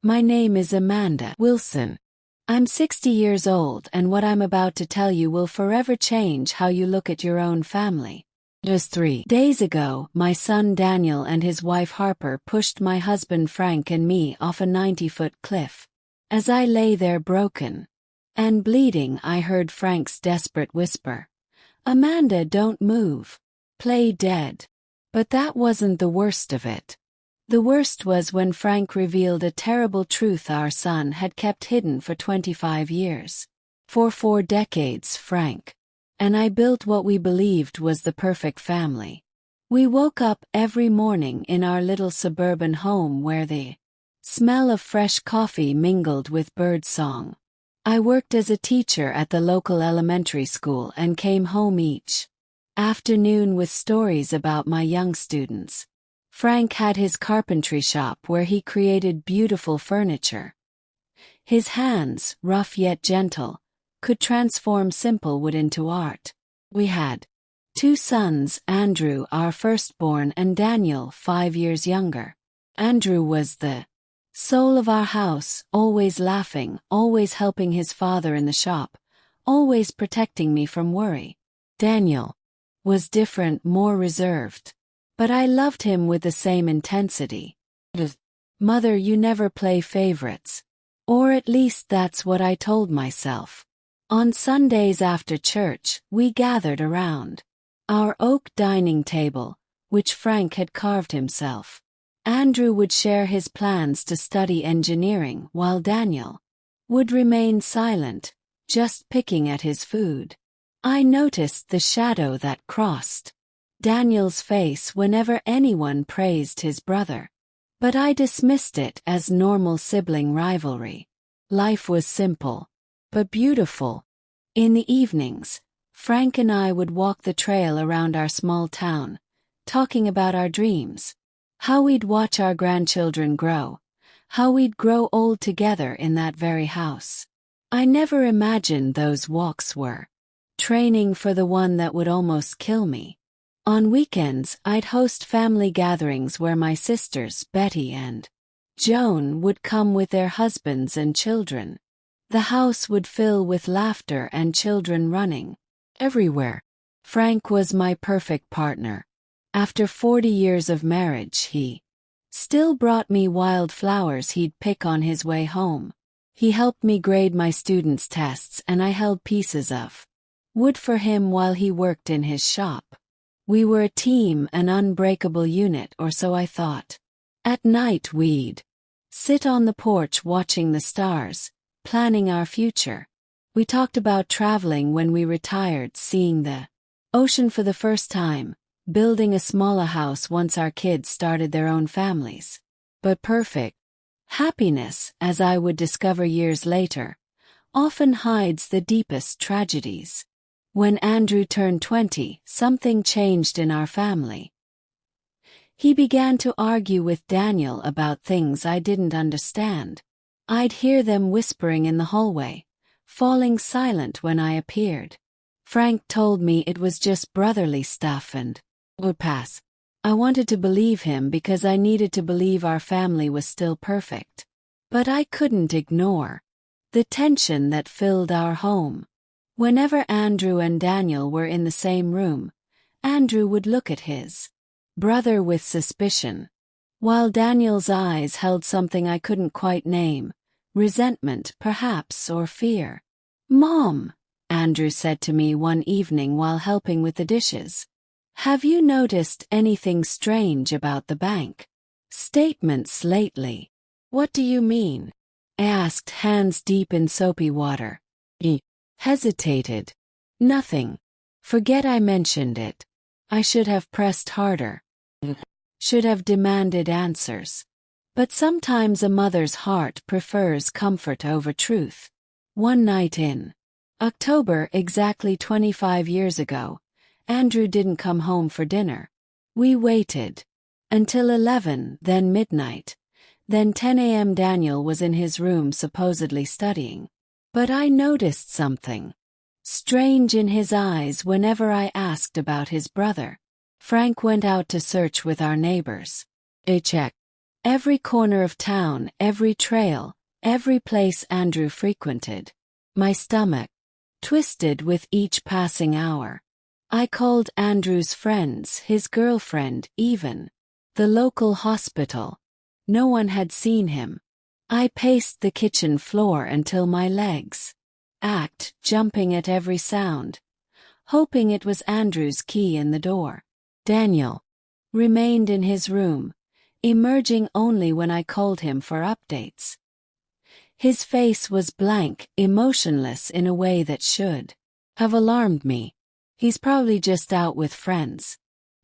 My name is Amanda Wilson. I'm 60 years old, and what I'm about to tell you will forever change how you look at your own family. Just 3 days ago, my son Daniel and his wife Harper pushed my husband Frank and me off a 90-foot cliff. As I lay there broken and bleeding, I heard Frank's desperate whisper, "Amanda, don't move. Play dead." But that wasn't the worst of it. The worst was when Frank revealed a terrible truth our son had kept hidden for 25 years. For 4 decades, Frank and I built what we believed was the perfect family. We woke up every morning in our little suburban home where the smell of fresh coffee mingled with bird song. I worked as a teacher at the local elementary school and came home each afternoon with stories about my young students. Frank had his carpentry shop where he created beautiful furniture. His hands, rough yet gentle, could transform simple wood into art. We had 2 sons, Andrew, our firstborn, and Daniel, 5 years younger. Andrew was the soul of our house, always laughing, always helping his father in the shop, always protecting me from worry. Daniel was different, more reserved. But I loved him with the same intensity. "Mother, you never play favorites." Or at least that's what I told myself. On Sundays after church, we gathered around our oak dining table, which Frank had carved himself. Andrew would share his plans to study engineering, while Daniel would remain silent, just picking at his food. I noticed the shadow that crossed Daniel's face whenever anyone praised his brother. But I dismissed it as normal sibling rivalry. Life was simple, but beautiful. In the evenings, Frank and I would walk the trail around our small town, talking about our dreams, how we'd watch our grandchildren grow, how we'd grow old together in that very house. I never imagined those walks were training for the one that would almost kill me. On weekends, I'd host family gatherings where my sisters, Betty and Joan, would come with their husbands and children. The house would fill with laughter and children running everywhere. Frank was my perfect partner. After 40 years of marriage, he still brought me wild flowers he'd pick on his way home. He helped me grade my students' tests, and I held pieces of wood for him while he worked in his shop. We were a team, an unbreakable unit, or so I thought. At night we'd sit on the porch watching the stars, planning our future. We talked about traveling when we retired, seeing the ocean for the first time, building a smaller house once our kids started their own families. But perfect happiness, as I would discover years later, often hides the deepest tragedies. When Andrew turned 20, something changed in our family. He began to argue with Daniel about things I didn't understand. I'd hear them whispering in the hallway, falling silent when I appeared. Frank told me it was just brotherly stuff and would pass. I wanted to believe him because I needed to believe our family was still perfect. But I couldn't ignore the tension that filled our home. Whenever Andrew and Daniel were in the same room, Andrew would look at his brother with suspicion, while Daniel's eyes held something I couldn't quite name, resentment perhaps, or fear. "Mom," Andrew said to me one evening while helping with the dishes, "have you noticed anything strange about the bank statements lately?" "What do you mean?" I asked, hands deep in soapy water. He hesitated. "Nothing. Forget I mentioned it. I should have pressed harder. Should have demanded answers. But sometimes a mother's heart prefers comfort over truth." One night in October, exactly 25 years ago, Andrew didn't come home for dinner. We waited until 11, then midnight, then 10 a.m. Daniel was in his room supposedly studying. But I noticed something strange in his eyes whenever I asked about his brother. Frank went out to search with our neighbors. I checked Every corner of town, every trail, every place Andrew frequented. My stomach twisted with each passing hour. I called Andrew's friends, his girlfriend, even the local hospital. No one had seen him. I paced the kitchen floor until my legs ached, jumping at every sound, hoping it was Andrew's key in the door. Daniel remained in his room, emerging only when I called him for updates. His face was blank, emotionless in a way that should have alarmed me. He's probably just out with friends,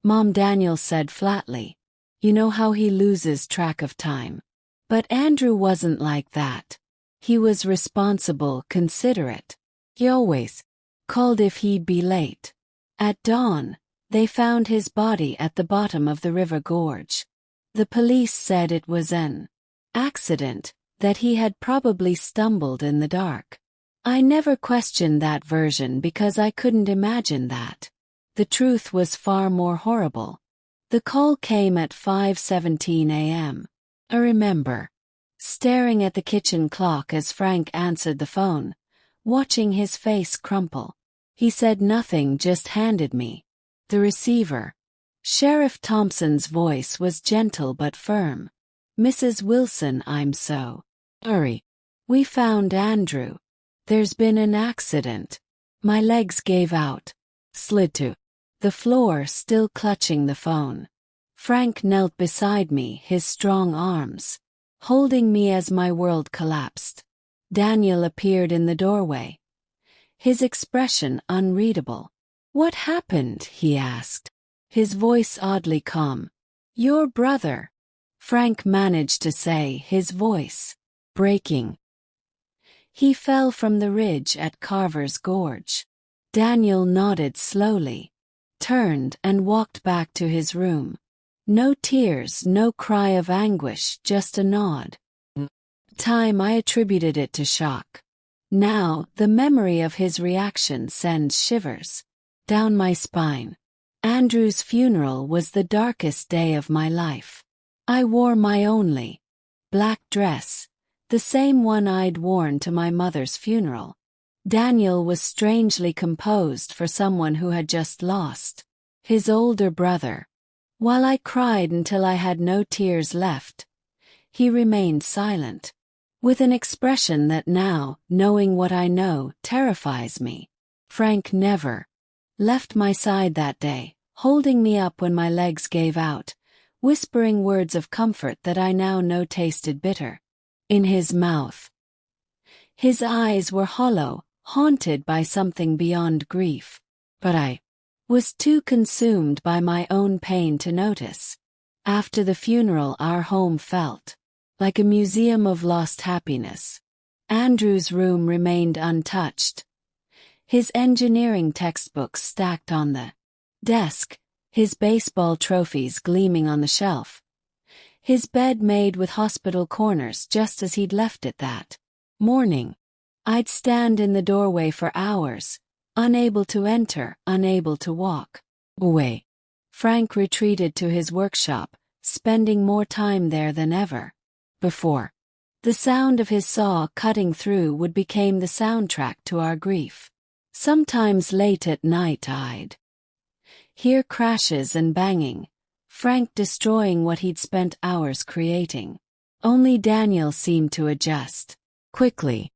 Mom, Daniel said flatly. You know how he loses track of time. But Andrew wasn't like that. He was responsible, considerate. He always called if he'd be late. At dawn, they found his body at the bottom of the river gorge. The police said it was an accident, that he had probably stumbled in the dark. I never questioned that version because I couldn't imagine that. The truth was far more horrible. The call came at 5:17 a.m. I remember staring at the kitchen clock as Frank answered the phone, watching his face crumple. He said nothing, just handed me the receiver. Sheriff Thompson's voice was gentle but firm. Mrs. Wilson, I'm so sorry. We found Andrew. There's been an accident. My legs gave out, slid to the floor, still clutching the phone. Frank knelt beside me, his strong arms holding me as my world collapsed. Daniel appeared in the doorway, his expression unreadable. What happened? He asked, his voice oddly calm. Your brother, Frank managed to say, his voice breaking. He fell from the ridge at Carver's Gorge. Daniel nodded slowly, turned and walked back to his room. No tears, no cry of anguish, just a nod. Time I attributed it to shock. Now, the memory of his reaction sends shivers down my spine. Andrew's funeral was the darkest day of my life. I wore my only black dress, the same one I'd worn to my mother's funeral. Daniel was strangely composed for someone who had just lost his older brother. While I cried until I had no tears left, he remained silent, with an expression that now, knowing what I know, terrifies me. Frank never left my side that day, holding me up when my legs gave out, whispering words of comfort that I now know tasted bitter. In his mouth, his eyes were hollow, haunted by something beyond grief. But I was too consumed by my own pain to notice. After the funeral, our home felt like a museum of lost happiness. Andrew's room remained untouched, his engineering textbooks stacked on the desk, his baseball trophies gleaming on the shelf, his bed made with hospital corners just as he'd left it that morning. I'd stand in the doorway for hours, unable to enter, unable to walk away. Frank retreated to his workshop, spending more time there than ever before. The sound of his saw cutting through wood became the soundtrack to our grief. Sometimes late at night I'd hear crashes and banging, Frank destroying what he'd spent hours creating. Only Daniel seemed to adjust quickly.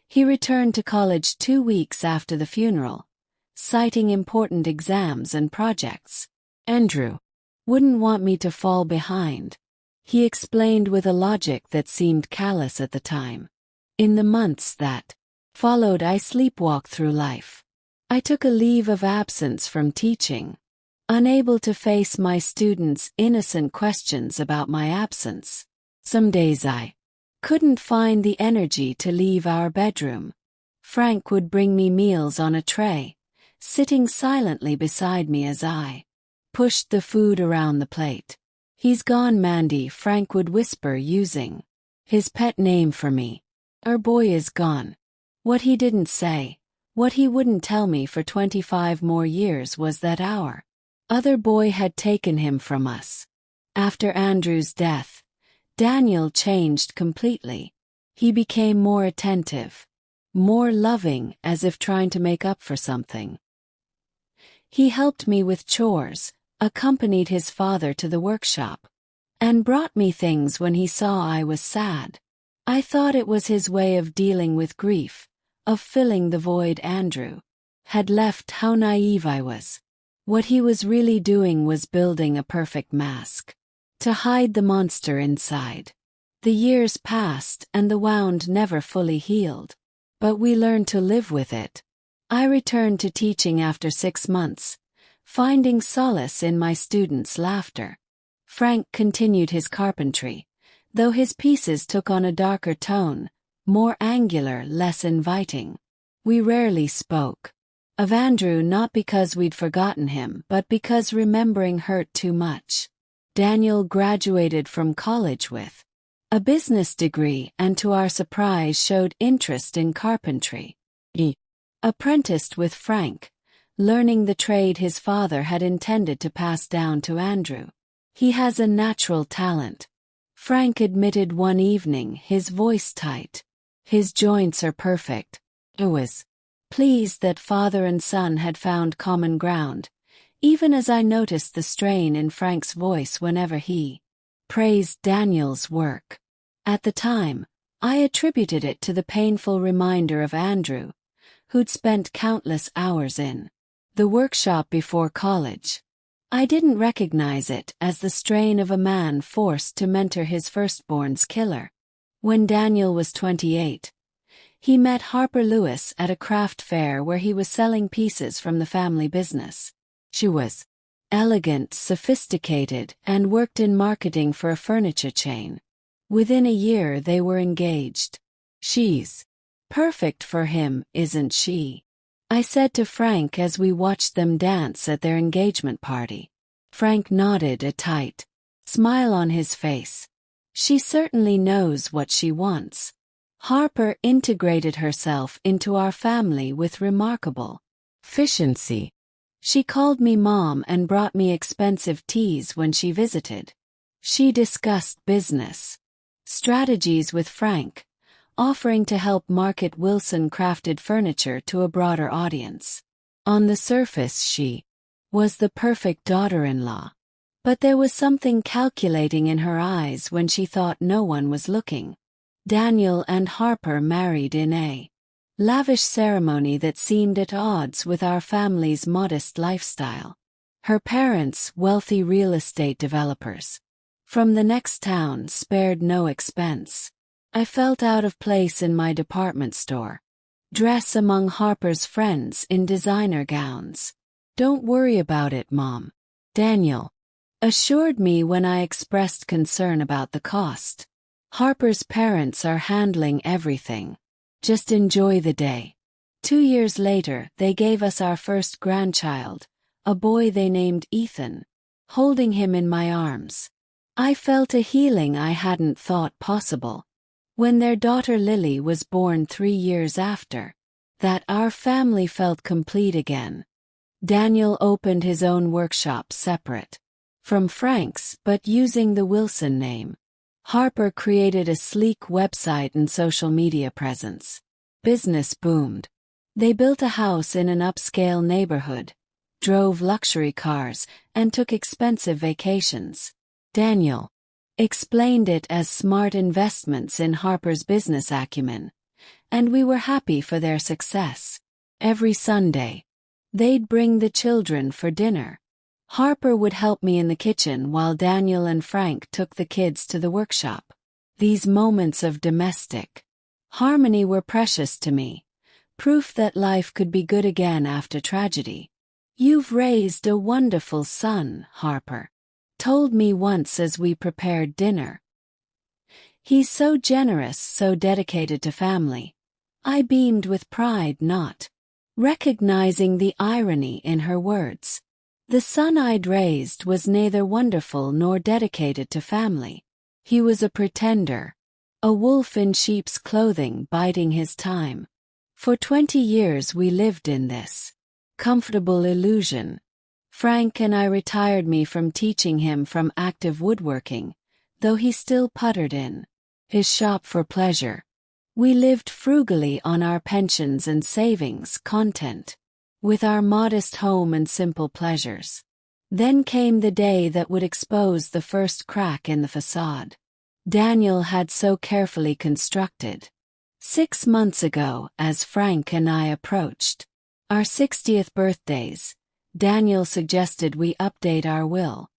He returned to college 2 weeks after the funeral, citing important exams and projects. Andrew wouldn't want me to fall behind, he explained with a logic that seemed callous at the time. In the months that followed, I sleepwalked through life. I took a leave of absence from teaching, unable to face my students' innocent questions about my absence. Some days I couldn't find the energy to leave our bedroom. Frank would bring me meals on a tray, sitting silently beside me as I pushed the food around the plate. He's gone, Mandy, Frank would whisper, using his pet name for me. Our boy is gone. What he didn't say, what he wouldn't tell me for 25 more years was that our other boy had taken him from us. After Andrew's death, Daniel changed completely. He became more attentive, more loving, as if trying to make up for something. He helped me with chores, accompanied his father to the workshop, and brought me things when he saw I was sad. I thought it was his way of dealing with grief, of filling the void Andrew had left. How naive I was. What he was really doing was building a perfect mask to hide the monster inside. The years passed and the wound never fully healed, but we learned to live with it. I returned to teaching after 6 months, finding solace in my students' laughter. Frank continued his carpentry, though his pieces took on a darker tone, more angular, less inviting. We rarely spoke of Andrew, not because we'd forgotten him, but because remembering hurt too much. Daniel graduated from college with a business degree and, to our surprise, showed interest in carpentry. He apprenticed with Frank, learning the trade his father had intended to pass down to Andrew. He has a natural talent, Frank admitted one evening, his voice tight. His joints are perfect. I was pleased that father and son had found common ground, even as I noticed the strain in Frank's voice whenever he praised Daniel's work. At the time, I attributed it to the painful reminder of Andrew, who'd spent countless hours in the workshop before college. I didn't recognize it as the strain of a man forced to mentor his firstborn's killer. When Daniel was 28, he met Harper Lewis at a craft fair where he was selling pieces from the family business. She was elegant, sophisticated, and worked in marketing for a furniture chain. Within a year they were engaged. "She's perfect for him, isn't she?" I said to Frank as we watched them dance at their engagement party. Frank nodded, a tight smile on his face. "She certainly knows what she wants." Harper integrated herself into our family with remarkable efficiency. She called me mom and brought me expensive teas when she visited. She discussed business strategies with Frank, offering to help market Wilson-crafted furniture to a broader audience. On the surface, she was the perfect daughter-in-law, but there was something calculating in her eyes when she thought no one was looking. Daniel and Harper married in a lavish ceremony that seemed at odds with our family's modest lifestyle. Her parents, wealthy real estate developers from the next town, spared no expense. I felt out of place in my department store dress among Harper's friends in designer gowns. "Don't worry about it, Mom," Daniel assured me when I expressed concern about the cost. "Harper's parents are handling everything. Just enjoy the day." 2 years later, they gave us our first grandchild, a boy they named Ethan. Holding him in my arms, I felt a healing I hadn't thought possible. When their daughter Lily was born 3 years after that, our family felt complete again. Daniel opened his own workshop separate from Frank's, but using the Wilson name. Harper created a sleek website and social media presence. Business boomed. They built a house in an upscale neighborhood, drove luxury cars, and took expensive vacations. Daniel explained it as smart investments in Harper's business acumen, and we were happy for their success. Every Sunday, they'd bring the children for dinner. Harper would help me in the kitchen while Daniel and Frank took the kids to the workshop. These moments of domestic harmony were precious to me, proof that life could be good again after tragedy. "You've raised a wonderful son," Harper told me once as we prepared dinner. "He's so generous, so dedicated to family." I beamed with pride, not recognizing the irony in her words. The son I'd raised was neither wonderful nor dedicated to family. He was a pretender, a wolf in sheep's clothing biding his time. For 20 years we lived in this comfortable illusion. Frank and I retired me from teaching him from active woodworking, though he still puttered in his shop for pleasure. We lived frugally on our pensions and savings, content with our modest home and simple pleasures. Then came the day that would expose the first crack in the facade Daniel had so carefully constructed. 6 months ago, as Frank and I approached our 60th birthdays, Daniel suggested we update our will.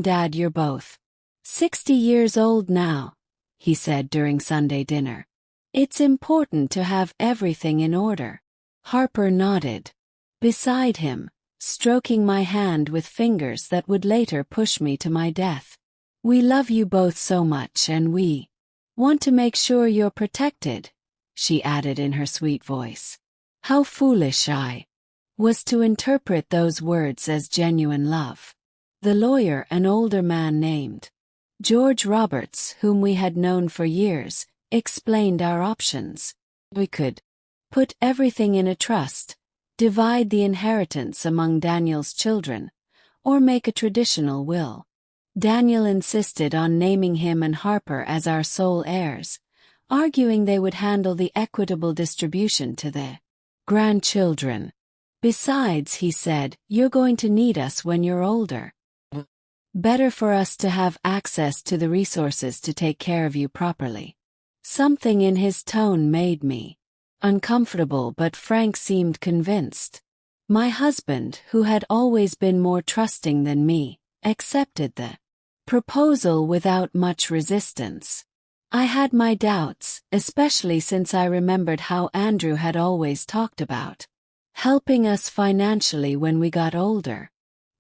Dad, you're both 60 years old now, he said during Sunday dinner. It's important to have everything in order. Harper nodded beside him, stroking my hand with fingers that would later push me to my death. We love you both so much and we want to make sure you're protected, she added in her sweet voice. How foolish I was to interpret those words as genuine love. The lawyer, an older man named George Roberts, whom we had known for years, explained our options. We could put everything in a trust, divide the inheritance among Daniel's children, or make a traditional will. Daniel insisted on naming him and Harper as our sole heirs, arguing they would handle the equitable distribution to the grandchildren. Besides, he said, you're going to need us when you're older. Better for us to have access to the resources to take care of you properly. Something in his tone made me uncomfortable, but Frank seemed convinced. My husband, who had always been more trusting than me, accepted the proposal without much resistance. I had my doubts, especially since I remembered how Andrew had always talked about helping us financially when we got older.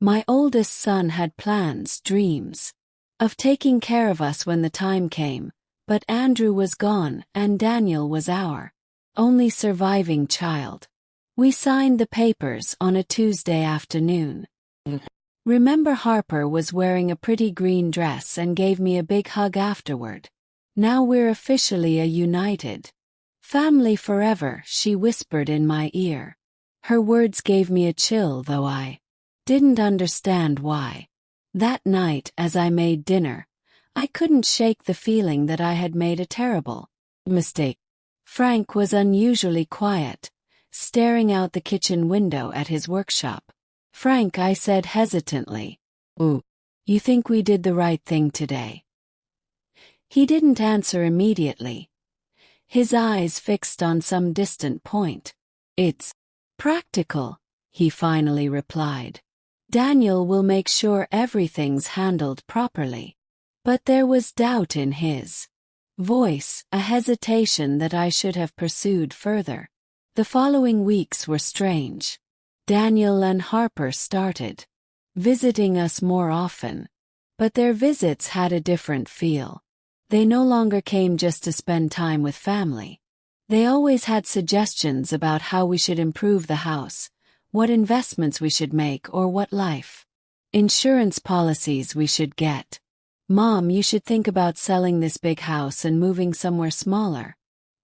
My oldest son had plans, dreams, of taking care of us when the time came, but Andrew was gone and Daniel was our only surviving child. We signed the papers on a Tuesday afternoon. Remember, Harper was wearing a pretty green dress and gave me a big hug afterward. Now we're officially a united family forever, she whispered in my ear. Her words gave me a chill, though I didn't understand why. That night, as I made dinner, I couldn't shake the feeling that I had made a terrible mistake. Frank was unusually quiet, staring out the kitchen window at his workshop. Frank, I said hesitantly. You think we did the right thing today? He didn't answer immediately, his eyes fixed on some distant point. It's practical, he finally replied. Daniel will make sure everything's handled properly. But there was doubt in his voice, a hesitation that I should have pursued further. The following weeks were strange. Daniel and Harper started visiting us more often, but their visits had a different feel. They no longer came just to spend time with family. They always had suggestions about how we should improve the house, what investments we should make, or what life insurance policies we should get. Mom, you should think about selling this big house and moving somewhere smaller,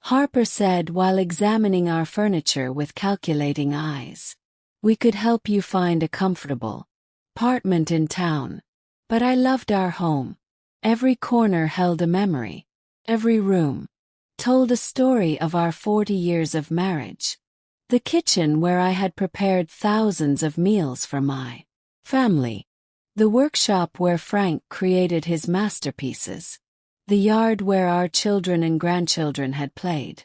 Harper said while examining our furniture with calculating eyes. We could help you find a comfortable apartment in town. But I loved our home. Every corner held a memory. Every room told a story of our 40 years of marriage. The kitchen where I had prepared thousands of meals for my family. The workshop where Frank created his masterpieces. The yard where our children and grandchildren had played.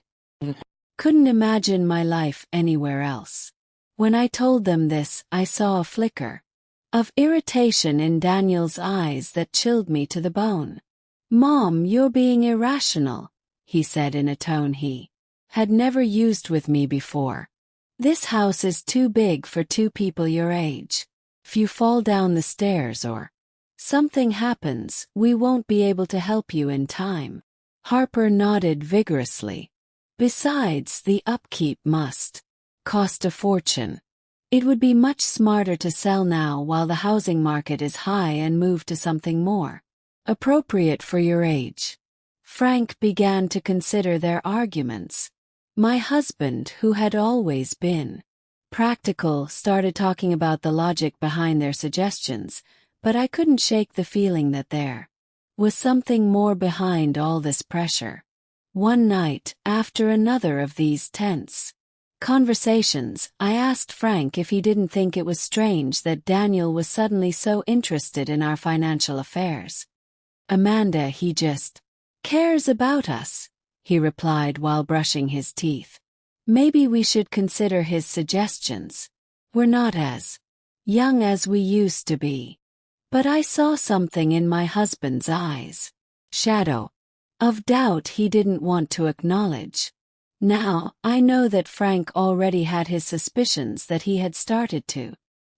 Couldn't imagine my life anywhere else. When I told them this, I saw a flicker of irritation in Daniel's eyes that chilled me to the bone. Mom, you're being irrational, he said in a tone he had never used with me before. This house is too big for 2 people your age. If you fall down the stairs or something happens, we won't be able to help you in time. Harper nodded vigorously. Besides, the upkeep must cost a fortune. It would be much smarter to sell now while the housing market is high and move to something more appropriate for your age. Frank began to consider their arguments. My husband, who had always been practical, started talking about the logic behind their suggestions, but I couldn't shake the feeling that there was something more behind all this pressure. One night, after another of these tense conversations, I asked Frank if he didn't think it was strange that Daniel was suddenly so interested in our financial affairs. "Amanda, he just cares about us," he replied while brushing his teeth. "Maybe we should consider his suggestions. We're not as young as we used to be." But I saw something in my husband's eyes. Shadow of doubt he didn't want to acknowledge. Now, I know that Frank already had his suspicions that he had started to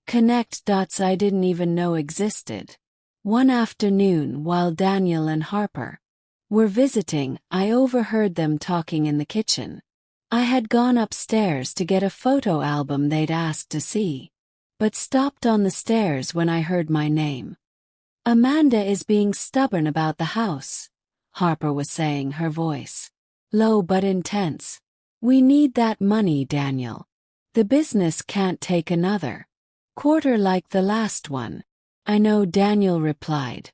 connect dots I didn't even know existed. One afternoon, while Daniel and Harper were visiting, I overheard them talking in the kitchen. I had gone upstairs to get a photo album they'd asked to see, but stopped on the stairs when I heard my name. "Amanda is being stubborn about the house," Harper was saying, her voice low but intense. "We need that money, Daniel. The business can't take another quarter like the last one." "I know," Daniel replied,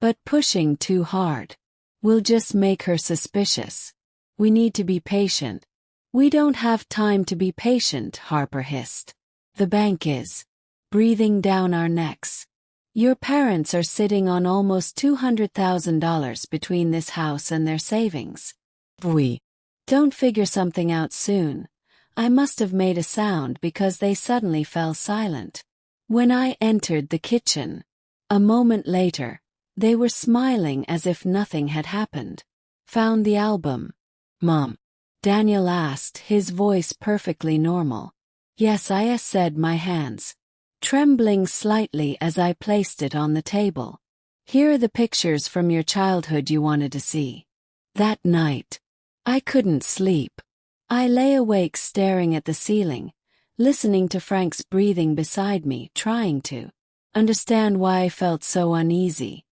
"but pushing too hard will just make her suspicious. We need to be patient." "We don't have time to be patient," Harper hissed. "The bank is breathing down our necks. Your parents are sitting on almost $200,000 between this house and their savings. If we don't figure something out soon." I must have made a sound because they suddenly fell silent. When I entered the kitchen a moment later, they were smiling as if nothing had happened. "Found the album, Mom?" Daniel asked, his voice perfectly normal. "Yes," I said, my hands trembling slightly as I placed it on the table. "Here are the pictures from your childhood you wanted to see." That night, I couldn't sleep. I lay awake staring at the ceiling, listening to Frank's breathing beside me, trying to understand why I felt so uneasy.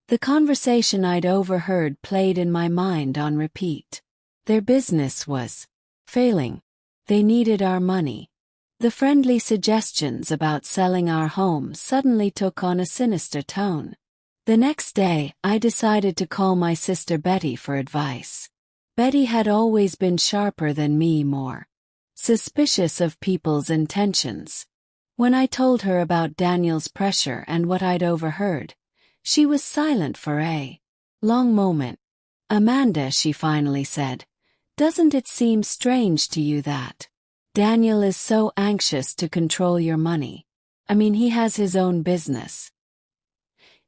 The conversation I'd overheard played in my mind on repeat. Their business was failing. They needed our money. The friendly suggestions about selling our home suddenly took on a sinister tone. The next day, I decided to call my sister Betty for advice. Betty had always been sharper than me, more suspicious of people's intentions. When I told her about Daniel's pressure and what I'd overheard, she was silent for a long moment. "Amanda," she finally said, "doesn't it seem strange to you that Daniel is so anxious to control your money? I mean, he has his own business.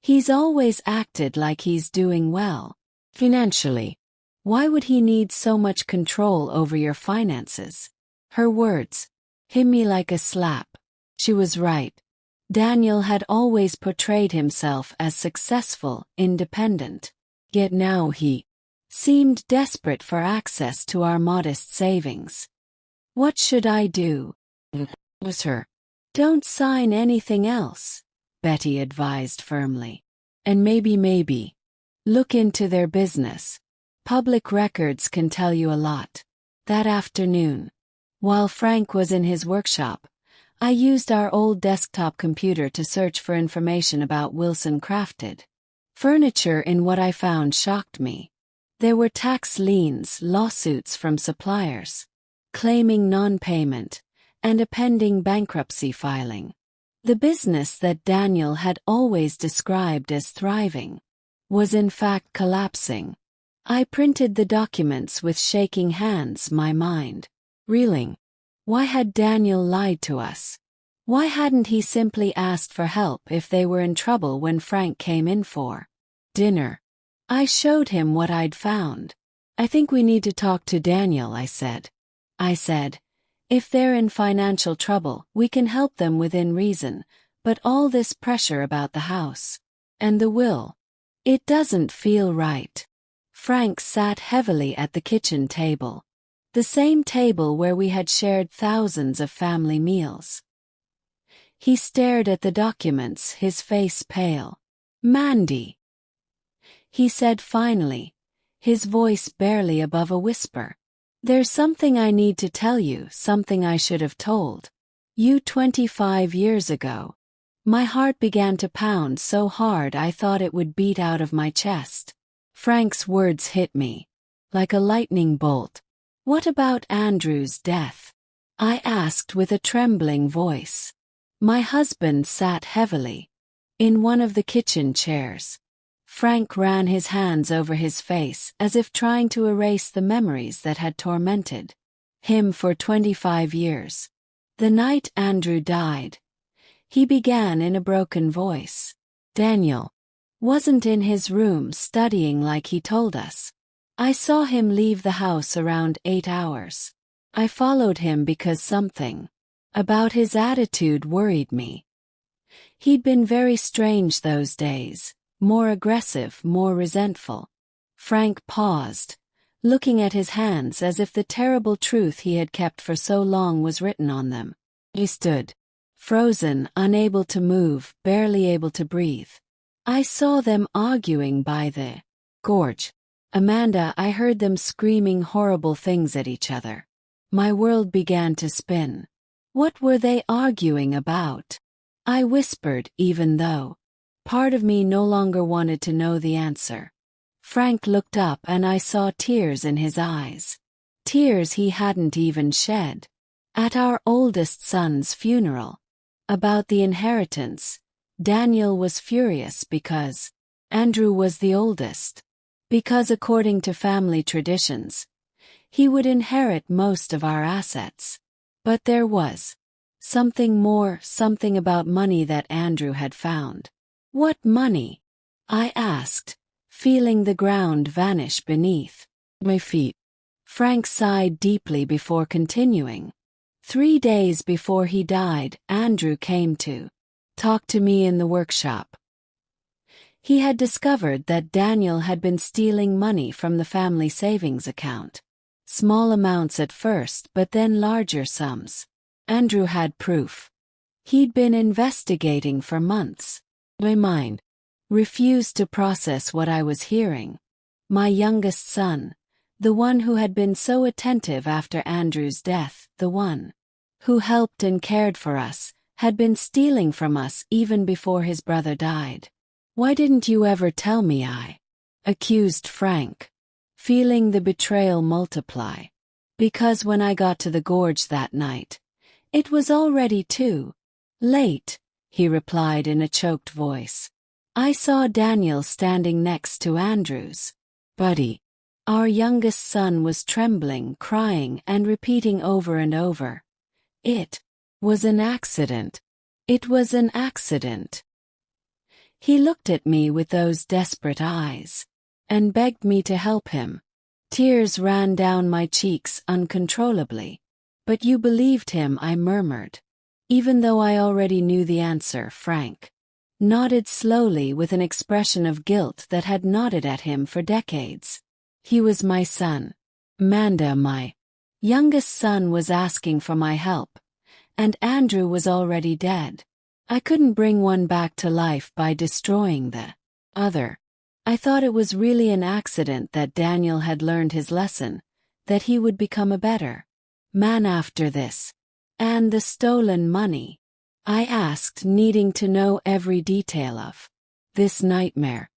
He's always acted like he's doing well financially. Why would he need so much control over your finances?" Her words hit me like a slap. She was right. Daniel had always portrayed himself as successful, independent. Yet now he seemed desperate for access to our modest savings. "What should I do?" was her. "Don't sign anything else," Betty advised firmly. "And maybe look into their business. Public records can tell you a lot." That afternoon, while Frank was in his workshop, I used our old desktop computer to search for information about Wilson Crafted furniture. In what I found shocked me. There were tax liens, lawsuits from suppliers claiming non-payment, and a pending bankruptcy filing. The business that Daniel had always described as thriving was in fact collapsing. I printed the documents with shaking hands, my mind reeling. Why had Daniel lied to us? Why hadn't he simply asked for help if they were in trouble when Frank came in for dinner? I showed him what I'd found. "I think we need to talk to Daniel," I said. "If they're in financial trouble, we can help them within reason, but all this pressure about the house and the will, it doesn't feel right." Frank sat heavily at the kitchen table, the same table where we had shared thousands of family meals. He stared at the documents, his face pale. "Mandy," he said finally, his voice barely above a whisper, "there's something I need to tell you, something I should have told You 25 years ago. My heart began to pound so hard I thought it would beat out of my chest. Frank's words hit me like a lightning bolt. What about Andrew's death? I asked with a trembling voice. My husband sat heavily in one of the kitchen chairs. Frank ran his hands over his face as if trying to erase the memories that had tormented him for 25 years. The night Andrew died, he began in a broken voice. Daniel wasn't in his room studying like he told us. I saw him leave the house around 8 hours. I followed him because something about his attitude worried me. He'd been very strange those days, more aggressive, more resentful. Frank paused, looking at his hands as if the terrible truth he had kept for so long was written on them. He stood, frozen, unable to move, barely able to breathe. I saw them arguing by the gorge. Amanda, I heard them screaming horrible things at each other. My world began to spin. What were they arguing about? I whispered, even though part of me no longer wanted to know the answer. Frank looked up and I saw tears in his eyes. Tears he hadn't even shed at our oldest son's funeral. About the inheritance, Daniel was furious because Andrew was the oldest. Because according to family traditions, he would inherit most of our assets. But there was something more, something about money that Andrew had found. What money? I asked, feeling the ground vanish beneath my feet. Frank sighed deeply before continuing. 3 days before he died, Andrew came to talk to me in the workshop. He had discovered that Daniel had been stealing money from the family savings account. Small amounts at first, but then larger sums. Andrew had proof. He'd been investigating for months. My mind refused to process what I was hearing. My youngest son, the one who had been so attentive after Andrew's death, the one who helped and cared for us, had been stealing from us even before his brother died. Why didn't you ever tell me? I accused Frank, feeling the betrayal multiply. Because when I got to the gorge that night, it was already too late, he replied in a choked voice. I saw Daniel standing next to Andrew's body. Our youngest son was trembling, crying, and repeating over and over. It was an accident. It was an accident. He looked at me with those desperate eyes and begged me to help him. Tears ran down my cheeks uncontrollably. But you believed him, I murmured. Even though I already knew the answer, Frank nodded slowly with an expression of guilt that had nodded at him for decades. He was my son. Amanda, my youngest son, was asking for my help, and Andrew was already dead. I couldn't bring one back to life by destroying the other. I thought it was really an accident that Daniel had learned his lesson, that he would become a better man after this. And the stolen money? I asked, needing to know every detail of this nightmare.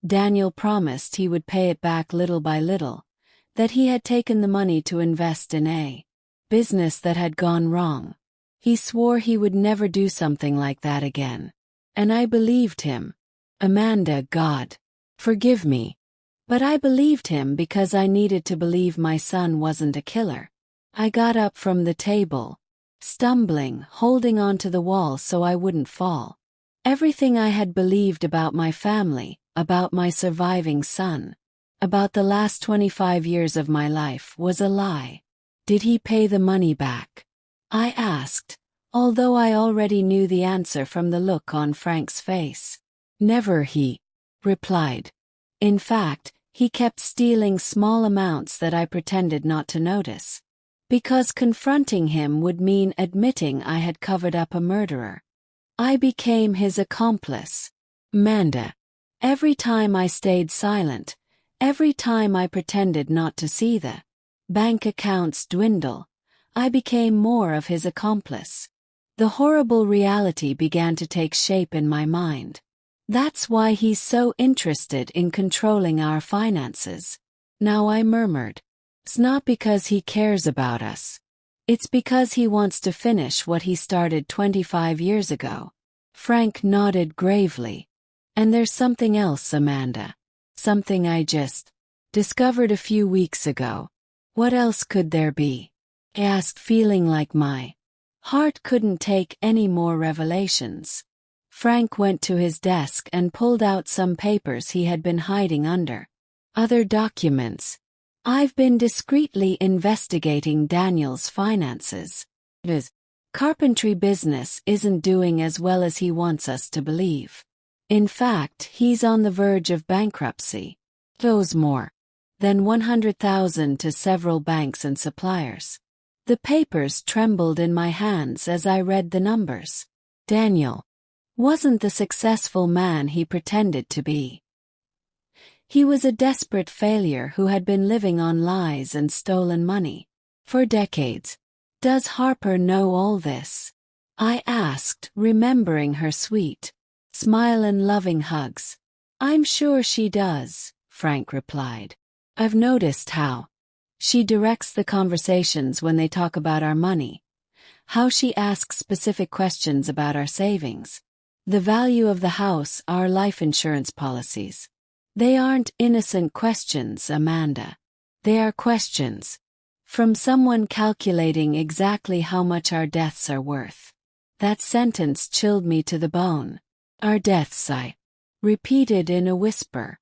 Daniel promised he would pay it back little by little, that he had taken the money to invest in a business that had gone wrong. He swore he would never do something like that again. And I believed him. Amanda, God, forgive me. But I believed him because I needed to believe my son wasn't a killer. I got up from the table, stumbling, holding onto the wall so I wouldn't fall. Everything I had believed about my family, about my surviving son, about the last 25 years of my life, was a lie. Did he pay the money back? I asked, although I already knew the answer from the look on Frank's face. Never, he replied. In fact, he kept stealing small amounts that I pretended not to notice. Because confronting him would mean admitting I had covered up a murderer. I became his accomplice. Amanda. Every time I stayed silent, every time I pretended not to see the bank accounts dwindle, I became more of his accomplice. The horrible reality began to take shape in my mind. That's why he's so interested in controlling our finances. Now I murmured. It's not because he cares about us. It's because he wants to finish what he started 25 years ago. Frank nodded gravely. And there's something else, Amanda. Something I just discovered a few weeks ago. What else could there be? I asked, feeling like my heart couldn't take any more revelations. Frank went to his desk and pulled out some papers he had been hiding under other documents. I've been discreetly investigating Daniel's finances. His carpentry business isn't doing as well as he wants us to believe. In fact, he's on the verge of bankruptcy. Owes more than $100,000 to several banks and suppliers. The papers trembled in my hands as I read the numbers. Daniel wasn't the successful man he pretended to be. He was a desperate failure who had been living on lies and stolen money for decades. Does Harper know all this? I asked, remembering her sweet smile and loving hugs. I'm sure she does, Frank replied. I've noticed how she directs the conversations when they talk about our money, how she asks specific questions about our savings, the value of the house, our life insurance policies. They aren't innocent questions, Amanda. They are questions from someone calculating exactly how much our deaths are worth. That sentence chilled me to the bone. Our deaths, I repeated in a whisper.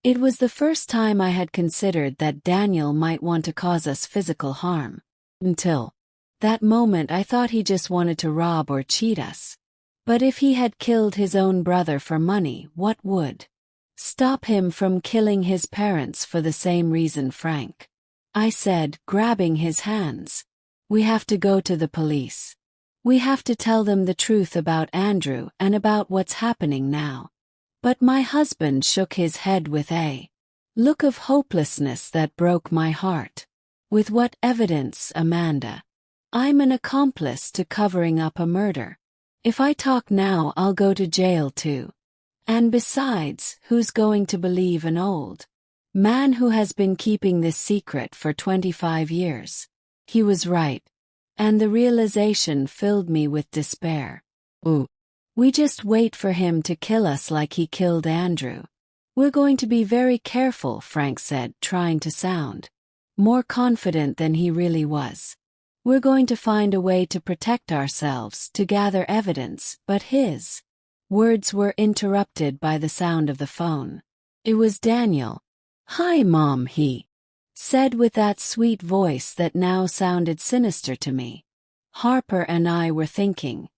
It was the first time I had considered that Daniel might want to cause us physical harm. Until that moment I thought he just wanted to rob or cheat us. But if he had killed his own brother for money, what would stop him from killing his parents for the same reason, Frank? I said, grabbing his hands. We have to go to the police. We have to tell them the truth about Andrew and about what's happening now. But my husband shook his head with a look of hopelessness that broke my heart. With what evidence, Amanda? I'm an accomplice to covering up a murder. If I talk now, I'll go to jail too. And besides, who's going to believe an old man who has been keeping this secret for 25 years? He was right. And the realization filled me with despair. Ooh. We just wait for him to kill us like he killed Andrew. We're going to be very careful, Frank said, trying to sound more confident than he really was. We're going to find a way to protect ourselves, to gather evidence, but his words were interrupted by the sound of the phone. It was Daniel. Hi, Mom, he said with that sweet voice that now sounded sinister to me. Harper and I were thinking,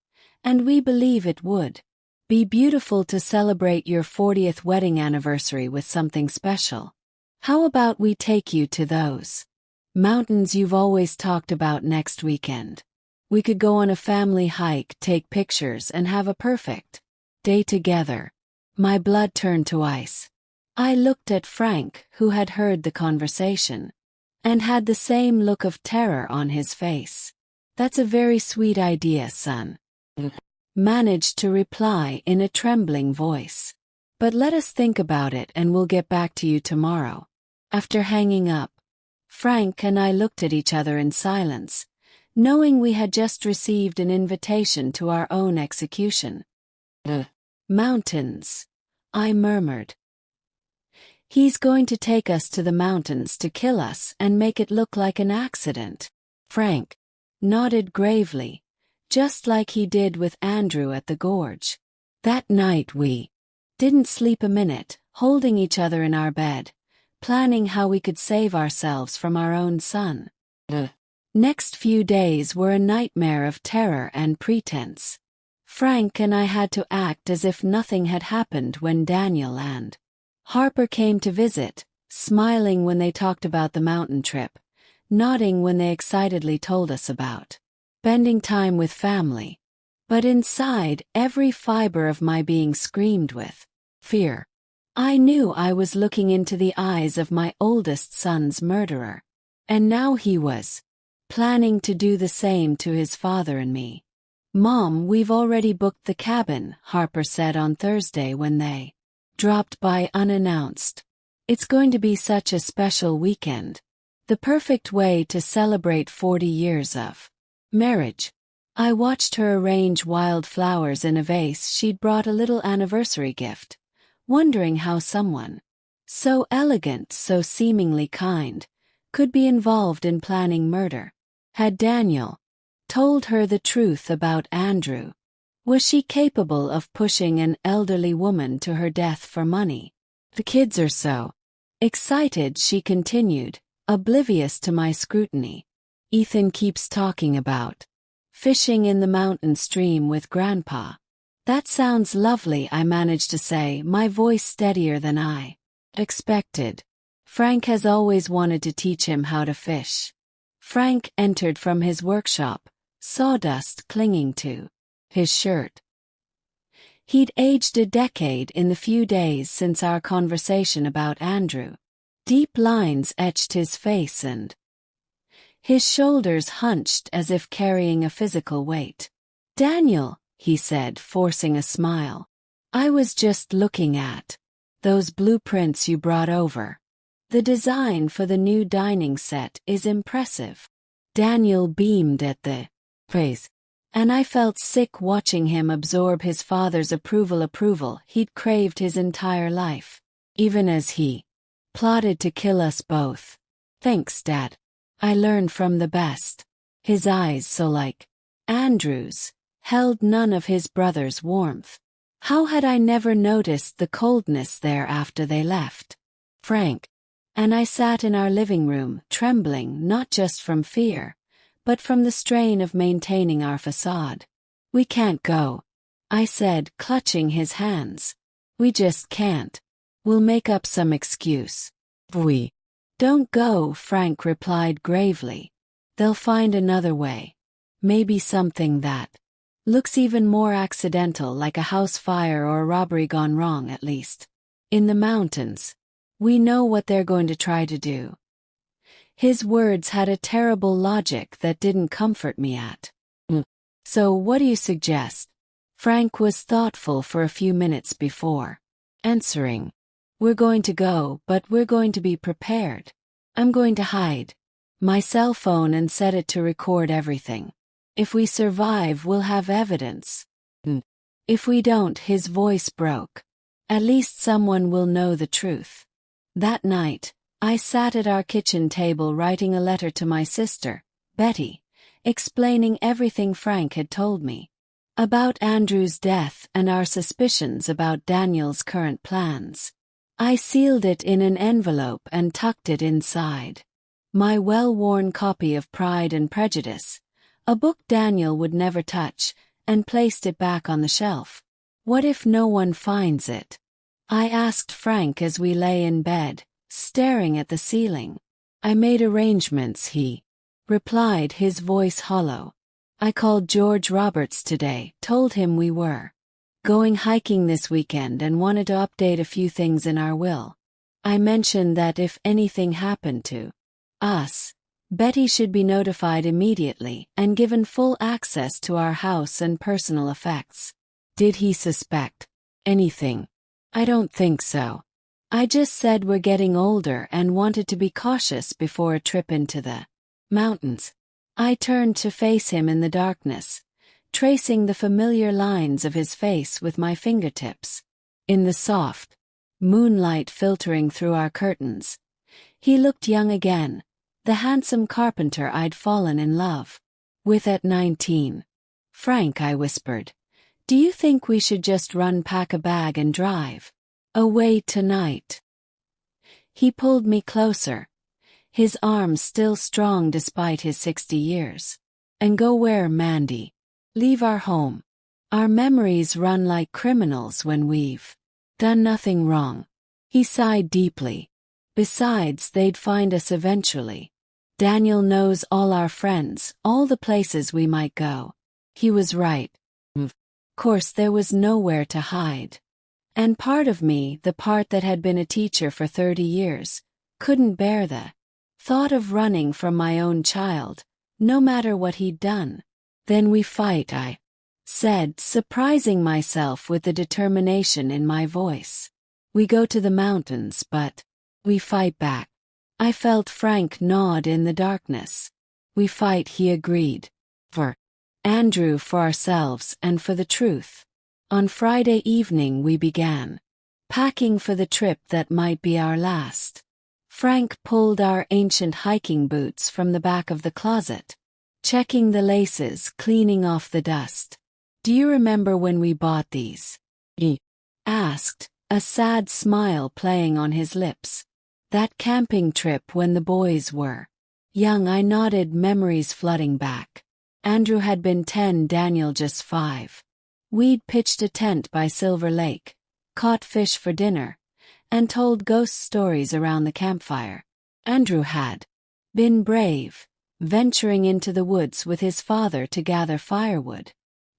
and we believe it would be beautiful to celebrate your 40th wedding anniversary with something special. How about we take you to those mountains you've always talked about next weekend? We could go on a family hike, take pictures, and have a perfect day together. My blood turned to ice. I looked at Frank, who had heard the conversation, and had the same look of terror on his face. That's a very sweet idea, son. Managed to reply in a trembling voice. But let us think about it and we'll get back to you tomorrow. After hanging up, Frank and I looked at each other in silence, knowing we had just received an invitation to our own execution. Mountains, I murmured. He's going to take us to the mountains to kill us and make it look like an accident. Frank nodded gravely, just like he did with Andrew at the gorge. That night we didn't sleep a minute, holding each other in our bed, planning how we could save ourselves from our own son. The next few days were a nightmare of terror and pretense. Frank and I had to act as if nothing had happened when Daniel and Harper came to visit, smiling when they talked about the mountain trip, nodding when they excitedly told us about spending time with family. But inside, every fiber of my being screamed with fear. I knew I was looking into the eyes of my oldest son's murderer, and now he was planning to do the same to his father and me. Mom, we've already booked the cabin, Harper said on Thursday when they dropped by unannounced. It's going to be such a special weekend. The perfect way to celebrate 40 years of marriage. I watched her arrange wild flowers in a vase she'd brought a little anniversary gift, wondering how someone so elegant, so seemingly kind, could be involved in planning murder. Had Daniel told her the truth about Andrew? Was she capable of pushing an elderly woman to her death for money? The kids are so excited, she continued, oblivious to my scrutiny. Ethan keeps talking about fishing in the mountain stream with Grandpa. That sounds lovely, I managed to say, my voice steadier than I expected. Frank has always wanted to teach him how to fish. Frank entered from his workshop, sawdust clinging to his shirt. He'd aged a decade in the few days since our conversation about Andrew. Deep lines etched his face and his shoulders hunched as if carrying a physical weight. Daniel, he said, forcing a smile. I was just looking at those blueprints you brought over. The design for the new dining set is impressive. Daniel beamed at the praise, and I felt sick watching him absorb his father's approval he'd craved his entire life, even as he plotted to kill us both. Thanks, Dad. I learned from the best. His eyes, so like Andrew's, held none of his brother's warmth. How had I never noticed the coldness there after they left? Frank and I sat in our living room, trembling not just from fear, but from the strain of maintaining our facade. We can't go, I said, clutching his hands. We just can't. We'll make up some excuse. We don't go, Frank replied gravely. They'll find another way. Maybe something that looks even more accidental, like a house fire or a robbery gone wrong, at least. In the mountains. We know what they're going to try to do. His words had a terrible logic that didn't comfort me at. So what do you suggest? Frank was thoughtful for a few minutes before answering. We're going to go, but we're going to be prepared. I'm going to hide my cell phone and set it to record everything. If we survive, we'll have evidence. If we don't, his voice broke. At least someone will know the truth. That night, I sat at our kitchen table writing a letter to my sister, Betty, explaining everything Frank had told me about Andrew's death and our suspicions about Daniel's current plans. I sealed it in an envelope and tucked it inside my well-worn copy of Pride and Prejudice, a book Daniel would never touch, and placed it back on the shelf. What if no one finds it? I asked Frank as we lay in bed, staring at the ceiling. I made arrangements, he replied, his voice hollow. I called George Roberts today, told him we were going hiking this weekend and wanted to update a few things in our will. I mentioned that if anything happened to us, Betty should be notified immediately and given full access to our house and personal effects. Did he suspect anything? I don't think so. I just said we're getting older and wanted to be cautious before a trip into the mountains. I turned to face him in the darkness, tracing the familiar lines of his face with my fingertips. In the soft moonlight filtering through our curtains, he looked young again, the handsome carpenter I'd fallen in love with at 19. Frank, I whispered, do you think we should just pack a bag and drive away tonight? He pulled me closer, his arms still strong despite his 60 years. And go where, Mandy? Leave our home. Our memories run like criminals when we've done nothing wrong. He sighed deeply. Besides, they'd find us eventually. Daniel knows all our friends, all the places we might go. He was right. Of course, there was nowhere to hide. And part of me, the part that had been a teacher for 30 years, couldn't bear the thought of running from my own child, no matter what he'd done. Then we fight, I said, surprising myself with the determination in my voice. We go to the mountains, but we fight back. I felt Frank nod in the darkness. We fight, he agreed. For Andrew, for ourselves, and for the truth. On Friday evening we began packing for the trip that might be our last. Frank pulled our ancient hiking boots from the back of the closet, checking the laces, cleaning off the dust. Do you remember when we bought these? He asked, a sad smile playing on his lips. That camping trip when the boys were young. I nodded, memories flooding back. Andrew had been 10, Daniel just 5. We'd pitched a tent by Silver Lake, caught fish for dinner, and told ghost stories around the campfire. Andrew had been brave, venturing into the woods with his father to gather firewood.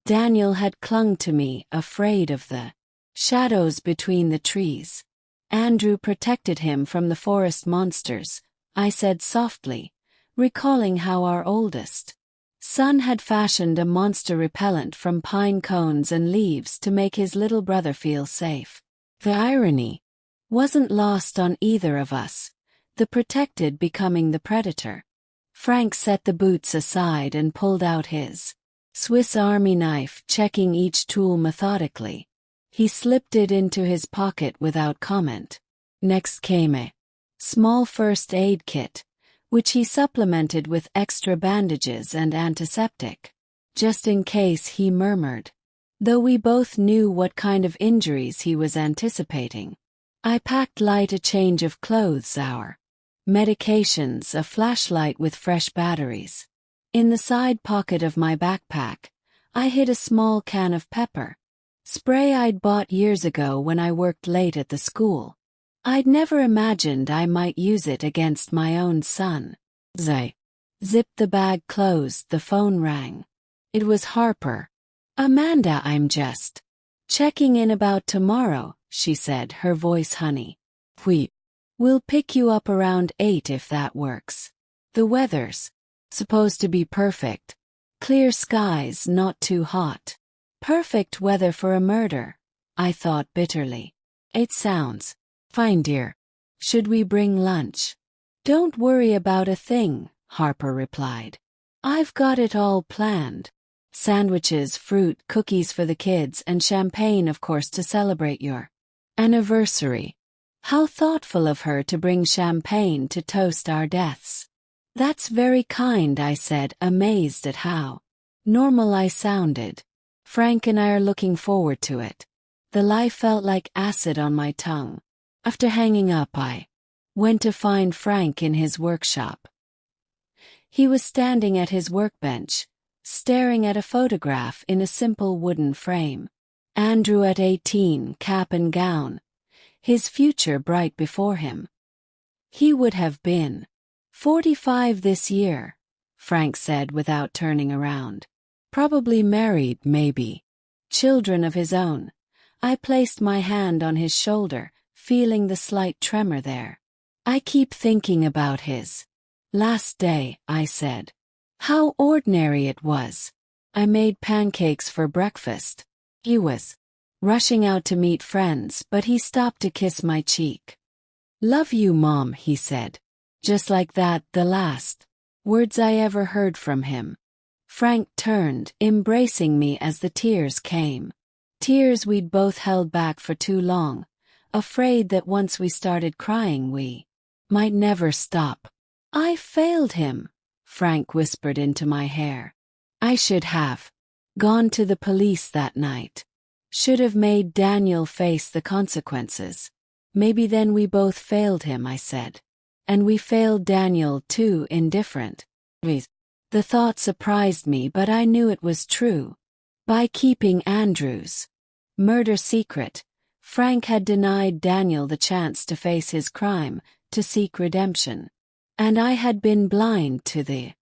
Daniel had clung to me, afraid of the shadows between the trees. Andrew protected him from the forest monsters, I said softly, recalling how our oldest son had fashioned a monster repellent from pine cones and leaves to make his little brother feel safe. The irony wasn't lost on either of us, the protected becoming the predator. Frank set the boots aside and pulled out his Swiss Army knife, checking each tool methodically. He slipped it into his pocket without comment. Next came a small first aid kit, which he supplemented with extra bandages and antiseptic. Just in case, he murmured, though we both knew what kind of injuries he was anticipating. I packed light, a change of clothes, our medications, a flashlight with fresh batteries. In the side pocket of my backpack, I hid a small can of pepper spray I'd bought years ago when I worked late at the school. I'd never imagined I might use it against my own son. As I zipped the bag closed, the phone rang. It was Harper. Amanda, I'm just checking in about tomorrow, she said, her voice honey. We'll pick you up around 8 if that works. The weather's supposed to be perfect. Clear skies, not too hot. Perfect weather for a murder, I thought bitterly. It sounds fine, dear. Should we bring lunch? Don't worry about a thing, Harper replied. I've got it all planned. Sandwiches, fruit, cookies for the kids, and champagne, of course, to celebrate your anniversary. How thoughtful of her to bring champagne to toast our deaths. That's very kind, I said, amazed at how normal I sounded. Frank and I are looking forward to it. The lie felt like acid on my tongue. After hanging up, I went to find Frank in his workshop. He was standing at his workbench, staring at a photograph in a simple wooden frame. Andrew at 18, cap and gown, his future bright before him. He would have been 45 this year, Frank said without turning around. Probably married, maybe. Children of his own. I placed my hand on his shoulder, feeling the slight tremor there. I keep thinking about his last day, I said. How ordinary it was. I made pancakes for breakfast. He was rushing out to meet friends, but he stopped to kiss my cheek. Love you, Mom, he said. Just like that, the last words I ever heard from him. Frank turned, embracing me as the tears came. Tears we'd both held back for too long, afraid that once we started crying we might never stop. I failed him, Frank whispered into my hair. I should have gone to the police that night. Should have made Daniel face the consequences. Maybe then we both failed him, I said. And we failed Daniel too, in different ways. The thought surprised me, but I knew it was true. By keeping Andrew's murder secret, Frank had denied Daniel the chance to face his crime, to seek redemption. And I had been blind to the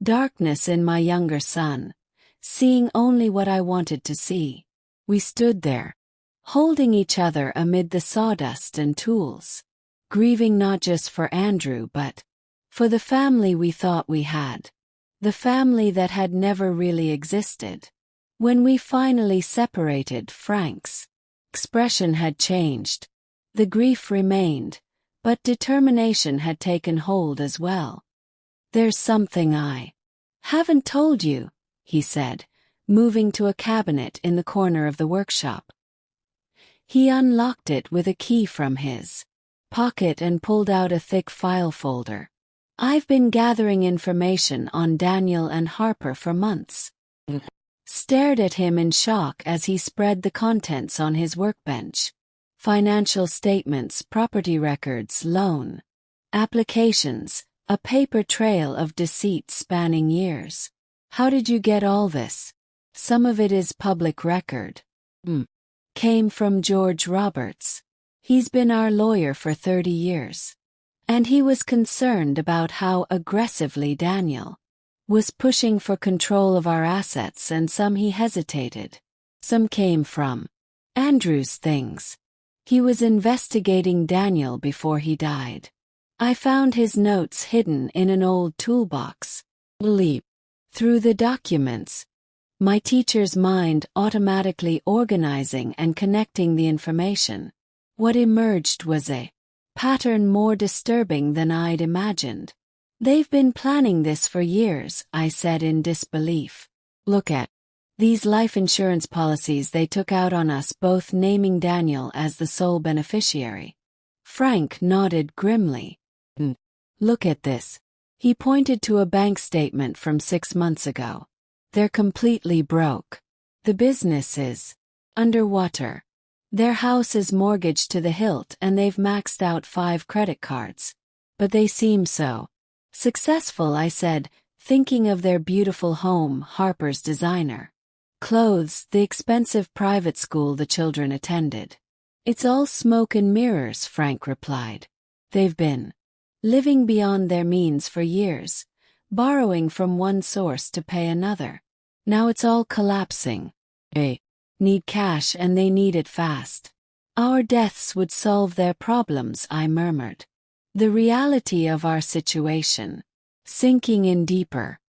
darkness in my younger son, seeing only what I wanted to see. We stood there, holding each other amid the sawdust and tools, grieving not just for Andrew but for the family we thought we had. The family that had never really existed. When we finally separated, Frank's expression had changed. The grief remained, but determination had taken hold as well. "There's something I haven't told you," he said, moving to a cabinet in the corner of the workshop. He unlocked it with a key from his pocket and pulled out a thick file folder. "I've been gathering information on Daniel and Harper for months." Stared at him in shock as he spread the contents on his workbench. Financial statements, property records, loan applications, a paper trail of deceit spanning years. "How did you get all this?" "Some of it is public record. Came from George Roberts. He's been our lawyer for 30 years. And he was concerned about how aggressively Daniel was pushing for control of our assets, and some he hesitated. Some came from Andrew's things. He was investigating Daniel before he died. I found his notes hidden in an old toolbox. Leap through the documents, my teacher's mind automatically organizing and connecting the information. What emerged was a pattern more disturbing than I'd imagined. "They've been planning this for years," I said in disbelief. "Look at these life insurance policies they took out on us both, naming Daniel as the sole beneficiary." Frank nodded grimly. "Look at this." He pointed to a bank statement from 6 months ago. "They're completely broke. The business is underwater. Their house is mortgaged to the hilt and they've maxed out 5 credit cards. But they seem so successful," I said, thinking of their beautiful home, Harper's designer clothes, the expensive private school the children attended. "It's all smoke and mirrors," Frank replied. "They've been living beyond their means for years, borrowing from one source to pay another. Now it's all collapsing. They need cash and they need it fast. Our deaths would solve their problems," I murmured. The reality of our situation sinking in deeper.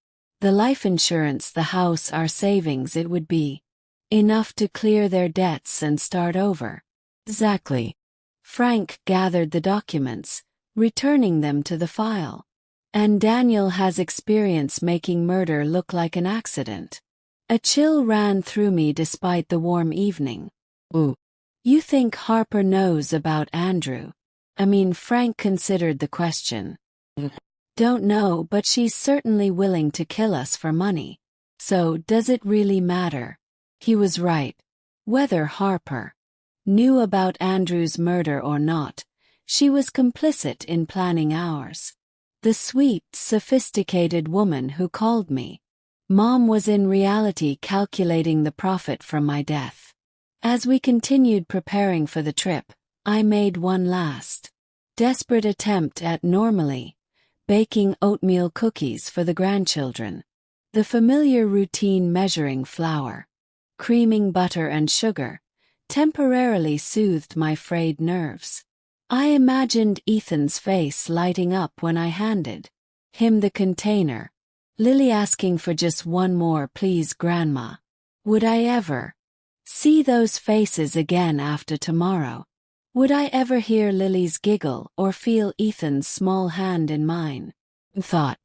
The life insurance, the house, our savings, it would be enough to clear their debts and start over. Exactly. Frank gathered the documents, returning them to the file. "And Daniel has experience making murder look like an accident." A chill ran through me despite the warm evening. "Ooh. You think Harper knows about Andrew?" Frank considered the question. "Don't know, but she's certainly willing to kill us for money. So, does it really matter?" He was right. Whether Harper knew about Andrew's murder or not, she was complicit in planning ours. The sweet, sophisticated woman who called me Mom was in reality calculating the profit from my death. As we continued preparing for the trip, I made one last desperate attempt at normally baking oatmeal cookies for the grandchildren. The familiar routine, measuring flour, creaming butter and sugar, temporarily soothed my frayed nerves. I imagined Ethan's face lighting up when I handed him the container. Lily asking for just one more, "Please, Grandma." Would I ever see those faces again after tomorrow? Would I ever hear Lily's giggle or feel Ethan's small hand in mine? Thought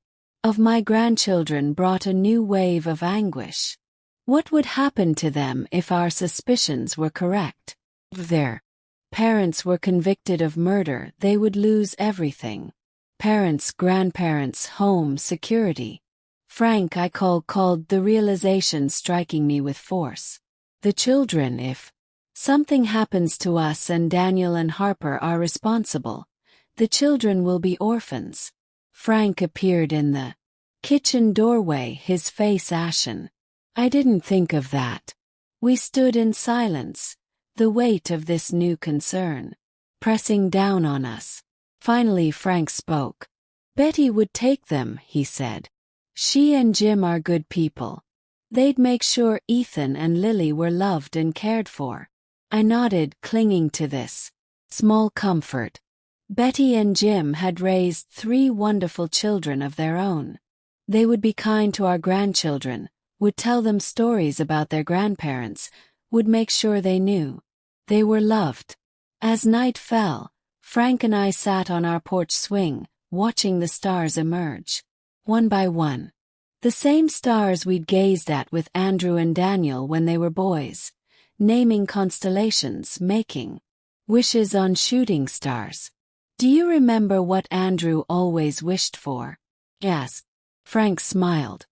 of my grandchildren brought a new wave of anguish. What would happen to them if our suspicions were correct? If their parents were convicted of murder, they would lose everything. Parents, grandparents, home, security. Frank, I called, the realization striking me with force. The children, if something happens to us and Daniel and Harper are responsible, the children will be orphans. Frank appeared in the kitchen doorway, his face ashen. I didn't think of that. We stood in silence, the weight of this new concern pressing down on us. Finally Frank spoke. "Betty would take them," he said. "She and Jim are good people. They'd make sure Ethan and Lily were loved and cared for." I nodded, clinging to this small comfort. Betty and Jim had raised 3 wonderful children of their own. They would be kind to our grandchildren, would tell them stories about their grandparents, would make sure they knew they were loved. As night fell, Frank and I sat on our porch swing, watching the stars emerge, one by one. The same stars we'd gazed at with Andrew and Daniel when they were boys, naming constellations, making wishes on shooting stars. Do you remember what Andrew always wished for? Yes. Frank smiled.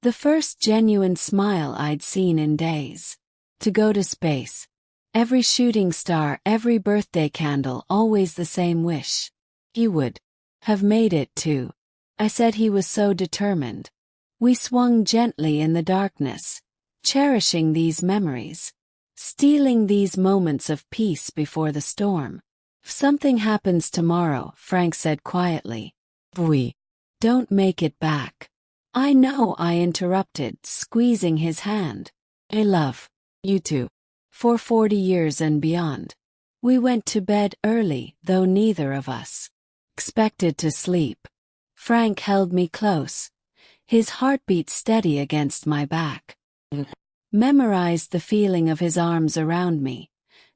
The first genuine smile I'd seen in days. To go to space. Every shooting star, every birthday candle, always the same wish. He would have made it too. I said he was so determined. We swung gently in the darkness, cherishing these memories, stealing these moments of peace before the storm. If something happens tomorrow, Frank said quietly, we don't make it back. I know, I interrupted, squeezing his hand. I love you too. For 40 years and beyond. We went to bed early, though neither of us expected to sleep. Frank held me close, his heartbeat steady against my back. Memorized the feeling of his arms around me,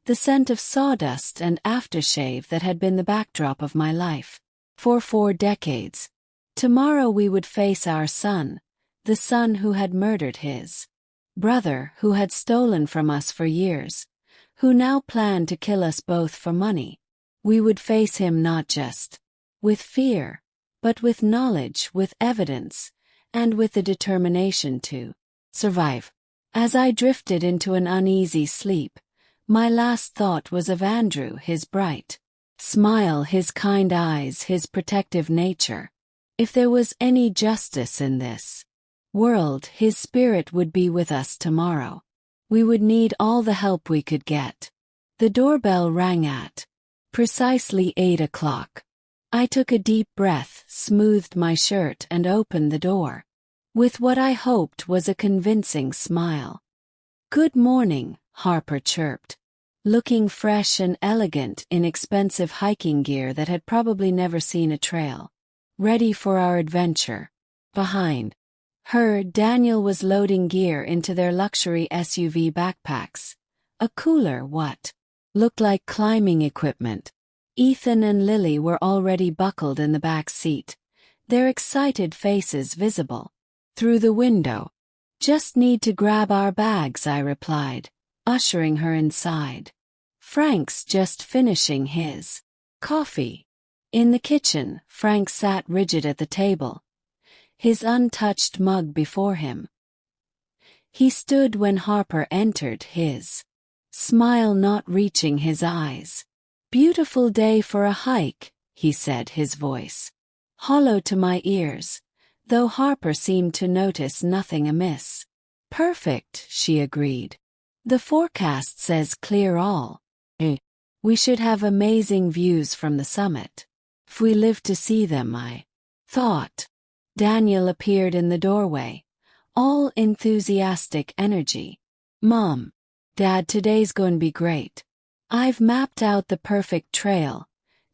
the scent of sawdust and aftershave that had been the backdrop of my life for 4 decades. Tomorrow we would face our son, the son who had murdered his brother, who had stolen from us for years, who now planned to kill us both for money. We would face him not just with fear, but with knowledge, with evidence, and with the determination to survive. As I drifted into an uneasy sleep, my last thought was of Andrew, his bright smile, his kind eyes, his protective nature. If there was any justice in this world, his spirit would be with us tomorrow. We would need all the help we could get. The doorbell rang at precisely 8 o'clock. I took a deep breath, smoothed my shirt, and opened the door with what I hoped was a convincing smile. "Good morning," Harper chirped, looking fresh and elegant in expensive hiking gear that had probably never seen a trail. "Ready for our adventure?" Behind her, Daniel was loading gear into their luxury SUV backpacks. A cooler, what looked like climbing equipment. Ethan and Lily were already buckled in the back seat, their excited faces visible through the window. "Just need to grab our bags," I replied, ushering her inside. "Frank's just finishing his coffee." In the kitchen, Frank sat rigid at the table, his untouched mug before him. He stood when Harper entered, his smile not reaching his eyes. "Beautiful day for a hike," he said, his voice hollow to my ears, though Harper seemed to notice nothing amiss. "Perfect," she agreed. "The forecast says clear all. We should have amazing views from the summit. If we live to see them, I thought." Daniel appeared in the doorway, all enthusiastic energy. "Mom, Dad, today's going to be great. I've mapped out the perfect trail,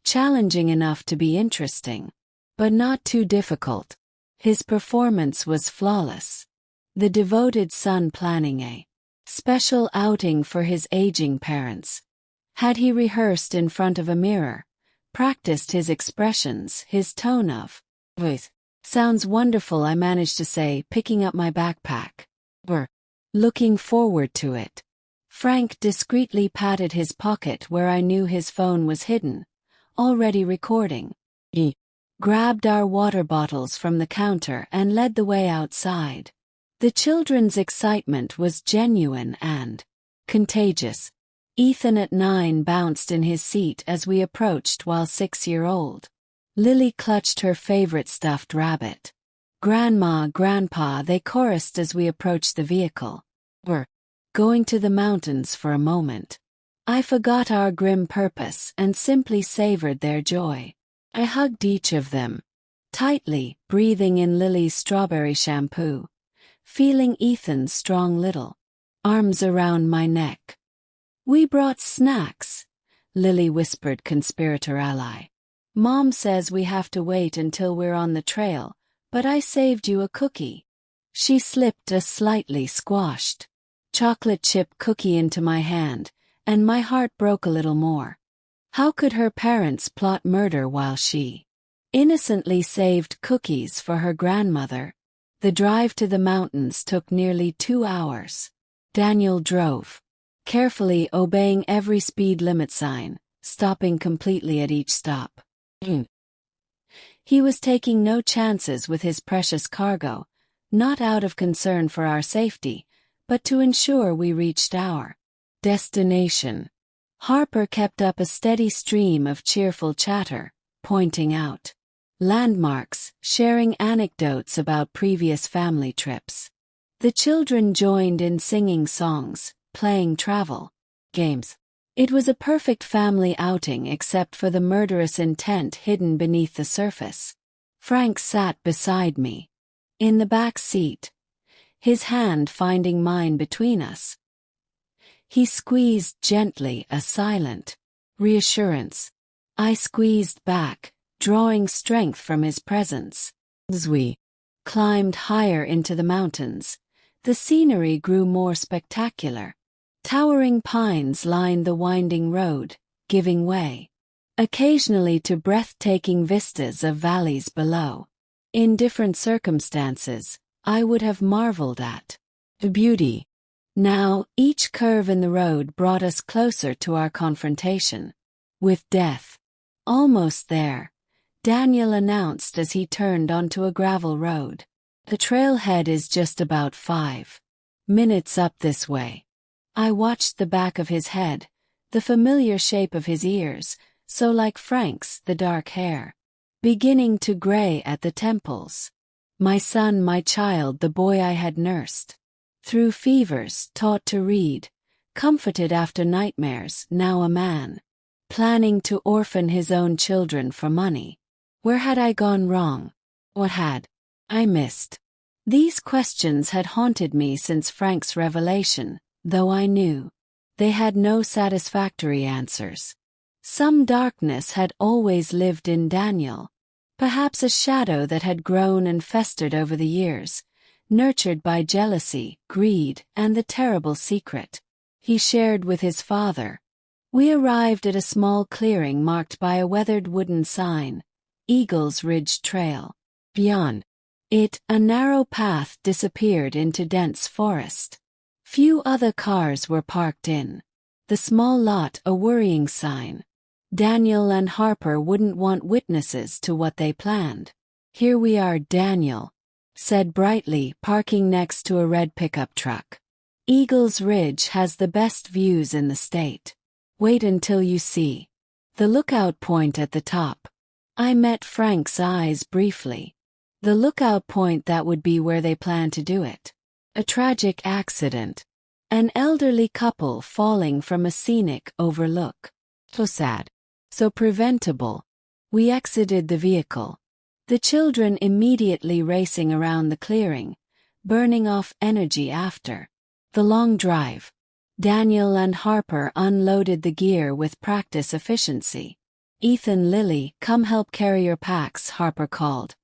challenging enough to be interesting, but not too difficult." His performance was flawless. The devoted son planning a special outing for his aging parents. Had he rehearsed in front of a mirror, practiced his expressions, his tone of voice? "Sounds wonderful," I managed to say, picking up my backpack. "We're looking forward to it." Frank discreetly patted his pocket where I knew his phone was hidden, already recording. He grabbed our water bottles from the counter and led the way outside. The children's excitement was genuine and contagious. Ethan at 9 bounced in his seat as we approached, while 6-year-old Lily clutched her favorite stuffed rabbit. "Grandma, Grandpa," they chorused as we approached the vehicle. "We're going to the mountains for a moment." I forgot our grim purpose and simply savored their joy. I hugged each of them tightly, breathing in Lily's strawberry shampoo, feeling Ethan's strong little arms around my neck. "We brought snacks," Lily whispered, conspirator ally. "Mom says we have to wait until we're on the trail, but I saved you a cookie." She slipped a slightly squashed chocolate chip cookie into my hand, and my heart broke a little more. How could her parents plot murder while she innocently saved cookies for her grandmother? The drive to the mountains took nearly 2 hours. Daniel drove, carefully obeying every speed limit sign, stopping completely at each stop. He was taking no chances with his precious cargo, not out of concern for our safety, but to ensure we reached our destination. Harper kept up a steady stream of cheerful chatter, pointing out landmarks, sharing anecdotes about previous family trips. The children joined in singing songs, playing travel games. It was a perfect family outing except for the murderous intent hidden beneath the surface. Frank sat beside me, in the back seat, his hand finding mine between us. He squeezed gently, a silent reassurance. I squeezed back, drawing strength from his presence. As we climbed higher into the mountains, the scenery grew more spectacular. Towering pines lined the winding road, giving way occasionally to breathtaking vistas of valleys below. In different circumstances, I would have marveled at the beauty. Now, each curve in the road brought us closer to our confrontation with death. Almost there, Daniel announced as he turned onto a gravel road. The trailhead is just about 5 minutes up this way. I watched the back of his head, the familiar shape of his ears, so like Frank's, the dark hair, beginning to gray at the temples. My son, my child, the boy I had nursed through fevers, taught to read, comforted after nightmares, now a man, planning to orphan his own children for money. Where had I gone wrong? What had I missed? These questions had haunted me since Frank's revelation, though I knew they had no satisfactory answers. Some darkness had always lived in Daniel, perhaps a shadow that had grown and festered over the years, nurtured by jealousy, greed, and the terrible secret he shared with his father. We arrived at a small clearing marked by a weathered wooden sign, Eagle's Ridge Trail. Beyond it, a narrow path disappeared into dense forest. Few other cars were parked in the small lot, a worrying sign. Daniel and Harper wouldn't want witnesses to what they planned. Here we are, Daniel said brightly, parking next to a red pickup truck. Eagle's Ridge has the best views in the state. Wait until you see the lookout point at the top. I met Frank's eyes briefly. The lookout point, that would be where they planned to do it. A tragic accident. An elderly couple falling from a scenic overlook. So sad. So preventable. We exited the vehicle, the children immediately racing around the clearing, burning off energy after the long drive. Daniel and Harper unloaded the gear with practice efficiency. Ethan, Lily, come help carry your packs, Harper called,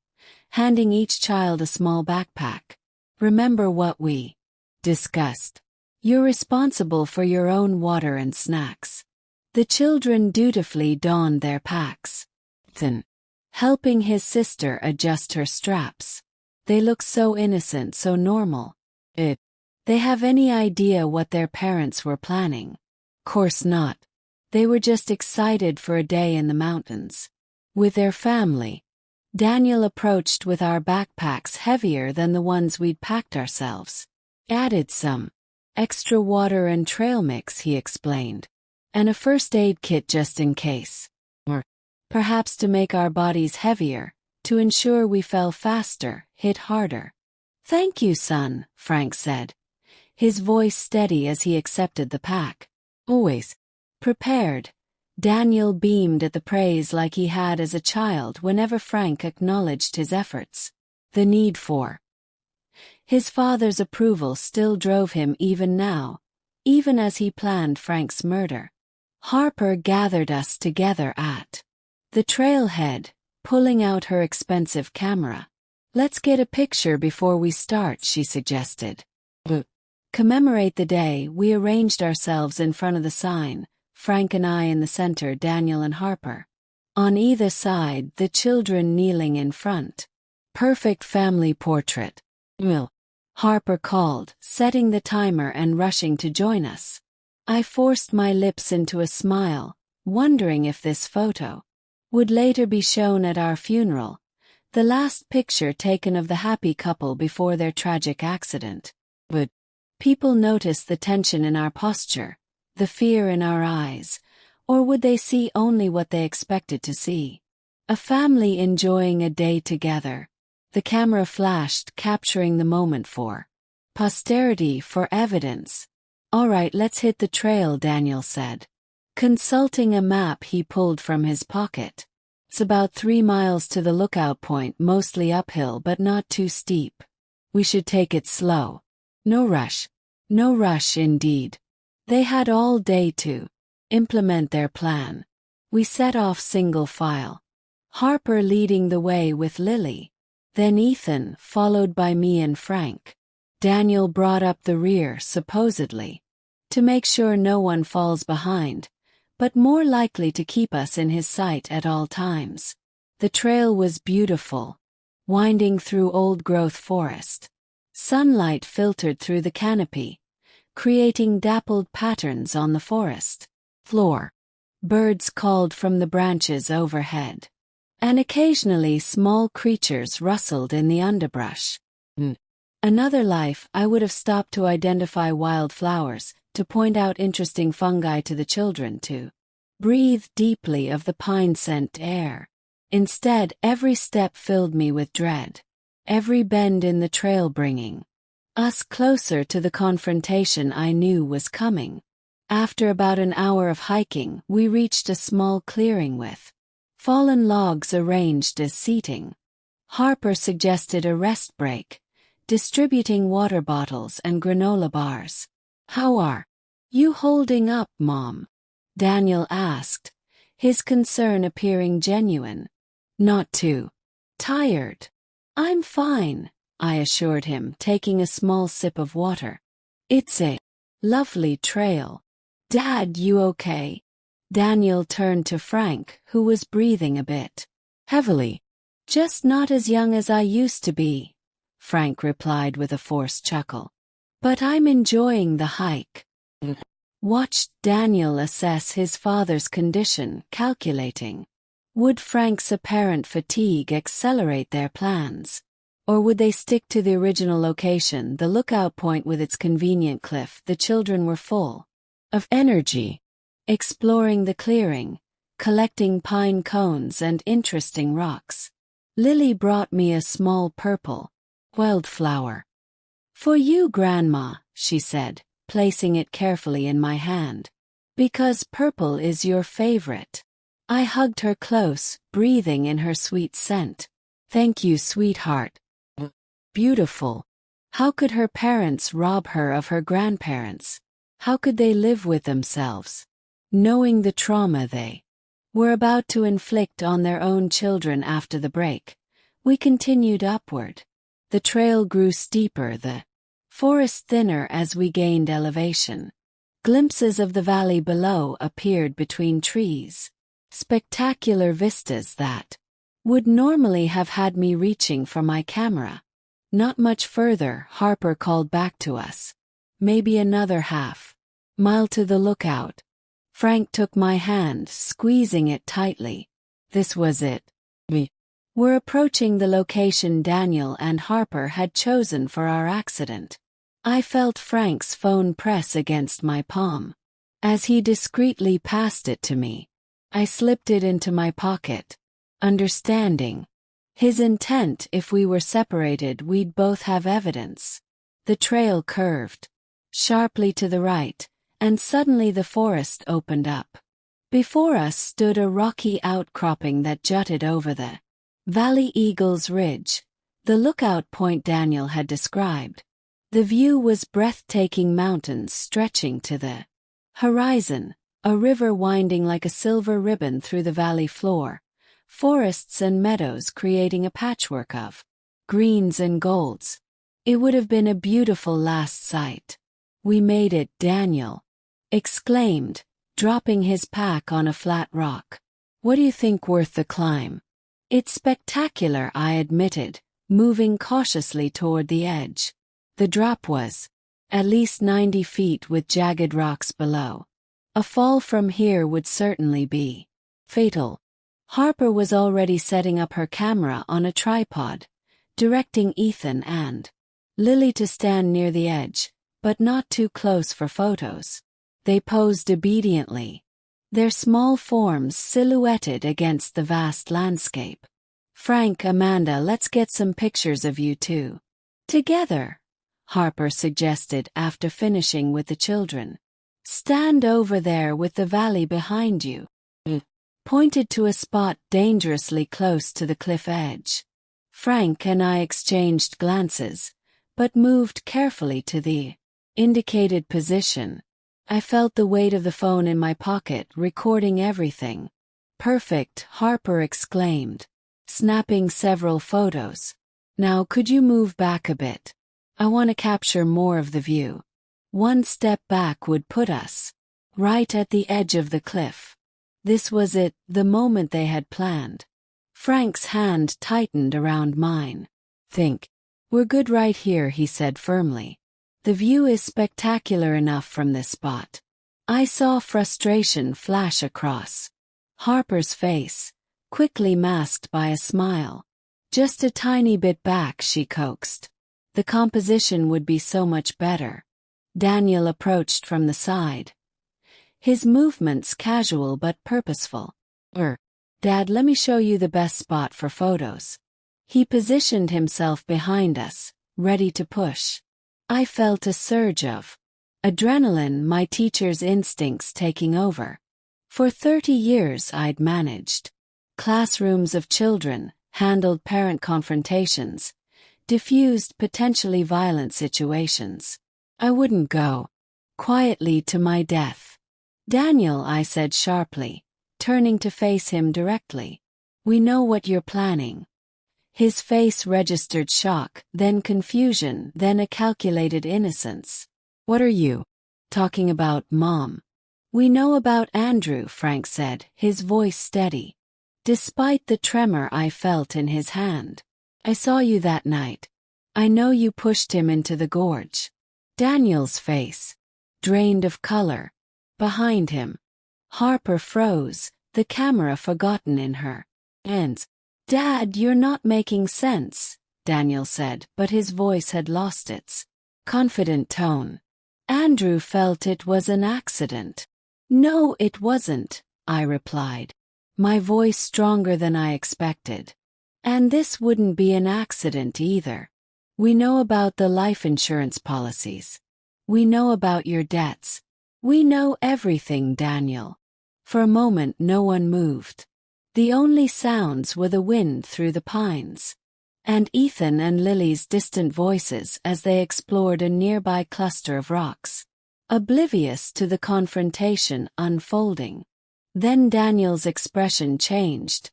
handing each child a small backpack. Remember what we discussed. You're responsible for your own water and snacks. The children dutifully donned their packs. Ethan, helping his sister adjust her straps. They look so innocent, so normal. They have any idea what their parents were planning? Course not. They were just excited for a day in the mountains with their family. Daniel approached with our backpacks heavier than the ones we'd packed ourselves. Added some extra water and trail mix, he explained, and a first aid kit just in case. Or perhaps to make our bodies heavier, to ensure we fell faster, hit harder. Thank you, son, Frank said, his voice steady as he accepted the pack. Always prepared. Daniel beamed at the praise like he had as a child whenever Frank acknowledged his efforts. The need for his father's approval still drove him even now, even as he planned Frank's murder. Harper gathered us together at the trailhead, pulling out her expensive camera. Let's get a picture before we start, she suggested. To commemorate the day, we arranged ourselves in front of the sign, Frank and I in the center, Daniel and Harper. On either side, the children kneeling in front. Perfect family portrait. Will, Harper called, setting the timer and rushing to join us. I forced my lips into a smile, wondering if this photo would later be shown at our funeral, the last picture taken of the happy couple before their tragic accident. Would people notice the tension in our posture, the fear in our eyes, or would they see only what they expected to see? A family enjoying a day together. The camera flashed, capturing the moment for posterity, for evidence. All right, let's hit the trail, Daniel said, consulting a map he pulled from his pocket. It's about 3 miles to the lookout point, mostly uphill but not too steep. We should take it slow. No rush. No rush indeed. They had all day to implement their plan. We set off single file. Harper leading the way with Lily. Then Ethan, followed by me and Frank. Daniel brought up the rear, supposedly to make sure no one falls behind, but more likely to keep us in his sight at all times. The trail was beautiful, winding through old-growth forest. Sunlight filtered through the canopy, creating dappled patterns on the forest floor. Birds called from the branches overhead, and occasionally small creatures rustled in the underbrush. Another life, I would have stopped to identify wildflowers, to point out interesting fungi to the children, to breathe deeply of the pine-scent air. Instead, every step filled me with dread, every bend in the trail bringing us closer to the confrontation I knew was coming. After about an hour of hiking, we reached a small clearing with fallen logs arranged as seating. Harper suggested a rest break, distributing water bottles and granola bars. How are you holding up, Mom? Daniel asked, his concern appearing genuine. Not too tired. I'm fine, I assured him, taking a small sip of water. It's a lovely trail. Dad, you okay? Daniel turned to Frank, who was breathing a bit heavily. Just not as young as I used to be, Frank replied with a forced chuckle. But I'm enjoying the hike. Watched Daniel assess his father's condition, calculating. Would Frank's apparent fatigue accelerate their plans? Or would they stick to the original location, the lookout point with its convenient cliff? The children were full of energy, exploring the clearing, collecting pine cones and interesting rocks. Lily brought me a small purple wildflower. For you, Grandma, she said, placing it carefully in my hand. Because purple is your favorite. I hugged her close, breathing in her sweet scent. Thank you, sweetheart. Beautiful. How could her parents rob her of her grandparents? How could they live with themselves, knowing the trauma they were about to inflict on their own children? After the break, we continued upward. The trail grew steeper, the forest thinner as we gained elevation. Glimpses of the valley below appeared between trees. Spectacular vistas that would normally have had me reaching for my camera. Not much further, Harper called back to us. Maybe another half-mile to the lookout. Frank took my hand, squeezing it tightly. This was it. We were approaching the location Daniel and Harper had chosen for our accident. I felt Frank's phone press against my palm. As he discreetly passed it to me, I slipped it into my pocket, understanding his intent. If we were separated, we'd both have evidence. The trail curved sharply to the right, and suddenly the forest opened up. Before us stood a rocky outcropping that jutted over the Valley Eagles Ridge, the lookout point Daniel had described. The view was breathtaking, mountains stretching to the horizon, a river winding like a silver ribbon through the valley floor, forests and meadows creating a patchwork of greens and golds. It would have been a beautiful last sight. We made it, Daniel exclaimed, dropping his pack on a flat rock. What do you think worth the climb? It's spectacular, I admitted, moving cautiously toward the edge. The drop was at least 90 feet with jagged rocks below. A fall from here would certainly be fatal. Harper was already setting up her camera on a tripod, directing Ethan and Lily to stand near the edge, but not too close for photos. They posed obediently, their small forms silhouetted against the vast landscape. Frank, Amanda, let's get some pictures of you two together, Harper suggested after finishing with the children. Stand over there with the valley behind you. Pointed to a spot dangerously close to the cliff edge. Frank and I exchanged glances, but moved carefully to the indicated position. I felt the weight of the phone in my pocket, recording everything. Perfect, Harper exclaimed, snapping several photos. Now could you move back a bit? I want to capture more of the view. One step back would put us right at the edge of the cliff. This was it, the moment they had planned. Frank's hand tightened around mine. Think. We're good right here, he said firmly. The view is spectacular enough from this spot. I saw frustration flash across Harper's face, quickly masked by a smile. Just a tiny bit back, she coaxed. The composition would be so much better. Daniel approached from the side, his movements casual but purposeful. Dad, let me show you the best spot for photos. He positioned himself behind us, ready to push. I felt a surge of adrenaline, my teacher's instincts taking over. For 30 years I'd managed classrooms of children, handled parent confrontations, diffused potentially violent situations. I wouldn't go quietly to my death. Daniel, I said sharply, turning to face him directly. We know what you're planning. His face registered shock, then confusion, then a calculated innocence. What are you talking about, Mom? We know about Andrew, Frank said, his voice steady, despite the tremor I felt in his hand. I saw you that night. I know you pushed him into the gorge. Daniel's face drained of color. Behind him, Harper froze, the camera forgotten in her hands. Dad, you're not making sense, Daniel said, but his voice had lost its confident tone. Andrew felt it was an accident. No, it wasn't, I replied, my voice stronger than I expected. And this wouldn't be an accident either. We know about the life insurance policies. We know about your debts. We know everything, Daniel. For a moment no one moved. The only sounds were the wind through the pines, and Ethan and Lily's distant voices as they explored a nearby cluster of rocks, oblivious to the confrontation unfolding. Then Daniel's expression changed,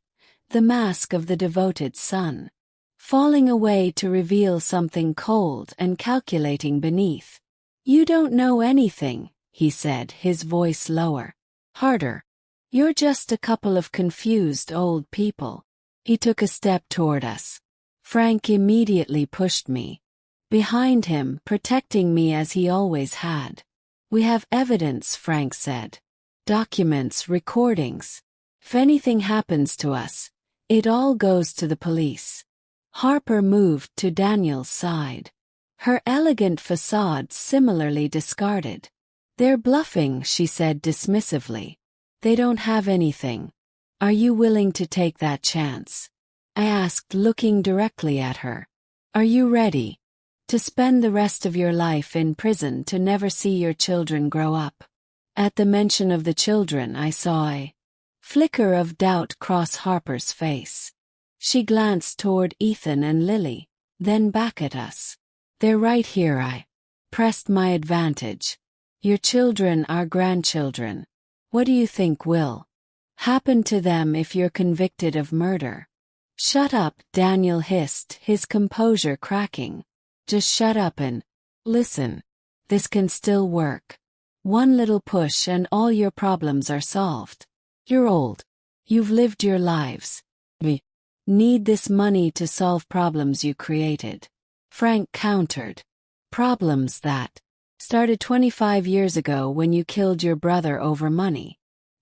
the mask of the devoted son, falling away to reveal something cold and calculating beneath. You don't know anything, he said, his voice lower, harder. You're just a couple of confused old people. He took a step toward us. Frank immediately pushed me behind him, protecting me as he always had. We have evidence, Frank said. Documents, recordings. If anything happens to us, it all goes to the police. Harper moved to Daniel's side, her elegant facade similarly discarded. They're bluffing, she said dismissively. They don't have anything. Are you willing to take that chance? I asked, looking directly at her. Are you ready to spend the rest of your life in prison to never see your children grow up? At the mention of the children, I saw a flicker of doubt cross Harper's face. She glanced toward Ethan and Lily, then back at us. They're right here, I pressed my advantage. Your children are grandchildren. What do you think will happen to them if you're convicted of murder? Shut up, Daniel hissed, his composure cracking. Just shut up and listen. This can still work. One little push and all your problems are solved. You're old. You've lived your lives. We need this money to solve problems you created. Frank countered. Problems that started 25 years ago when you killed your brother over money.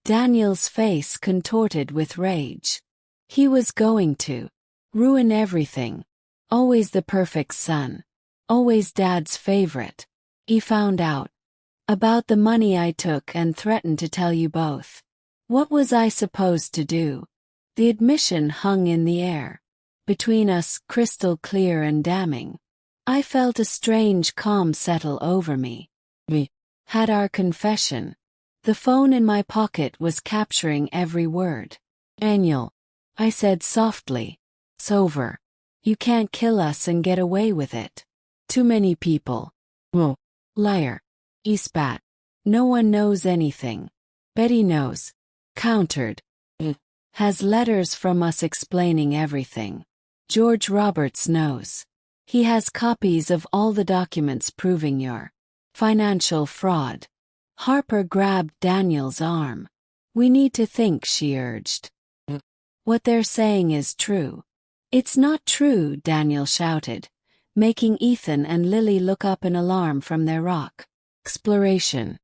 Daniel's face contorted with rage. He was going to ruin everything. Always the perfect son. Always Dad's favorite. He found out about the money I took and threatened to tell you both. What was I supposed to do? The admission hung in the air. Between us, crystal clear and damning. I felt a strange calm settle over me. We had our confession. The phone in my pocket was capturing every word. Daniel, I said softly. It's over. You can't kill us and get away with it. Too many people. Oh, liar. He spat. No one knows anything. Betty knows. Countered. Has letters from us explaining everything. George Roberts knows. He has copies of all the documents proving your financial fraud. Harper grabbed Daniel's arm. We need to think, she urged. What they're saying is true. It's not true, Daniel shouted, making Ethan and Lily look up in alarm from their rock exploration.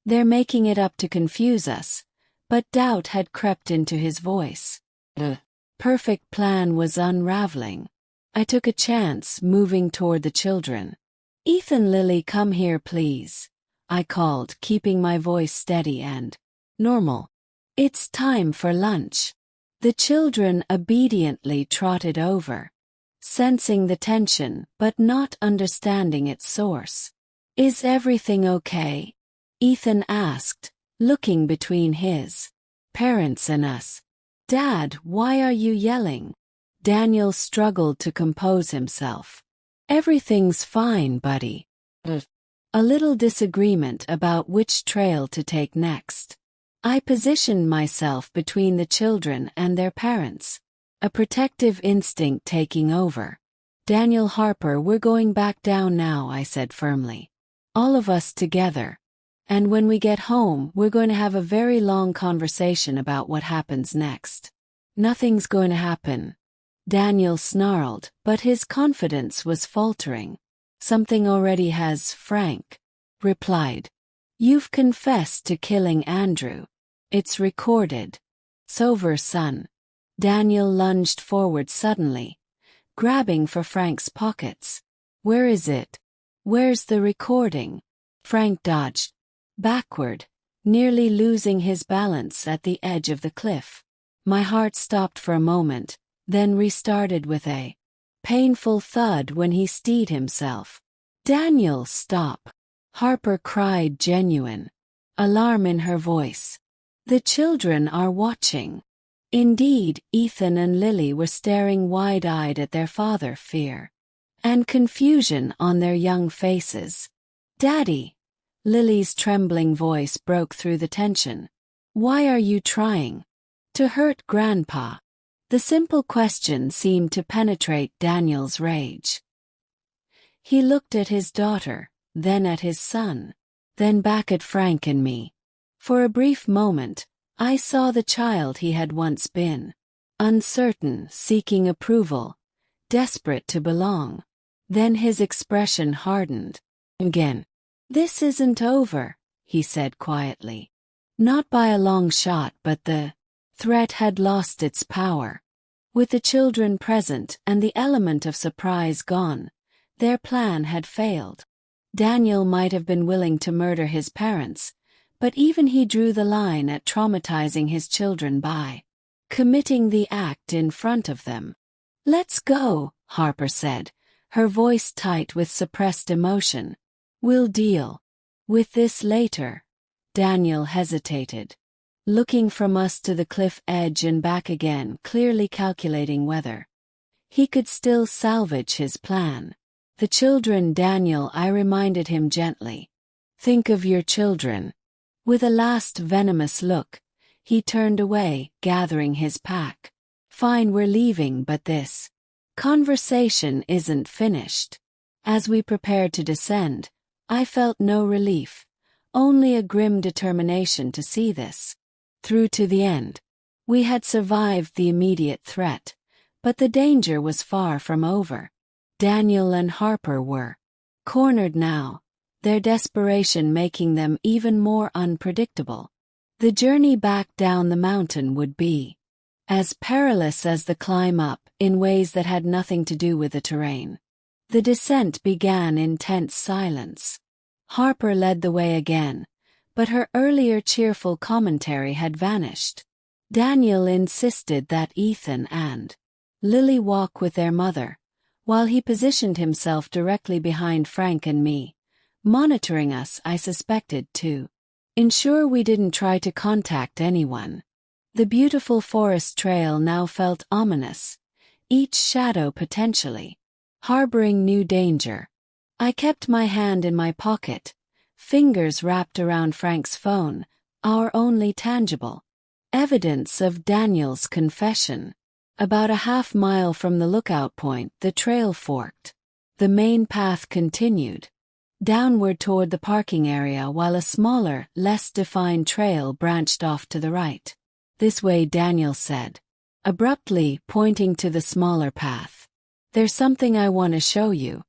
They're making it up to confuse us, but doubt had crept into his voice. The perfect plan was unraveling. I took a chance, moving toward the children. Ethan, Lily, come here please, I called, keeping my voice steady and normal. It's time for lunch. The children obediently trotted over, sensing the tension but not understanding its source. Is everything okay? Ethan asked, looking between his parents and us. Dad, why are you yelling? Daniel struggled to compose himself. Everything's fine, buddy. A little disagreement about which trail to take next. I positioned myself between the children and their parents, a protective instinct taking over. Daniel, Harper, we're going back down now, I said firmly. All of us together. And when we get home, we're going to have a very long conversation about what happens next. Nothing's going to happen. Daniel snarled, but his confidence was faltering. Something already has, Frank replied. You've confessed to killing Andrew. It's recorded. It's over, son. Daniel lunged forward suddenly, grabbing for Frank's pockets. Where is it? Where's the recording? Frank dodged backward, nearly losing his balance at the edge of the cliff. My heart stopped for a moment, then restarted with a painful thud when he steadied himself. Daniel, stop! Harper cried, genuine alarm in her voice. The children are watching. Indeed, Ethan and Lily were staring wide-eyed at their father, fear and confusion on their young faces. Daddy! Lily's trembling voice broke through the tension. Why are you trying to hurt Grandpa? The simple question seemed to penetrate Daniel's rage. He looked at his daughter, then at his son, then back at Frank and me. For a brief moment, I saw the child he had once been. Uncertain, seeking approval, desperate to belong. Then his expression hardened. Again. This isn't over, he said quietly. Not by a long shot, but the threat had lost its power. With the children present and the element of surprise gone, their plan had failed. Daniel might have been willing to murder his parents, but even he drew the line at traumatizing his children by committing the act in front of them. Let's go, Harper said, her voice tight with suppressed emotion. We'll deal with this later. Daniel hesitated, looking from us to the cliff edge and back again, clearly calculating whether he could still salvage his plan. The children, Daniel, I reminded him gently. Think of your children. With a last venomous look, he turned away, gathering his pack. Fine, we're leaving, but this conversation isn't finished. As we prepared to descend, I felt no relief, only a grim determination to see this through to the end. We had survived the immediate threat, but the danger was far from over. Daniel and Harper were cornered now, their desperation making them even more unpredictable. The journey back down the mountain would be as perilous as the climb up, in ways that had nothing to do with the terrain. The descent began in tense silence. Harper led the way again, but her earlier cheerful commentary had vanished. Daniel insisted that Ethan and Lily walk with their mother, while he positioned himself directly behind Frank and me, monitoring us, I suspected, to ensure we didn't try to contact anyone. The beautiful forest trail now felt ominous, each shadow potentially harboring new danger. I kept my hand in my pocket, fingers wrapped around Frank's phone, our only tangible evidence of Daniel's confession. About a half-mile from the lookout point, the trail forked. The main path continued downward toward the parking area, while a smaller, less defined trail branched off to the right. "This way," Daniel said, abruptly pointing to the smaller path. "There's something I want to show you."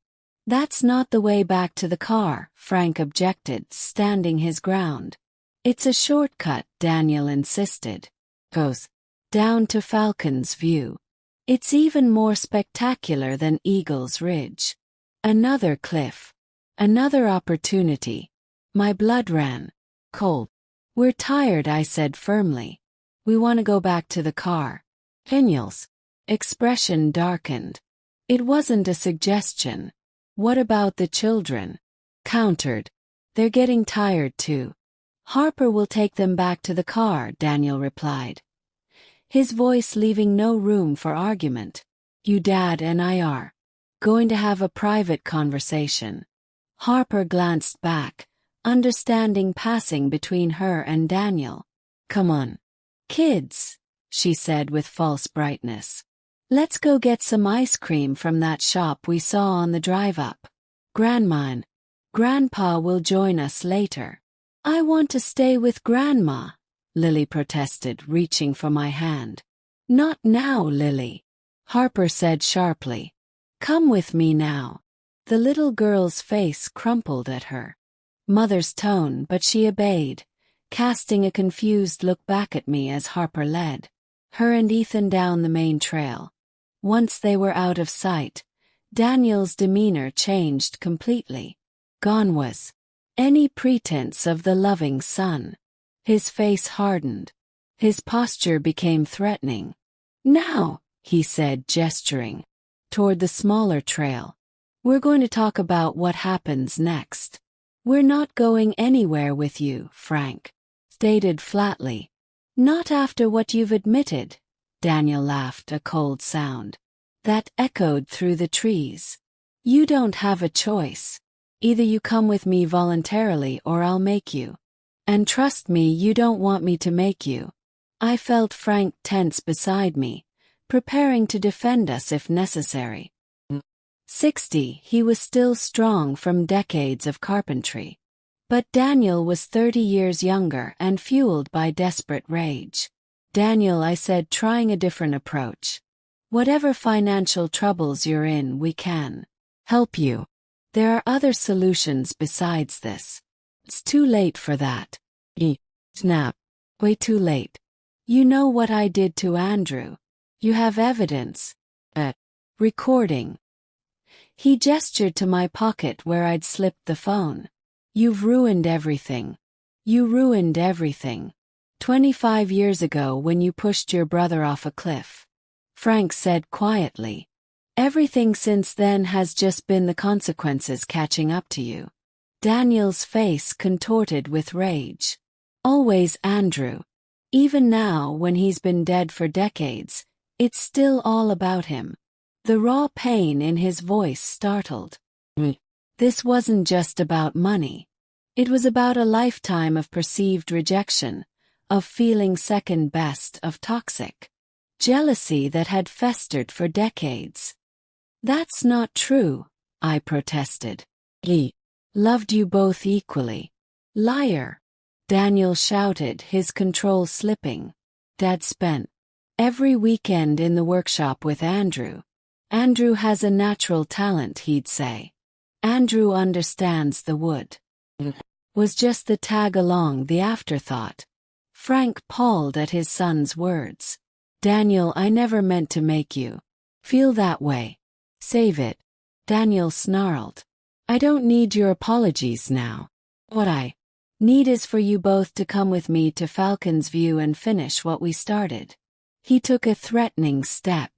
"That's not the way back to the car," Frank objected, standing his ground. "It's a shortcut," Daniel insisted. "Goes down to Falcon's View. It's even more spectacular than Eagle's Ridge." Another cliff. Another opportunity. My blood ran cold. "We're tired," I said firmly. "We want to go back to the car." Daniel's expression darkened. "It wasn't a suggestion." "What about the children?" countered. "They're getting tired too." "Harper will take them back to the car," Daniel replied, his voice leaving no room for argument. "You, Dad, and I are going to have a private conversation." Harper glanced back, understanding passing between her and Daniel. "Come on, kids," she said with false brightness. "Let's go get some ice cream from that shop we saw on the drive up. Grandma and Grandpa will join us later." "I want to stay with Grandma," Lily protested, reaching for my hand. "Not now, Lily," Harper said sharply. "Come with me now." The little girl's face crumpled at her mother's tone, but she obeyed, casting a confused look back at me as Harper led her and Ethan down the main trail. Once they were out of sight, Daniel's demeanor changed completely. Gone was any pretense of the loving son. His face hardened. His posture became threatening. "Now," he said, gesturing toward the smaller trail, "we're going to talk about what happens next." "We're not going anywhere with you," Frank stated flatly. "Not after what you've admitted." Daniel laughed, a cold sound that echoed through the trees. "You don't have a choice. Either you come with me voluntarily or I'll make you. And trust me, you don't want me to make you." I felt Frank tense beside me, preparing to defend us if necessary. 60, he was still strong from decades of carpentry. But Daniel was 30 years younger and fueled by desperate rage. "Daniel," I said, trying a different approach. "Whatever financial troubles you're in, we can help you. There are other solutions besides this." "It's too late for that." He snapped. "Way too late. You know what I did to Andrew. You have evidence. A recording." He gestured to my pocket where I'd slipped the phone. "You've ruined everything. You ruined everything. 25 years ago when you pushed your brother off a cliff," Frank said quietly. "Everything since then has just been the consequences catching up to you." Daniel's face contorted with rage. "Always Andrew. Even now, when he's been dead for decades, it's still all about him." The raw pain in his voice startled me. This wasn't just about money. It was about a lifetime of perceived rejection, of feeling second best, of toxic jealousy that had festered for decades. That's not true, I protested. He loved you both equally. Liar, Daniel shouted, his control slipping. Dad spent every weekend in the workshop with Andrew. Andrew has a natural talent, he'd say. Andrew understands the wood. Was just the tag along, the afterthought. Frank palled at his son's words. Daniel, I never meant to make you feel that way. Save it, Daniel snarled. I don't need your apologies now. What I need is for you both to come with me to Falcon's View and finish what we started. He took a threatening step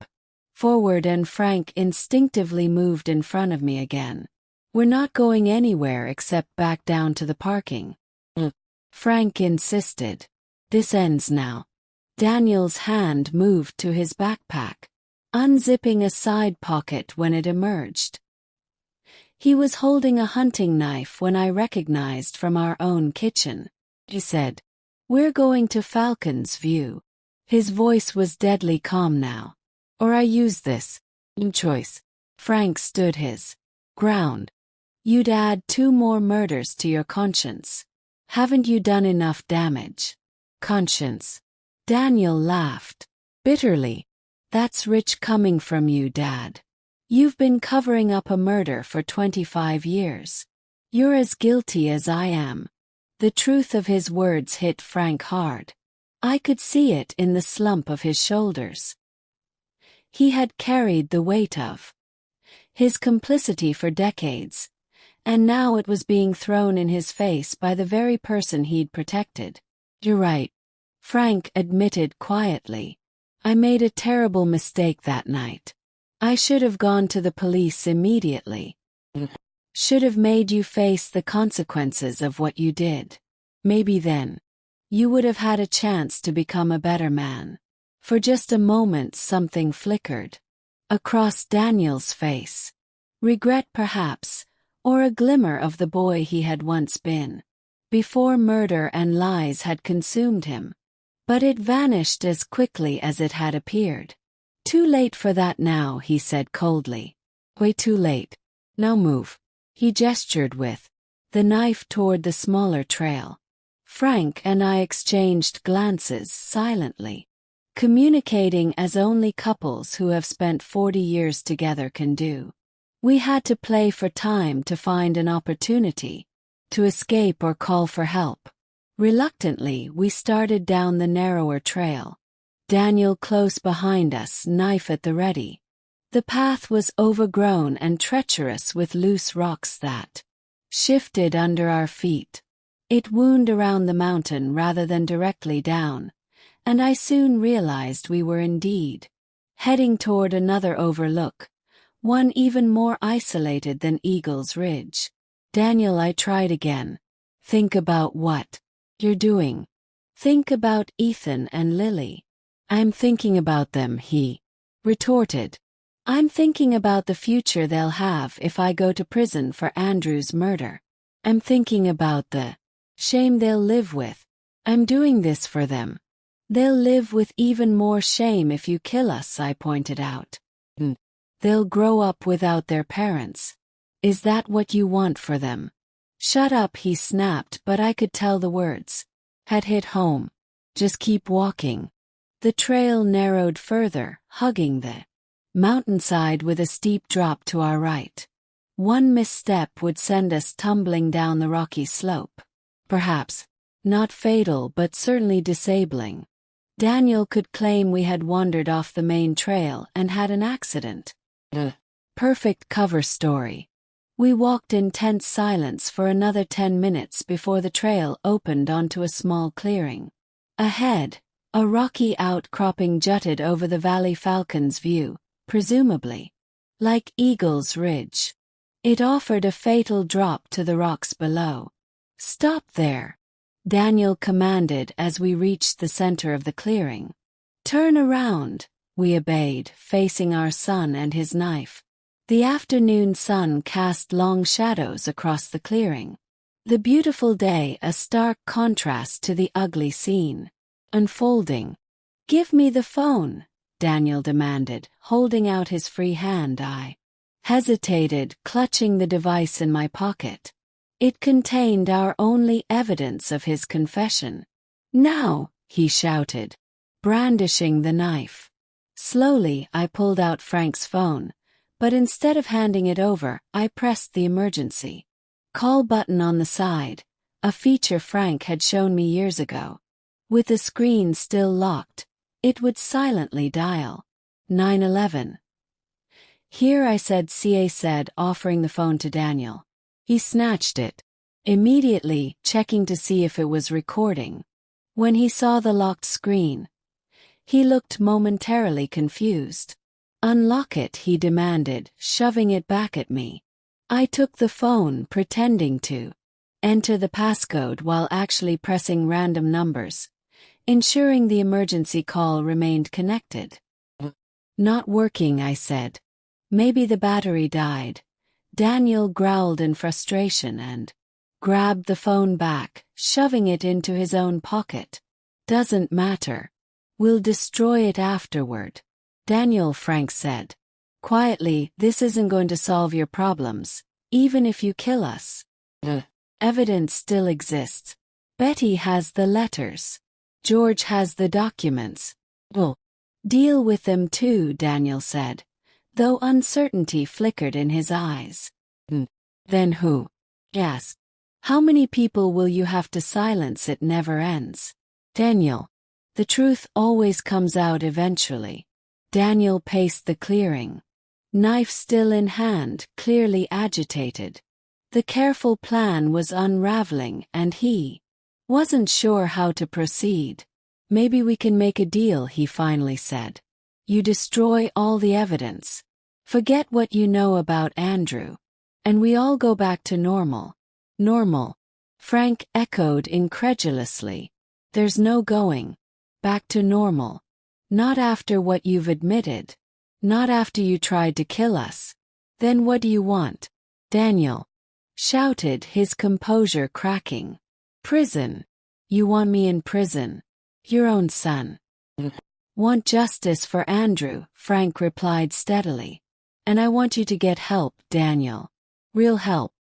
forward and Frank instinctively moved in front of me again. We're not going anywhere except back down to the parking. Frank insisted. This ends now. Daniel's hand moved to his backpack, unzipping a side pocket when it emerged. He was holding a hunting knife when I recognized from our own kitchen. He said, "We're going to Falcon's View." His voice was deadly calm now. Or I use this choice. Frank stood his ground. You'd add 2 more murders to your conscience. Haven't you done enough damage? Conscience. Daniel laughed bitterly. That's rich coming from you, Dad. You've been covering up a murder for 25 years. You're as guilty as I am. The truth of his words hit Frank hard. I could see it in the slump of his shoulders. He had carried the weight of his complicity for decades, and now it was being thrown in his face by the very person he'd protected. You're right, Frank admitted quietly. I made a terrible mistake that night. I should have gone to the police immediately. Should have made you face the consequences of what you did. Maybe then you would have had a chance to become a better man. For just a moment something flickered across Daniel's face. Regret perhaps, or a glimmer of the boy he had once been, before murder and lies had consumed him. But it vanished as quickly as it had appeared. Too late for that now, he said coldly. Way too late. Now move. He gestured with the knife toward the smaller trail. Frank and I exchanged glances silently, communicating as only couples who have spent 40 years together can do. We had to play for time to find an opportunity to escape or call for help. Reluctantly, we started down the narrower trail. Daniel close behind us, knife at the ready. The path was overgrown and treacherous with loose rocks that shifted under our feet. It wound around the mountain rather than directly down, and I soon realized we were indeed heading toward another overlook, one even more isolated than Eagle's Ridge. Daniel, I tried again. Think about what you're doing. Think about Ethan and Lily. I'm thinking about them, he retorted. I'm thinking about the future they'll have if I go to prison for Andrew's murder. I'm thinking about the shame they'll live with. I'm doing this for them. They'll live with even more shame if you kill us, I pointed out. They'll grow up without their parents. Is that what you want for them? Shut up, he snapped, but I could tell the words had hit home. Just keep walking. The trail narrowed further, hugging the mountainside with a steep drop to our right. One misstep would send us tumbling down the rocky slope. Perhaps not fatal, but certainly disabling. Daniel could claim we had wandered off the main trail and had an accident. Perfect cover story. We walked in tense silence for another 10 minutes before the trail opened onto a small clearing. Ahead, a rocky outcropping jutted over the valley. Falcon's View, presumably like Eagle's Ridge. It offered a fatal drop to the rocks below. Stop there, Daniel commanded as we reached the center of the clearing. Turn around, we obeyed, facing our son and his knife. The afternoon sun cast long shadows across the clearing. The beautiful day a stark contrast to the ugly scene unfolding. Give me the phone, Daniel demanded, holding out his free hand. I hesitated, clutching the device in my pocket. It contained our only evidence of his confession. "Now!" he shouted, brandishing the knife. Slowly, I pulled out Frank's phone, but instead of handing it over, I pressed the emergency call button on the side, a feature Frank had shown me years ago. With the screen still locked, it would silently dial 911. "Here," I said, CA said, offering the phone to Daniel. He snatched it, immediately checking to see if it was recording. When he saw the locked screen, he looked momentarily confused. "Unlock it," he demanded, shoving it back at me. I took the phone, pretending to enter the passcode while actually pressing random numbers, ensuring the emergency call remained connected. "Not working," I said. "Maybe the battery died." Daniel growled in frustration and grabbed the phone back, shoving it into his own pocket. "Doesn't matter. We'll destroy it afterward." "Daniel," Frank said quietly, "this isn't going to solve your problems, even if you kill us. The evidence still exists. Betty has the letters. George has the documents. We'll deal with them too," Daniel said, though uncertainty flickered in his eyes. "Then who?" "Yes. How many people will you have to silence? It never ends." "Daniel, the truth always comes out eventually." Daniel paced the clearing, knife still in hand, clearly agitated. The careful plan was unraveling, and he wasn't sure how to proceed. "Maybe we can make a deal," he finally said. "You destroy all the evidence. Forget what you know about Andrew. And we all go back to normal." "Normal?" Frank echoed incredulously. "There's no going back to normal. Not after what you've admitted. Not after you tried to kill us. Then what do you want?" Daniel shouted, his composure cracking. "Prison. You want me in prison? Your own son." "Want justice for Andrew," Frank replied steadily. "And I want you to get help, Daniel. Real help."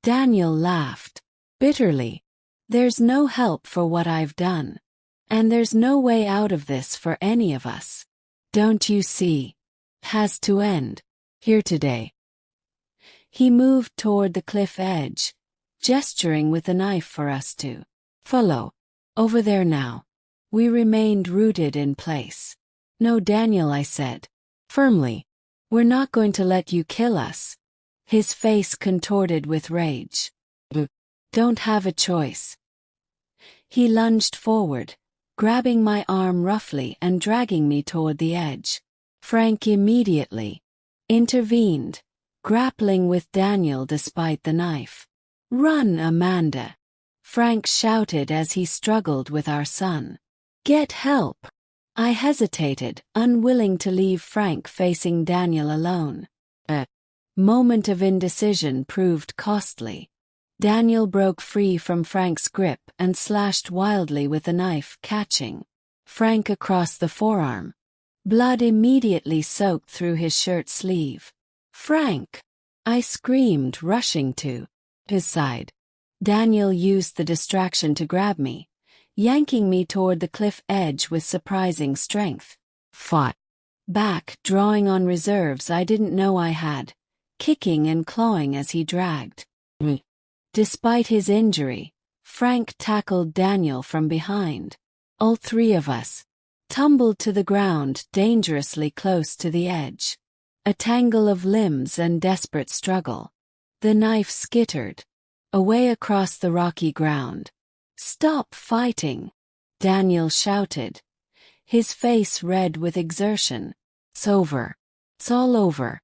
Daniel laughed bitterly. "There's no help for what I've done. And there's no way out of this for any of us. Don't you see? Has to end. Here today." He moved toward the cliff edge, gesturing with the knife for us to follow. "Over there now." We remained rooted in place. "No, Daniel," I said firmly. "We're not going to let you kill us." His face contorted with rage. "Don't have a choice." He lunged forward, grabbing my arm roughly and dragging me toward the edge. Frank immediately intervened, grappling with Daniel despite the knife. "Run, Amanda!" Frank shouted as he struggled with our son. "Get help!" I hesitated, unwilling to leave Frank facing Daniel alone. A moment of indecision proved costly. Daniel broke free from Frank's grip and slashed wildly with the knife, catching Frank across the forearm. Blood immediately soaked through his shirt sleeve. "Frank!" I screamed, rushing to his side. Daniel used the distraction to grab me, yanking me toward the cliff edge with surprising strength. Fought back, drawing on reserves I didn't know I had, kicking and clawing as he dragged me. Despite his injury, Frank tackled Daniel from behind. All three of us tumbled to the ground, dangerously close to the edge. A tangle of limbs and desperate struggle. The knife skittered away across the rocky ground. "Stop fighting!" Daniel shouted, his face red with exertion. "It's over. It's all over."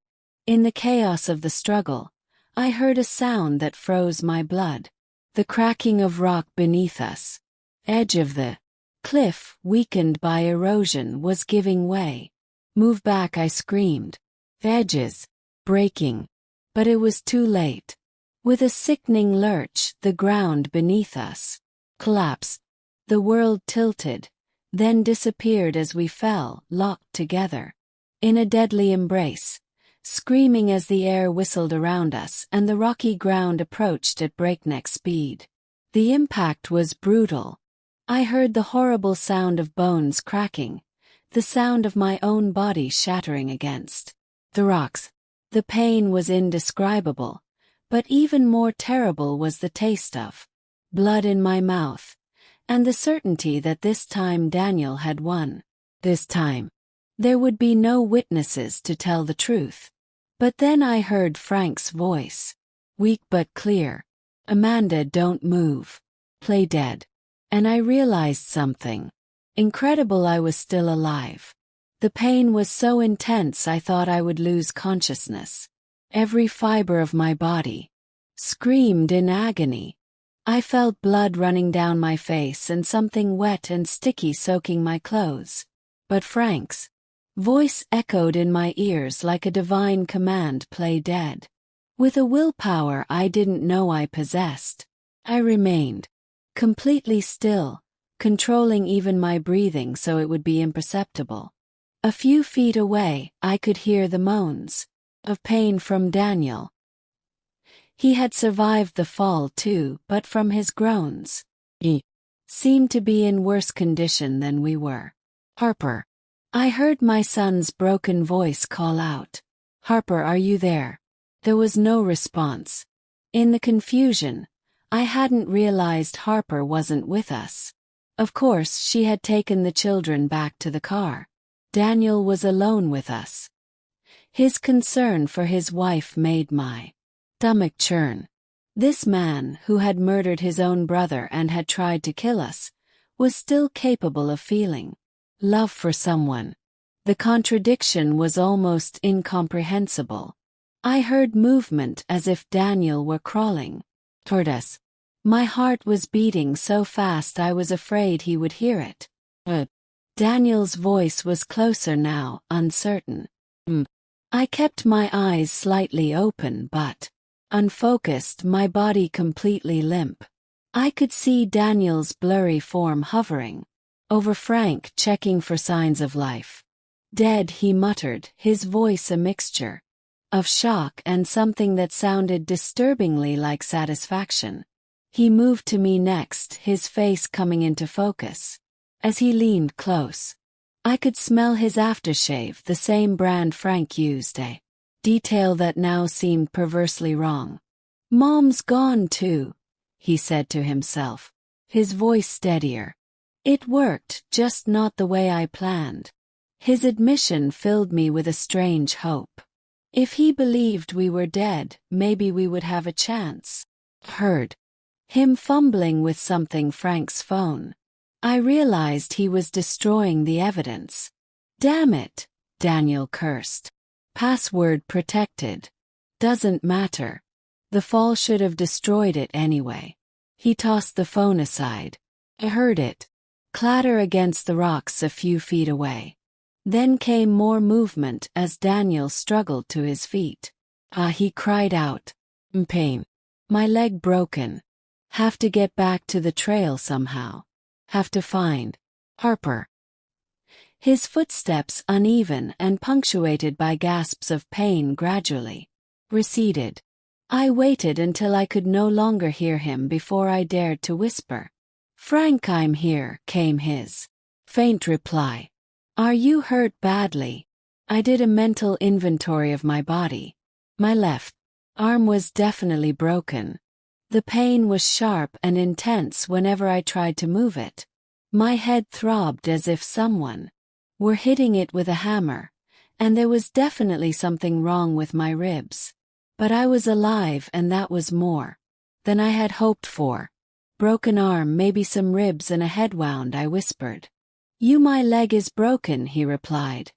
In the chaos of the struggle, I heard a sound that froze my blood. The cracking of rock beneath us. Edge of the cliff, weakened by erosion, was giving way. "Move back," I screamed. "Edges breaking." But it was too late. With a sickening lurch, the ground beneath us collapsed. The world tilted, then disappeared as we fell, locked together. In a deadly embrace, screaming as the air whistled around us and the rocky ground approached at breakneck speed. The impact was brutal. I heard the horrible sound of bones cracking, the sound of my own body shattering against the rocks. The pain was indescribable, but even more terrible was the taste of blood in my mouth, and the certainty that this time Daniel had won. This time, there would be no witnesses to tell the truth. But then I heard Frank's voice, weak but clear. "Amanda, don't move. Play dead." And I realized something. Incredible, I was still alive. The pain was so intense I thought I would lose consciousness. Every fiber of my body screamed in agony. I felt blood running down my face and something wet and sticky soaking my clothes. But Frank's voice echoed in my ears like a divine command: play dead. With a willpower I didn't know I possessed, I remained completely still, controlling even my breathing so it would be imperceptible. A few feet away, I could hear the moans of pain from Daniel. He had survived the fall too, but from his groans, he seemed to be in worse condition than we were. "Harper." I heard my son's broken voice call out. "Harper, are you there?" There was no response. In the confusion, I hadn't realized Harper wasn't with us. Of course, she had taken the children back to the car. Daniel was alone with us. His concern for his wife made my stomach churn. This man, who had murdered his own brother and had tried to kill us, was still capable of feeling love for someone. The contradiction was almost incomprehensible. I heard movement as if Daniel were crawling toward us. My heart was beating so fast I was afraid he would hear it. Daniel's voice was closer now, uncertain. I kept my eyes slightly open but unfocused, my body completely limp. I could see Daniel's blurry form hovering over Frank, checking for signs of life. "Dead," he muttered, his voice a mixture of shock and something that sounded disturbingly like satisfaction. He moved to me next, his face coming into focus. As he leaned close, I could smell his aftershave, the same brand Frank used, a detail that now seemed perversely wrong. "Mom's gone too," he said to himself, his voice steadier. "It worked, just not the way I planned." His admission filled me with a strange hope. If he believed we were dead, maybe we would have a chance. Heard him fumbling with something, Frank's phone. I realized he was destroying the evidence. "Damn it," Daniel cursed. "Password protected. Doesn't matter. The fall should have destroyed it anyway." He tossed the phone aside. I heard it clatter against the rocks a few feet away. Then came more movement as Daniel struggled to his feet. He cried out. "Pain. My leg broken. Have to get back to the trail somehow. Have to find Harper." His footsteps, uneven and punctuated by gasps of pain, gradually receded. I waited until I could no longer hear him before I dared to whisper. "Frank, I'm here," came his faint reply. "Are you hurt badly?" I did a mental inventory of my body. My left arm was definitely broken. The pain was sharp and intense whenever I tried to move it. My head throbbed as if someone were hitting it with a hammer, and there was definitely something wrong with my ribs. But I was alive, and that was more than I had hoped for. "Broken arm, maybe some ribs and a head wound," I whispered. My leg is broken," he replied,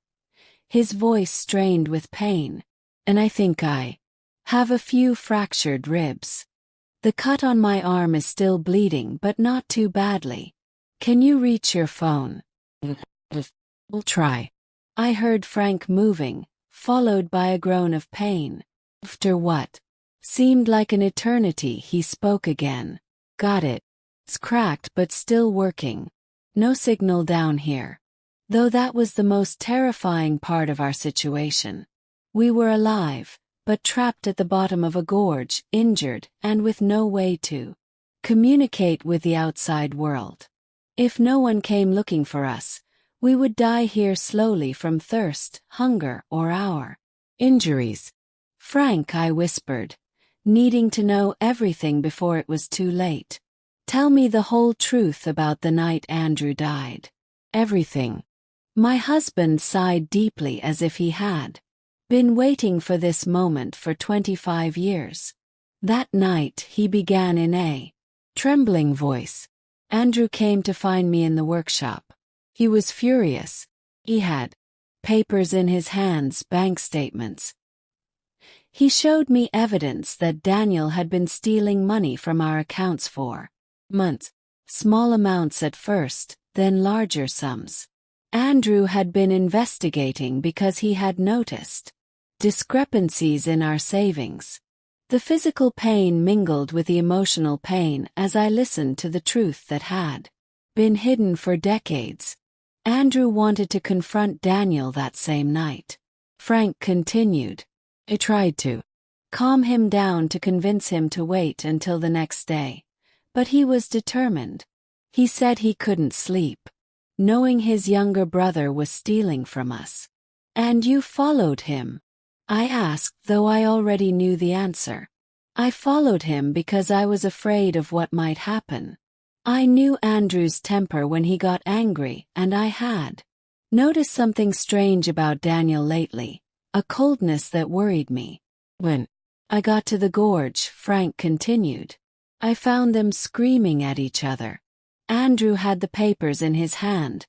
his voice strained with pain. "And I think I have a few fractured ribs. The cut on my arm is still bleeding, but not too badly. Can you reach your phone?" "We'll try." I heard Frank moving, followed by a groan of pain. After what seemed like an eternity, he spoke again. "Got it. It's cracked but still working. No signal down here. Though that was the most terrifying part of our situation. We were alive, but trapped at the bottom of a gorge, injured, and with no way to communicate with the outside world. If no one came looking for us, we would die here slowly from thirst, hunger, or our injuries. Frank, I whispered, needing to know everything before it was too late. Tell me the whole truth about the night Andrew died. Everything. My husband sighed deeply as if he had been waiting for this moment for 25 years. That night, he began in a trembling voice. Andrew came to find me in the workshop. He was furious. He had papers in his hands, bank statements. He showed me evidence that Daniel had been stealing money from our accounts for months. Small amounts at first, then larger sums. Andrew had been investigating because he had noticed discrepancies in our savings. The physical pain mingled with the emotional pain as I listened to the truth that had been hidden for decades. Andrew wanted to confront Daniel that same night. Frank continued. I tried to calm him down to convince him to wait until the next day. But he was determined. He said he couldn't sleep, knowing his younger brother was stealing from us. And you followed him? I asked, though I already knew the answer. I followed him because I was afraid of what might happen. I knew Andrew's temper when he got angry, and I had noticed something strange about Daniel lately, a coldness that worried me. When I got to the gorge, Frank continued, I found them screaming at each other. Andrew had the papers in his hand,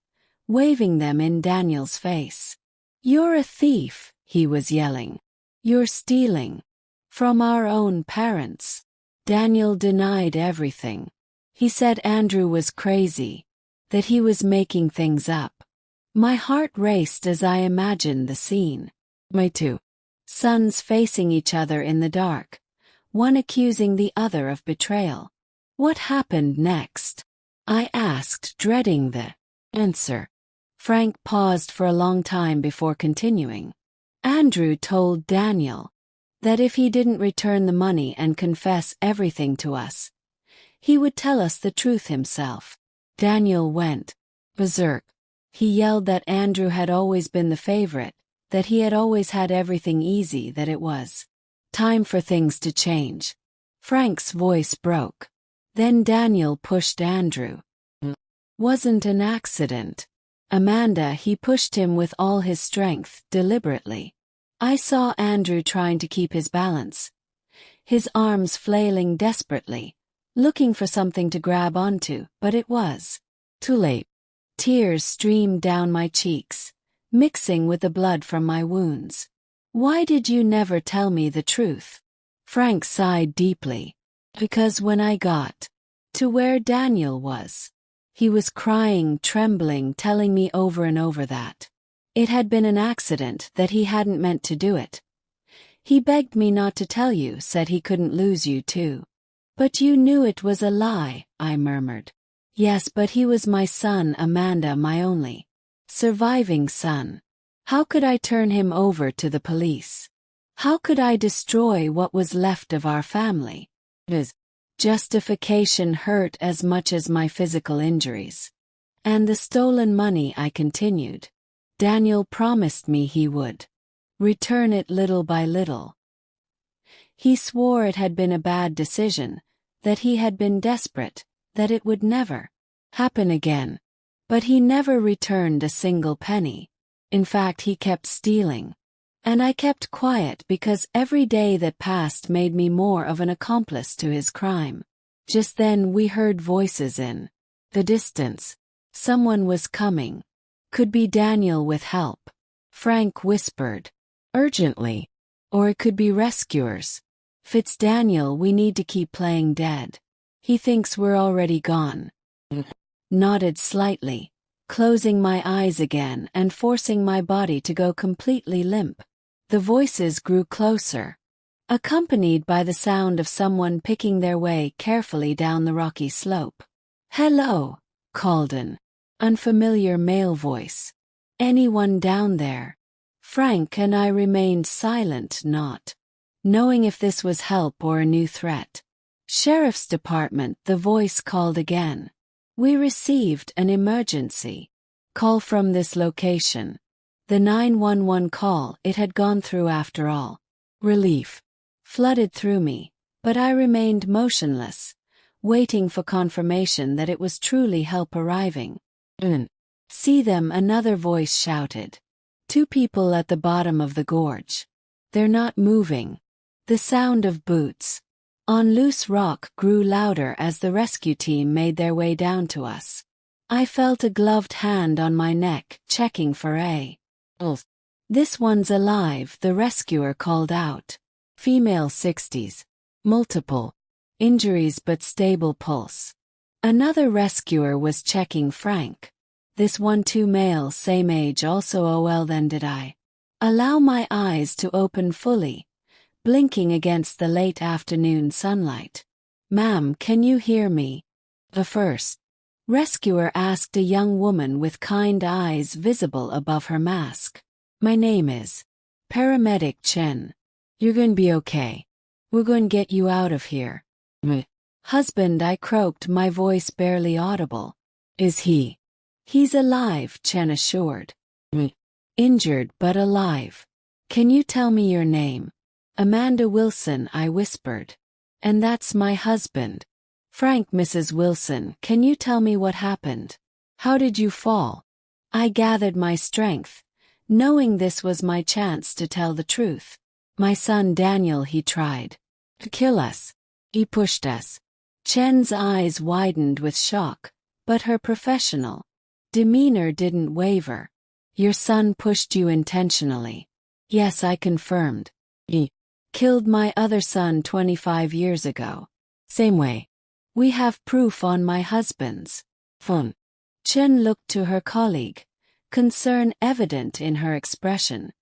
waving them in Daniel's face. You're a thief, he was yelling. You're stealing from our own parents. Daniel denied everything. He said Andrew was crazy, that he was making things up. My heart raced as I imagined the scene. My two sons facing each other in the dark, one accusing the other of betrayal. What happened next? I asked, dreading the answer. Frank paused for a long time before continuing. Andrew told Daniel that if he didn't return the money and confess everything to us, he would tell us the truth himself. Daniel went berserk. He yelled that Andrew had always been the favorite, that he had always had everything easy, that it was time for things to change. Frank's voice broke. Then Daniel pushed Andrew. Wasn't an accident. Amanda, he pushed him with all his strength, deliberately. I saw Andrew trying to keep his balance, his arms flailing desperately, looking for something to grab onto, but it was too late. Tears streamed down my cheeks, mixing with the blood from my wounds. Why did you never tell me the truth? Frank sighed deeply. Because when I got to where Daniel was, he was crying, trembling, telling me over and over that it had been an accident, that he hadn't meant to do it. He begged me not to tell you, said he couldn't lose you too. But you knew it was a lie, I murmured. Yes, but he was my son, Amanda, my only surviving son. How could I turn him over to the police? How could I destroy what was left of our family? His justification hurt as much as my physical injuries. And the stolen money, I continued. Daniel promised me he would return it little by little. He swore it had been a bad decision, that he had been desperate, that it would never happen again. But he never returned a single penny. In fact, he kept stealing. And I kept quiet because every day that passed made me more of an accomplice to his crime. Just then we heard voices in the distance. Someone was coming. Could be Daniel with help. Frank whispered, urgently. Or it could be rescuers. If Daniel, we need to keep playing dead. He thinks we're already gone. Nodded slightly, closing my eyes again and forcing my body to go completely limp. The voices grew closer, accompanied by the sound of someone picking their way carefully down the rocky slope. Hello, Calden. Unfamiliar male voice. Anyone down there? Frank and I remained silent, not knowing if this was help or a new threat. Sheriff's Department, the voice called again. We received an emergency call from this location. The 911 call, it had gone through after all. Relief flooded through me, but I remained motionless, waiting for confirmation that it was truly help arriving. See them, another voice shouted. 2 people at the bottom of the gorge. They're not moving. The sound of boots on loose rock grew louder as the rescue team made their way down to us. I felt a gloved hand on my neck, checking for a pulse. This one's alive, the rescuer called out. Female 60s. Multiple injuries but stable pulse. Another rescuer was checking Frank. This one too, male, same age also. Oh well, then did I allow my eyes to open fully, blinking against the late afternoon sunlight. Ma'am, can you hear me? The first rescuer asked, a young woman with kind eyes visible above her mask. My name is Paramedic Chen. You're going to be okay. We're going to get you out of here. Husband, I croaked, my voice barely audible. Is he? He's alive, Chen assured. Injured but alive. Can you tell me your name? Amanda Wilson, I whispered. And that's my husband. Frank. Mrs. Wilson, can you tell me what happened? How did you fall? I gathered my strength, knowing this was my chance to tell the truth. My son Daniel, he tried to kill us. He pushed us. Chen's eyes widened with shock, but her professional demeanor didn't waver. Your son pushed you intentionally? Yes, I confirmed. He killed my other son 25 years ago. Same way. We have proof on my husband's phone. Chen looked to her colleague, concern evident in her expression.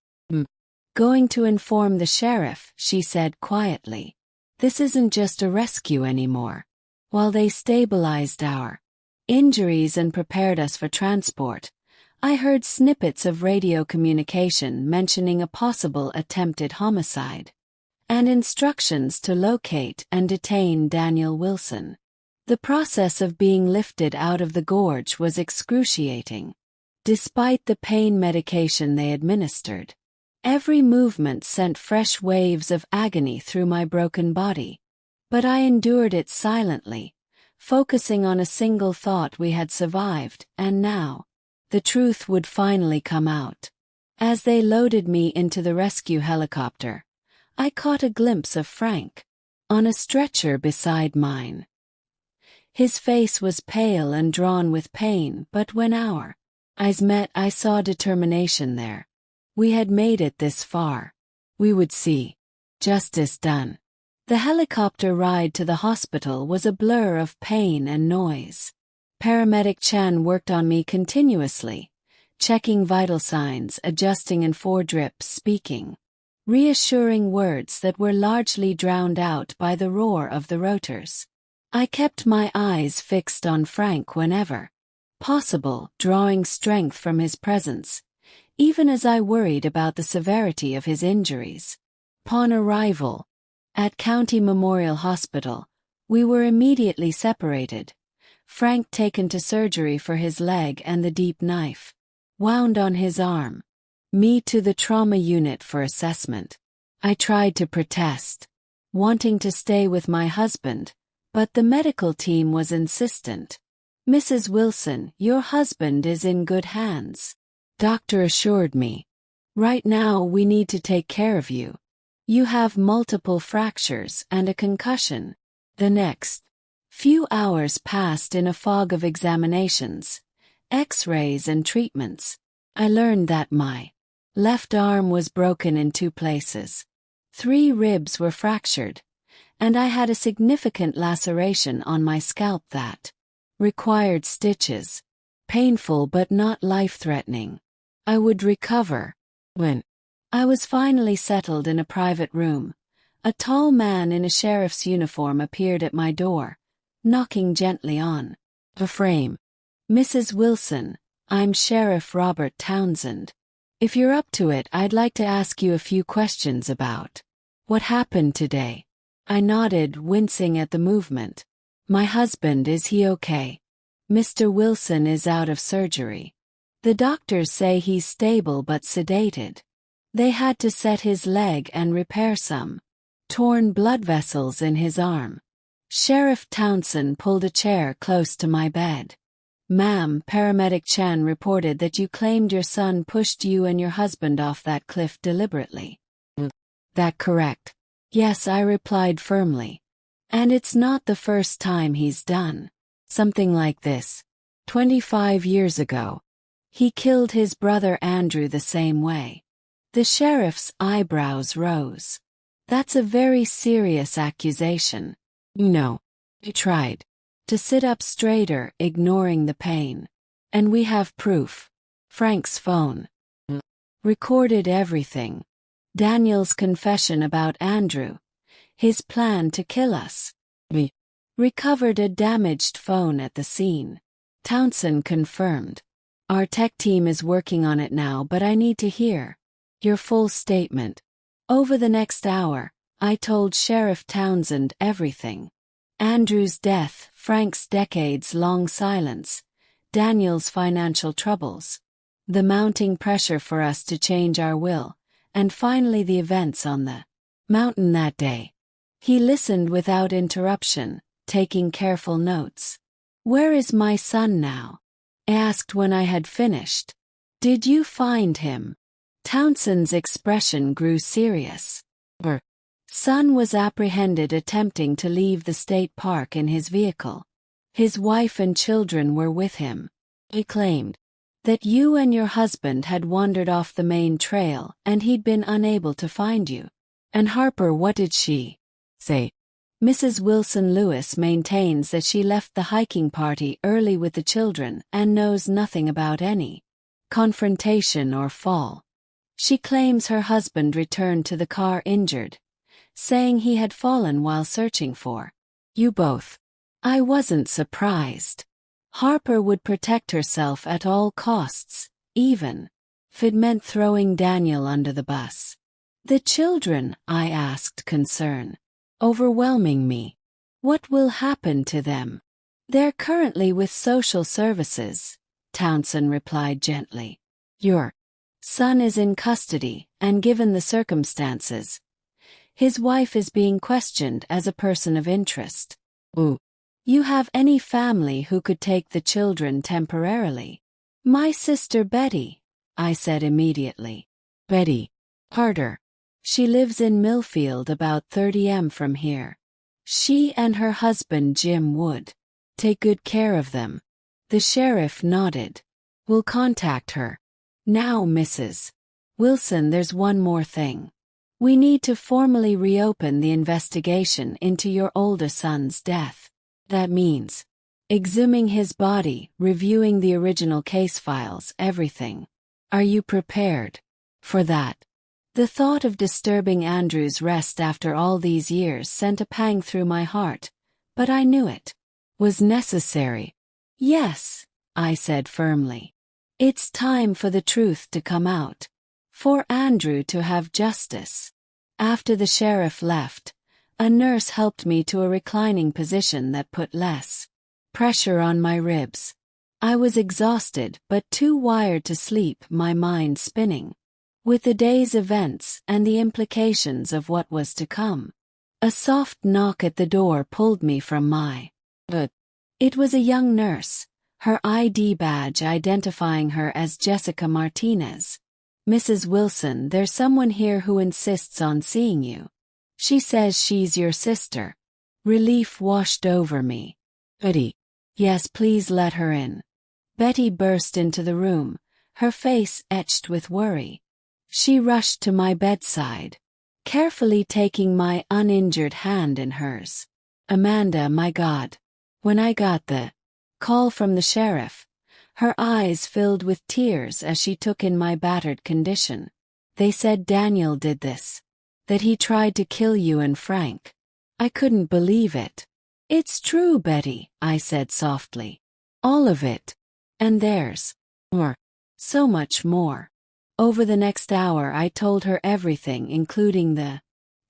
Going to inform the sheriff, she said quietly. This isn't just a rescue anymore. While they stabilized our injuries and prepared us for transport, I heard snippets of radio communication mentioning a possible attempted homicide and instructions to locate and detain Daniel Wilson. The process of being lifted out of the gorge was excruciating. Despite the pain medication they administered, every movement sent fresh waves of agony through my broken body. But I endured it silently, focusing on a single thought: we had survived, and now the truth would finally come out. As they loaded me into the rescue helicopter, I caught a glimpse of Frank on a stretcher beside mine. His face was pale and drawn with pain, but when our eyes met, I saw determination there. We had made it this far. We would see justice done. The helicopter ride to the hospital was a blur of pain and noise. Paramedic Chan worked on me continuously, checking vital signs, adjusting in 4 drips, speaking reassuring words that were largely drowned out by the roar of the rotors. I kept my eyes fixed on Frank whenever possible, drawing strength from his presence, even as I worried about the severity of his injuries. Upon arrival at County Memorial Hospital, we were immediately separated. Frank taken to surgery for his leg and the deep knife wound on his arm. Me to the trauma unit for assessment. I tried to protest, wanting to stay with my husband, but the medical team was insistent. Mrs. Wilson, your husband is in good hands. Doctor assured me. Right now we need to take care of you. You have multiple fractures and a concussion. The next few hours passed in a fog of examinations, X-rays and treatments. I learned that my left arm was broken in 2 places. 3 ribs were fractured, and I had a significant laceration on my scalp that required stitches. Painful but not life-threatening. I would recover. When I was finally settled in a private room, a tall man in a sheriff's uniform appeared at my door, knocking gently on the frame. Mrs. Wilson, I'm Sheriff Robert Townsend. If you're up to it, I'd like to ask you a few questions about what happened today. I nodded, wincing at the movement. My husband, is he okay? Mr. Wilson is out of surgery. The doctors say he's stable but sedated. They had to set his leg and repair some torn blood vessels in his arm. Sheriff Townsend pulled a chair close to my bed. Ma'am, Paramedic Chan reported that you claimed your son pushed you and your husband off that cliff deliberately. That correct? Yes, I replied firmly. And it's not the first time he's done something like this. 25 years ago, he killed his brother Andrew the same way. The sheriff's eyebrows rose. That's a very serious accusation. You know, he tried to sit up straighter, ignoring the pain. And we have proof. Frank's phone recorded everything. Daniel's confession about Andrew, his plan to kill us. We recovered a damaged phone at the scene. Townsend confirmed. Our tech team is working on it now, but I need to hear your full statement. Over the next hour, I told Sheriff Townsend everything. Andrew's death, Frank's decades-long silence, Daniel's financial troubles, the mounting pressure for us to change our will, and finally the events on the mountain that day. He listened without interruption, taking careful notes. Where is my son now? I asked when I had finished. Did you find him? Townsend's expression grew serious. Our son was apprehended attempting to leave the state park in his vehicle. His wife and children were with him. He claimed that you and your husband had wandered off the main trail and he'd been unable to find you. And Harper, what did she say? Mrs. Wilson Lewis maintains that she left the hiking party early with the children and knows nothing about any confrontation or fall. She claims her husband returned to the car injured, saying he had fallen while searching for you both. I wasn't surprised. Harper would protect herself at all costs, even if it meant throwing Daniel under the bus. The children, I asked, concern overwhelming me. What will happen to them? They're currently with social services, Townsend replied gently. Your son is in custody, and given the circumstances, his wife is being questioned as a person of interest. Ooh. You have any family who could take the children temporarily? My sister Betty, I said immediately. Betty Carter. She lives in Millfield, about 30 m from here. She and her husband Jim would take good care of them. The sheriff nodded. We'll contact her. Now, Mrs. Wilson, there's one more thing. We need to formally reopen the investigation into your older son's death. That means exhuming his body, reviewing the original case files, everything. Are you prepared for that? The thought of disturbing Andrew's rest after all these years sent a pang through my heart, but I knew it was necessary. Yes, I said firmly. It's time for the truth to come out. For Andrew to have justice. After the sheriff left, a nurse helped me to a reclining position that put less pressure on my ribs. I was exhausted but too wired to sleep, my mind spinning with the day's events and the implications of what was to come. A soft knock at the door pulled me from my bed. It was a young nurse, her ID badge identifying her as Jessica Martinez. Mrs. Wilson, there's someone here who insists on seeing you. She says she's your sister. Relief washed over me. Betty. Yes, please let her in. Betty burst into the room, her face etched with worry. She rushed to my bedside, carefully taking my uninjured hand in hers. Amanda, my God. When I got the call from the sheriff, her eyes filled with tears as she took in my battered condition. They said Daniel did this. That he tried to kill you and Frank. I couldn't believe it. It's true, Betty, I said softly. All of it. And theirs. Or so much more. Over the next hour I told her everything, including the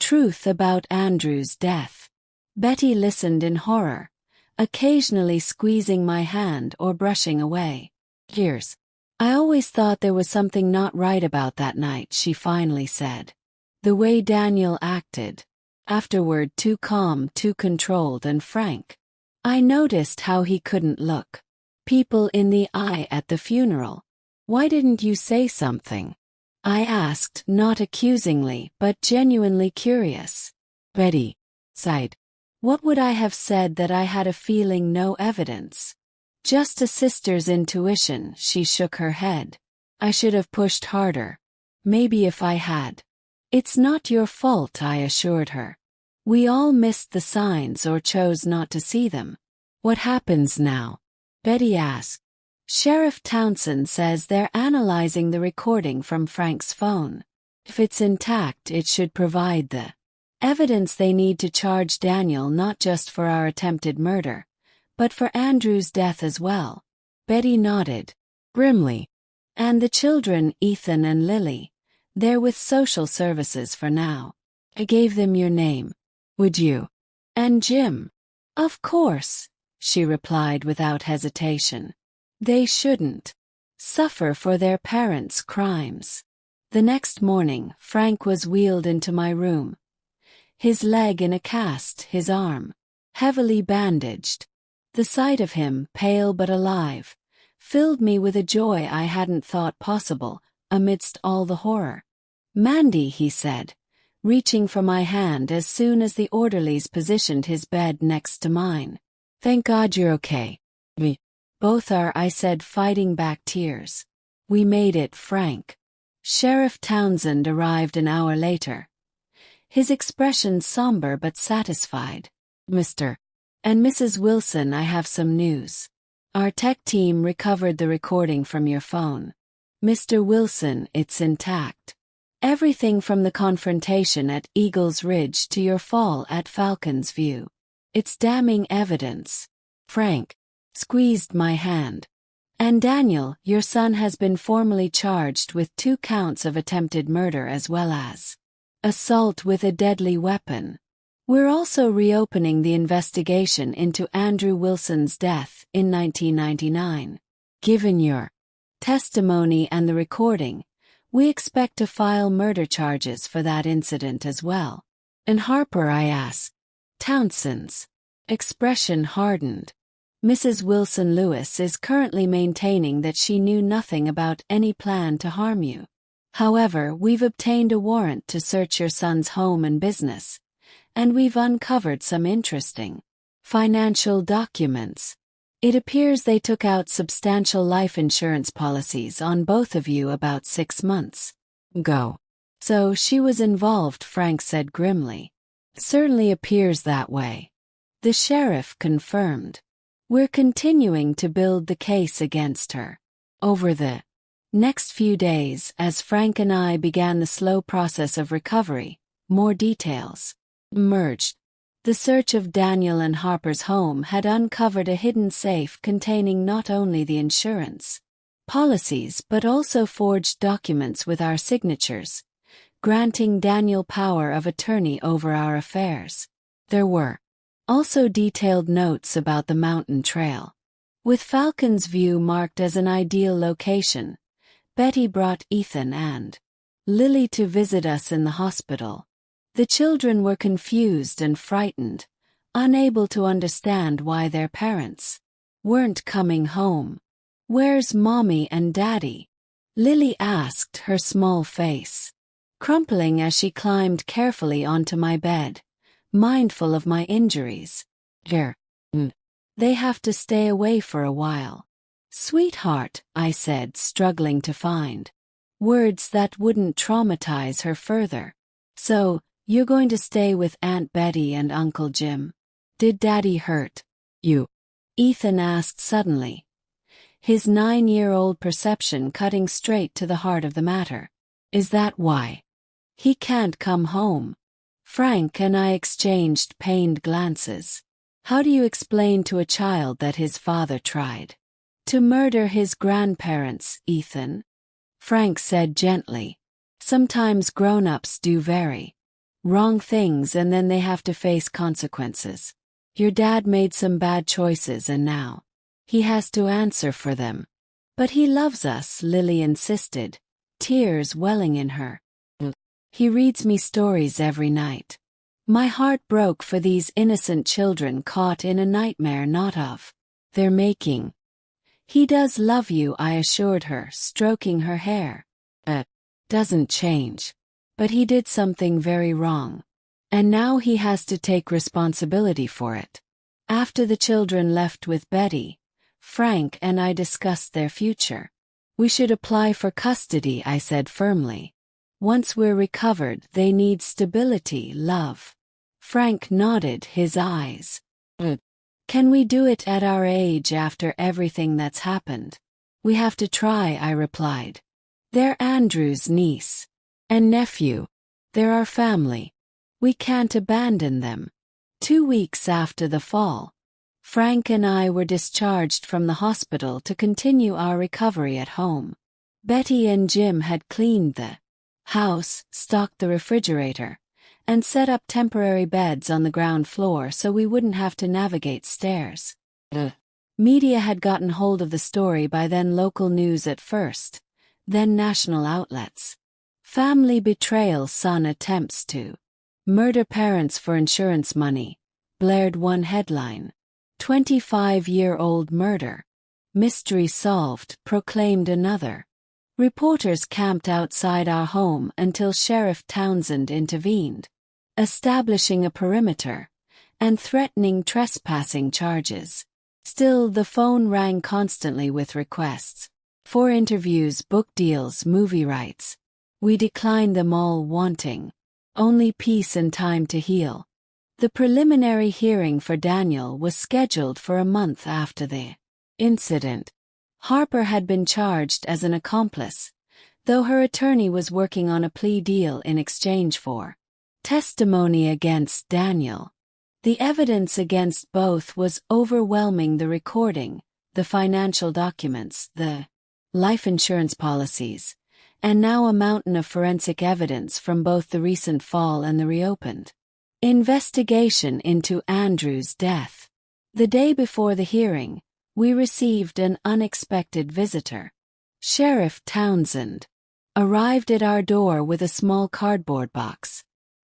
truth about Andrew's death. Betty listened in horror, occasionally squeezing my hand or brushing away. Years. I always thought there was something not right about that night, she finally said. The way Daniel acted. Afterward, too calm, too controlled and frank. I noticed how he couldn't look people in the eye at the funeral. Why didn't you say something? I asked, not accusingly, but genuinely curious. Betty sighed. What would I have said that I had a feeling, no evidence? Just a sister's intuition, she shook her head. I should have pushed harder. Maybe if I had. It's not your fault, I assured her. We all missed the signs or chose not to see them. What happens now? Betty asked. Sheriff Townsend says they're analyzing the recording from Frank's phone. If it's intact, it should provide the evidence they need to charge Daniel, not just for our attempted murder, but for Andrew's death as well. Betty nodded grimly. And the children, Ethan and Lily, they're with social services for now. I gave them your name. Would you? And Jim? Of course, she replied without hesitation. They shouldn't suffer for their parents' crimes. The next morning, Frank was wheeled into my room. His leg in a cast, his arm heavily bandaged. The sight of him, pale but alive, filled me with a joy I hadn't thought possible amidst all the horror. Mandy, he said, reaching for my hand as soon as the orderlies positioned his bed next to mine. Thank God you're okay. We both are, I said, fighting back tears. We made it, Frank. Sheriff Townsend arrived an hour later. His expression somber but satisfied. Mr. and Mrs. Wilson, I have some news. Our tech team recovered the recording from your phone. Mr. Wilson, it's intact. Everything from the confrontation at Eagles Ridge to your fall at Falcons View. It's damning evidence. Frank squeezed my hand. And Daniel, your son, has been formally charged with 2 counts of attempted murder as well as assault with a deadly weapon. We're also reopening the investigation into Andrew Wilson's death in 1999. Given your testimony and the recording, we expect to file murder charges for that incident as well. And Harper, I asked. Townsend's expression hardened. Mrs. Wilson Lewis is currently maintaining that she knew nothing about any plan to harm you. However, we've obtained a warrant to search your son's home and business, and we've uncovered some interesting financial documents. It appears they took out substantial life insurance policies on both of you about 6 months ago. So she was involved, Frank said grimly. Certainly appears that way. The sheriff confirmed. We're continuing to build the case against her. Over the next few days, as Frank and I began the slow process of recovery, more details emerged. The search of Daniel and Harper's home had uncovered a hidden safe containing not only the insurance policies but also forged documents with our signatures, granting Daniel power of attorney over our affairs. There were also detailed notes about the mountain trail. With Falcons View marked as an ideal location, Betty brought Ethan and Lily to visit us in the hospital. The children were confused and frightened, unable to understand why their parents weren't coming home. Where's Mommy and Daddy? Lily asked, her small face crumpling as she climbed carefully onto my bed, mindful of my injuries. They have to stay away for a while. Sweetheart, I said, struggling to find words that wouldn't traumatize her further. So, you're going to stay with Aunt Betty and Uncle Jim? Did Daddy hurt you? Ethan asked suddenly, his 9-year-old perception cutting straight to the heart of the matter. Is that why he can't come home? Frank and I exchanged pained glances. How do you explain to a child that his father tried To murder his grandparents, Ethan. Frank said gently. Sometimes grown-ups do very wrong things and then they have to face consequences. Your dad made some bad choices and now he has to answer for them. But he loves us, Lily insisted, tears welling in her. He reads me stories every night. My heart broke for these innocent children caught in a nightmare not of their making. He does love you, I assured her, stroking her hair. Doesn't change. But he did something very wrong. And now he has to take responsibility for it. After the children left with Betty, Frank and I discussed their future. We should apply for custody, I said firmly. Once we're recovered, they need stability, love. Frank nodded, his eyes. Can we do it at our age after everything that's happened? We have to try, I replied. They're Andrew's niece and nephew. They're our family. We can't abandon them. 2 weeks after the fall, Frank and I were discharged from the hospital to continue our recovery at home. Betty and Jim had cleaned the house, stocked the refrigerator, and set up temporary beds on the ground floor so we wouldn't have to navigate stairs. Media had gotten hold of the story by then, local news at first, then national outlets. Family betrayal, son attempts to murder parents for insurance money, blared one headline. 25-year-old murder. Mystery solved, proclaimed another. Reporters camped outside our home until Sheriff Townsend intervened, establishing a perimeter and threatening trespassing charges. Still, the phone rang constantly with requests for interviews, book deals, movie rights. We declined them all, wanting only peace and time to heal. The preliminary hearing for Daniel was scheduled for a month after the incident. Harper had been charged as an accomplice, though her attorney was working on a plea deal in exchange for testimony against Daniel. The evidence against both was overwhelming: the recording, the financial documents, the life insurance policies, and now a mountain of forensic evidence from both the recent fall and the reopened investigation into Andrew's death. The day before the hearing, we received an unexpected visitor. Sheriff Townsend arrived at our door with a small cardboard box.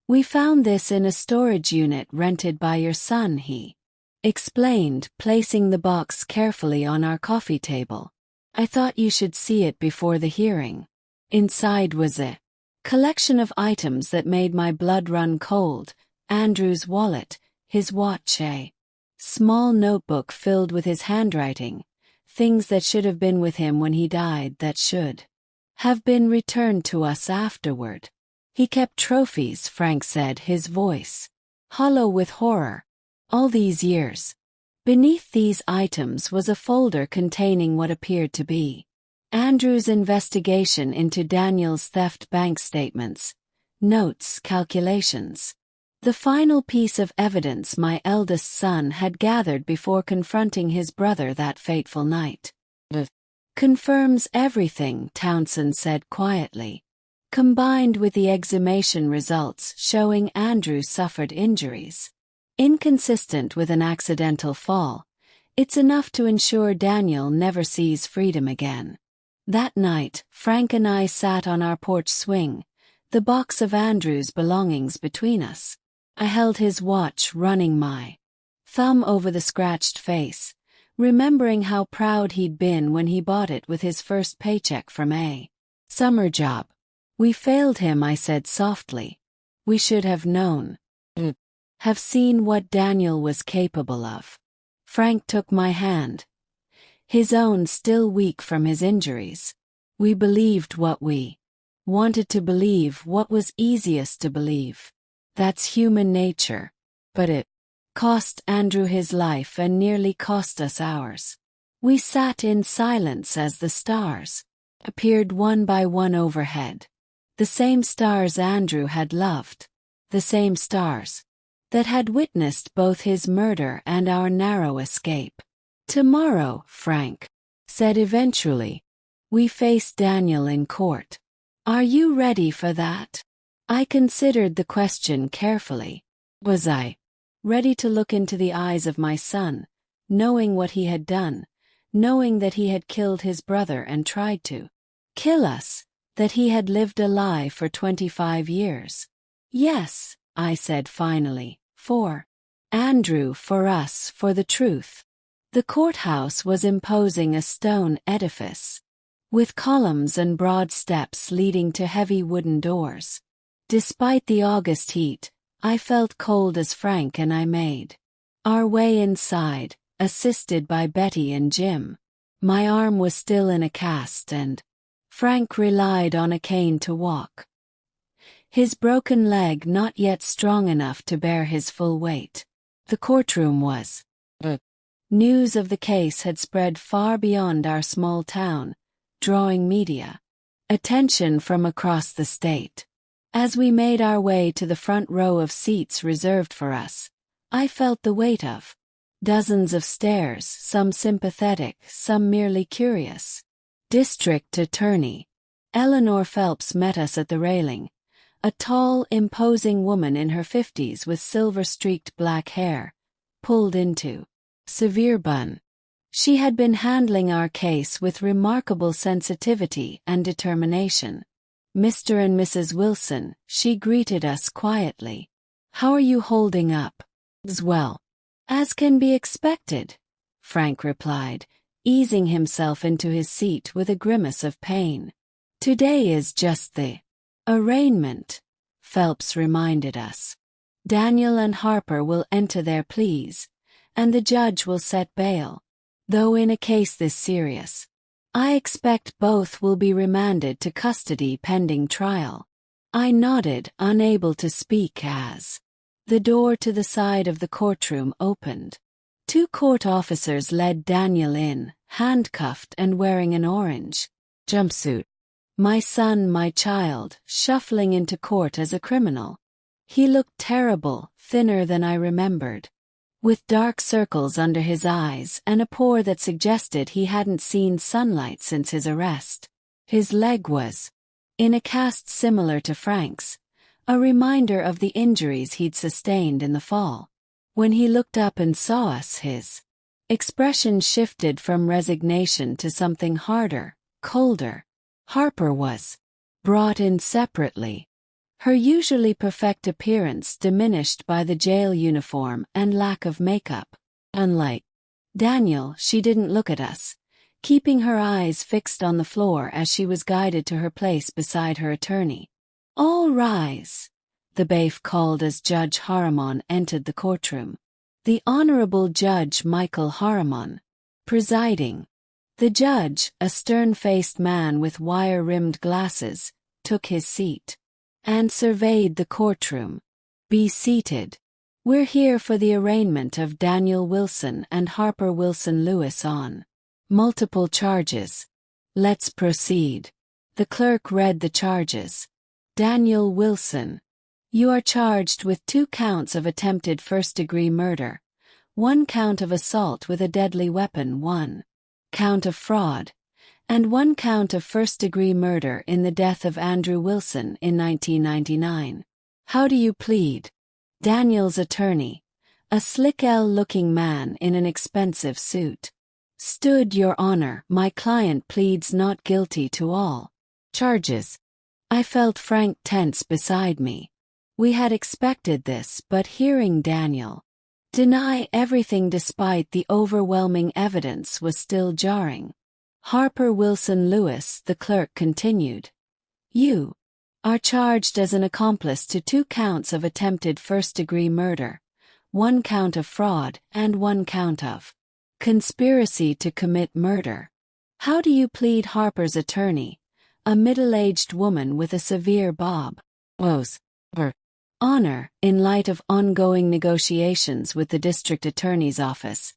We found this in a storage unit rented by your son, he explained, placing the box carefully on our coffee table. I thought you should see it before the hearing. Inside was a collection of items that made my blood run cold: Andrew's wallet, his watch, a small notebook filled with his handwriting, things that should have been with him when he died that should have been returned to us afterward. He kept trophies, Frank said, his voice hollow with horror. All these years. Beneath these items was a folder containing what appeared to be Andrew's investigation into Daniel's theft: bank statements, notes, calculations. The final piece of evidence my eldest son had gathered before confronting his brother that fateful night. Confirms everything, Townsend said quietly. Combined with the exhumation results showing Andrew suffered injuries inconsistent with an accidental fall, it's enough to ensure Daniel never sees freedom again. That night, Frank and I sat on our porch swing, the box of Andrew's belongings between us. I held his watch, running my thumb over the scratched face, remembering how proud he'd been when he bought it with his first paycheck from a summer job. We failed him, I said softly. We should have known. Have seen what Daniel was capable of. Frank took my hand, his own still weak from his injuries. We believed what we wanted to believe, what was easiest to believe. That's human nature. But it cost Andrew his life and nearly cost us ours. We sat in silence as the stars appeared one by one overhead. The same stars Andrew had loved. The same stars that had witnessed both his murder and our narrow escape. Tomorrow, Frank said eventually. We faced Daniel in court. Are you ready for that? I considered the question carefully. Was I ready to look into the eyes of my son, knowing what he had done, knowing that he had killed his brother and tried to kill us, that he had lived a lie for 25 years? Yes, I said finally, for Andrew, for us, for the truth. The courthouse was imposing, a stone edifice, with columns and broad steps leading to heavy wooden doors. Despite the August heat, I felt cold as Frank and I made our way inside, assisted by Betty and Jim. My arm was still in a cast and Frank relied on a cane to walk, his broken leg not yet strong enough to bear his full weight. The courtroom was. News of the case had spread far beyond our small town, drawing media attention from across the state. As we made our way to the front row of seats reserved for us, I felt the weight of dozens of stares, some sympathetic, some merely curious. District Attorney Eleanor Phelps met us at the railing, a tall, imposing woman in her 50s with silver-streaked black hair, pulled into severe bun. She had been handling our case with remarkable sensitivity and determination. Mr. and Mrs. Wilson, she greeted us quietly. How are you holding up? As well as can be expected, Frank replied, easing himself into his seat with a grimace of pain. Today is just the arraignment, Phelps reminded us. Daniel and Harper will enter their pleas, and the judge will set bail. Though in a case this serious, I expect both will be remanded to custody pending trial. I nodded, unable to speak as the door to the side of the courtroom opened. 2 court officers led Daniel in, handcuffed and wearing an orange jumpsuit. My son, my child, shuffling into court as a criminal. He looked terrible, thinner than I remembered, with dark circles under his eyes and a pore that suggested he hadn't seen sunlight since his arrest. His leg was in a cast similar to Frank's, a reminder of the injuries he'd sustained in the fall. When he looked up and saw us, his expression shifted from resignation to something harder, colder. Harper was brought in separately, her usually perfect appearance diminished by the jail uniform and lack of makeup. Unlike Daniel, she didn't look at us, keeping her eyes fixed on the floor as she was guided to her place beside her attorney. All rise, the bailiff called as Judge Harriman entered the courtroom. The Honorable Judge Michael Harriman, presiding. The judge, a stern-faced man with wire-rimmed glasses, took his seat and surveyed the courtroom. Be seated. We're here for the arraignment of Daniel Wilson and Harper Wilson Lewis on multiple charges. Let's proceed. The clerk read the charges. Daniel Wilson, you are charged with 2 counts of attempted first-degree murder, 1 count of assault with a deadly weapon, 1 count of fraud, and 1 count of first-degree murder in the death of Andrew Wilson in 1999. How do you plead? Daniel's attorney, a slick L-looking man in an expensive suit, stood. Your Honor, my client pleads not guilty to all charges. I felt Frank tense beside me. We had expected this, but hearing Daniel deny everything despite the overwhelming evidence was still jarring. Harper Wilson Lewis, the clerk continued. You are charged as an accomplice to 2 counts of attempted first-degree murder, 1 count of fraud, and 1 count of conspiracy to commit murder. How do you plead? Harper's attorney, a middle-aged woman with a severe bob, woes. Her Honor, in light of ongoing negotiations with the district attorney's office,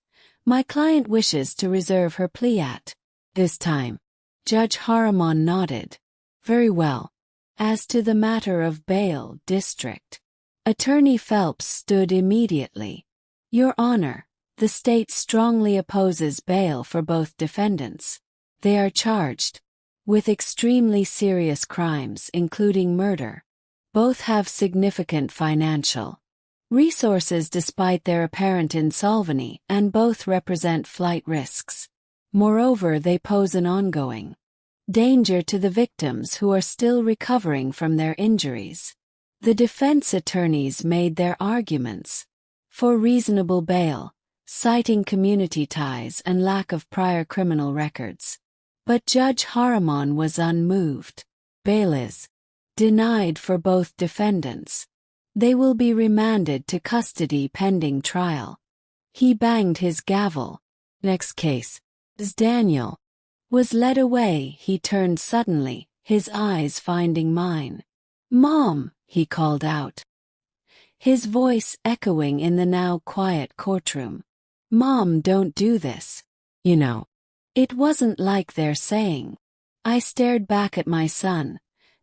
my client wishes to reserve her plea at this time. Judge Harriman nodded. Very well. As to the matter of bail, District Attorney Phelps stood immediately. Your Honor, the state strongly opposes bail for both defendants. They are charged with extremely serious crimes, including murder. Both have significant financial resources despite their apparent insolvency, and both represent flight risks. Moreover, they pose an ongoing danger to the victims who are still recovering from their injuries. The defense attorneys made their arguments for reasonable bail, citing community ties and lack of prior criminal records. But Judge Harriman was unmoved. Bail is denied for both defendants. They will be remanded to custody pending trial. He banged his gavel. Next case. As Daniel was led away, he turned suddenly, his eyes finding mine. "Mom," he called out, his voice echoing in the now quiet courtroom. "Mom, don't do this. You know." It wasn't like they're saying. I stared back at my son,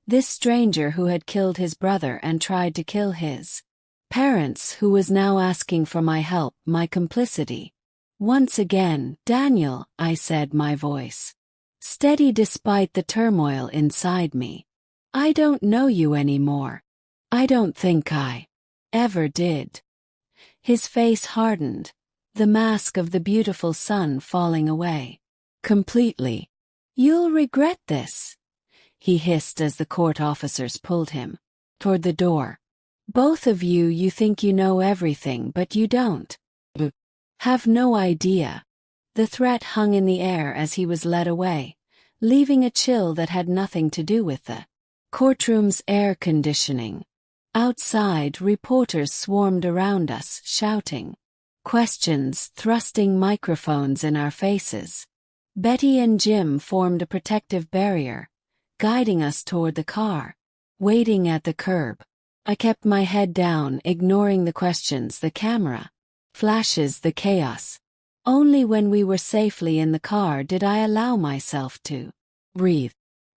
this stranger who had killed his brother and tried to kill his parents, who was now asking for my help, my complicity. Once again, "Daniel," I said, my voice steady despite the turmoil inside me. "I don't know you anymore. I don't think I ever did." His face hardened, the mask of the beautiful sun falling away completely. "You'll regret this," he hissed as the court officers pulled him toward the door. "Both of you, you think you know everything, but you don't. Have no idea." The threat hung in the air as he was led away, leaving a chill that had nothing to do with the courtroom's air conditioning. Outside, reporters swarmed around us, shouting questions, thrusting microphones in our faces. Betty and Jim formed a protective barrier, guiding us toward the car. Waiting at the curb, I kept my head down, ignoring the questions, the camera flashes, the chaos. Only when we were safely in the car did I allow myself to breathe.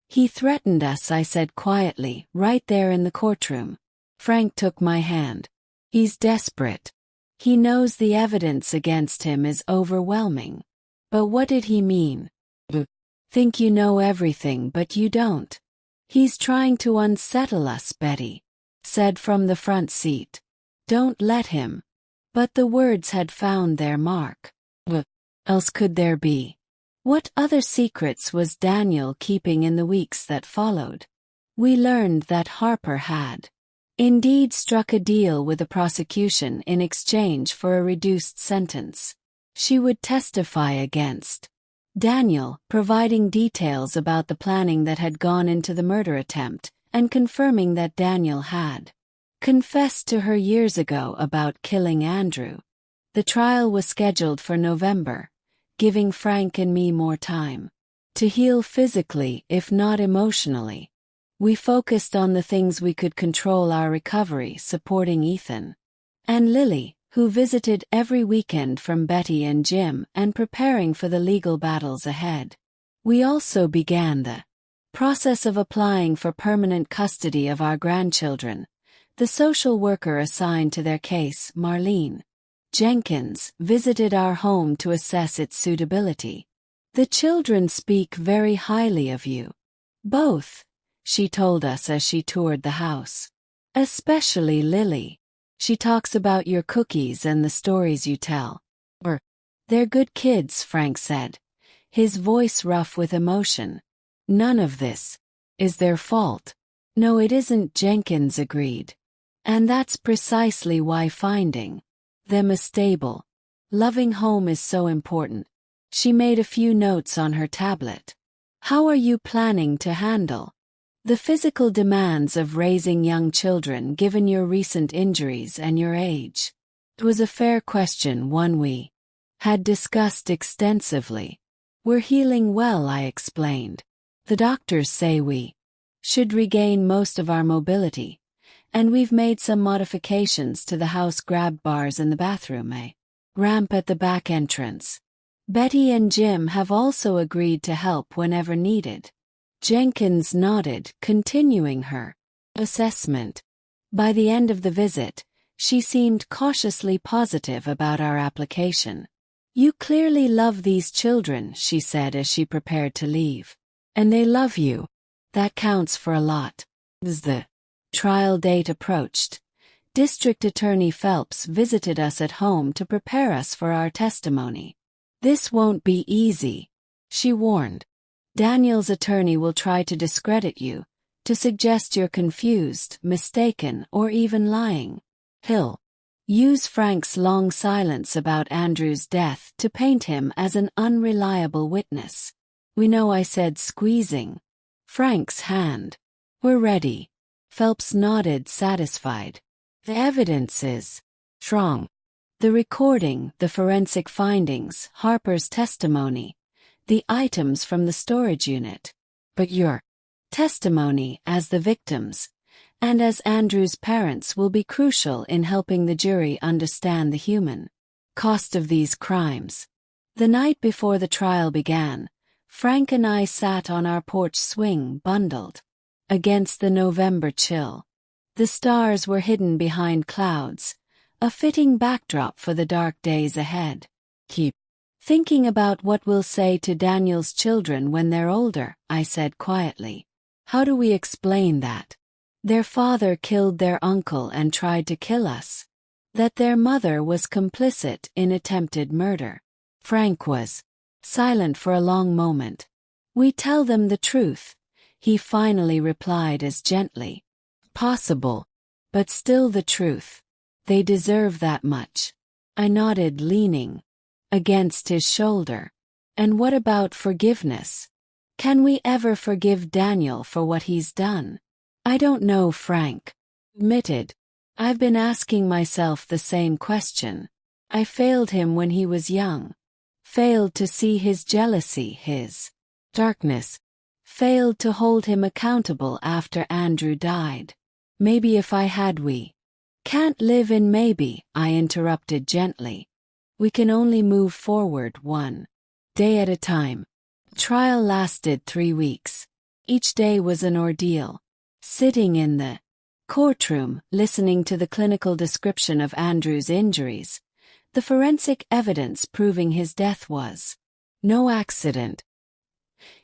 "He threatened us," I said quietly, "right there in the courtroom." Frank took my hand. "He's desperate. He knows the evidence against him is overwhelming." "But what did he mean?" "Think you know everything, but you don't. He's trying to unsettle us," Betty said from the front seat. "Don't let him." But the words had found their mark. What else could there be? What other secrets was Daniel keeping in the weeks that followed? We learned that Harper had indeed struck a deal with the prosecution in exchange for a reduced sentence. She would testify against Daniel, providing details about the planning that had gone into the murder attempt, and confirming that Daniel had confessed to her years ago about killing Andrew. The trial was scheduled for November, giving Frank and me more time to heal physically, if not emotionally. We focused on the things we could control: our recovery, supporting Ethan and Lily, who visited every weekend, from Betty and Jim, and preparing for the legal battles ahead. We also began the process of applying for permanent custody of our grandchildren. The social worker assigned to their case, Marlene Jenkins, visited our home to assess its suitability. "The children speak very highly of you. Both," she told us as she toured the house. "Especially Lily. She talks about your cookies and the stories you tell." "They're good kids," Frank said, his voice rough with emotion. "None of this is their fault." "No, it isn't," Jenkins agreed. "And that's precisely why finding them a stable, loving home is so important." She made a few notes on her tablet. "How are you planning to handle the physical demands of raising young children, given your recent injuries and your age?" It was a fair question, one we had discussed extensively. "We're healing well," I explained. "The doctors say we should regain most of our mobility, and we've made some modifications to the house: grab bars in the bathroom, a ramp at the back entrance. Betty and Jim have also agreed to help whenever needed." Jenkins nodded, continuing her assessment. By the end of the visit, she seemed cautiously positive about our application. You clearly love these children, she said as she prepared to leave. And they love you. That counts for a lot. As the trial date approached, District Attorney Phelps visited us at home to prepare us for our testimony. This won't be easy, she warned. Daniel's attorney will try to discredit you, to suggest you're confused, mistaken, or even lying. He'll use Frank's long silence about Andrew's death to paint him as an unreliable witness. We know, I said, squeezing Frank's hand. We're ready. Phelps nodded, satisfied. The evidence is strong. The recording, the forensic findings, Harper's testimony, the items from the storage unit. But your testimony as the victims and as Andrew's parents will be crucial in helping the jury understand the human cost of these crimes. The night before the trial began, Frank and I sat on our porch swing, bundled against the November chill. The stars were hidden behind clouds, a fitting backdrop for the dark days ahead. Keep thinking about what we'll say to Daniel's children when they're older, I said quietly. How do we explain that? Their father killed their uncle and tried to kill us. That their mother was complicit in attempted murder. Frank was silent for a long moment. We tell them the truth, he finally replied as gently possible, but still the truth. They deserve that much. I nodded, leaning against his shoulder. And what about forgiveness? Can we ever forgive Daniel for what he's done? I don't know, Frank admitted. I've been asking myself the same question. I failed him when he was young. Failed to see his jealousy, his darkness. Failed to hold him accountable after Andrew died. Maybe if I had, we can't live in maybe, I interrupted gently. We can only move forward one day at a time. The trial lasted 3 weeks. Each day was an ordeal. Sitting in the courtroom, listening to the clinical description of Andrew's injuries, the forensic evidence proving his death was no accident.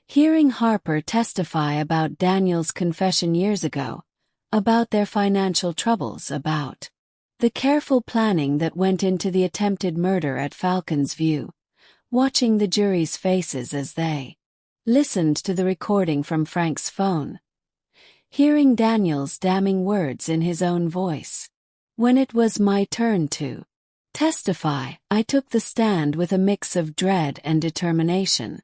Hearing Harper testify about Daniel's confession years ago, about their financial troubles, about the careful planning that went into the attempted murder at Falcon's View, watching the jury's faces as they listened to the recording from Frank's phone, hearing Daniel's damning words in his own voice. When it was my turn to testify, I took the stand with a mix of dread and determination.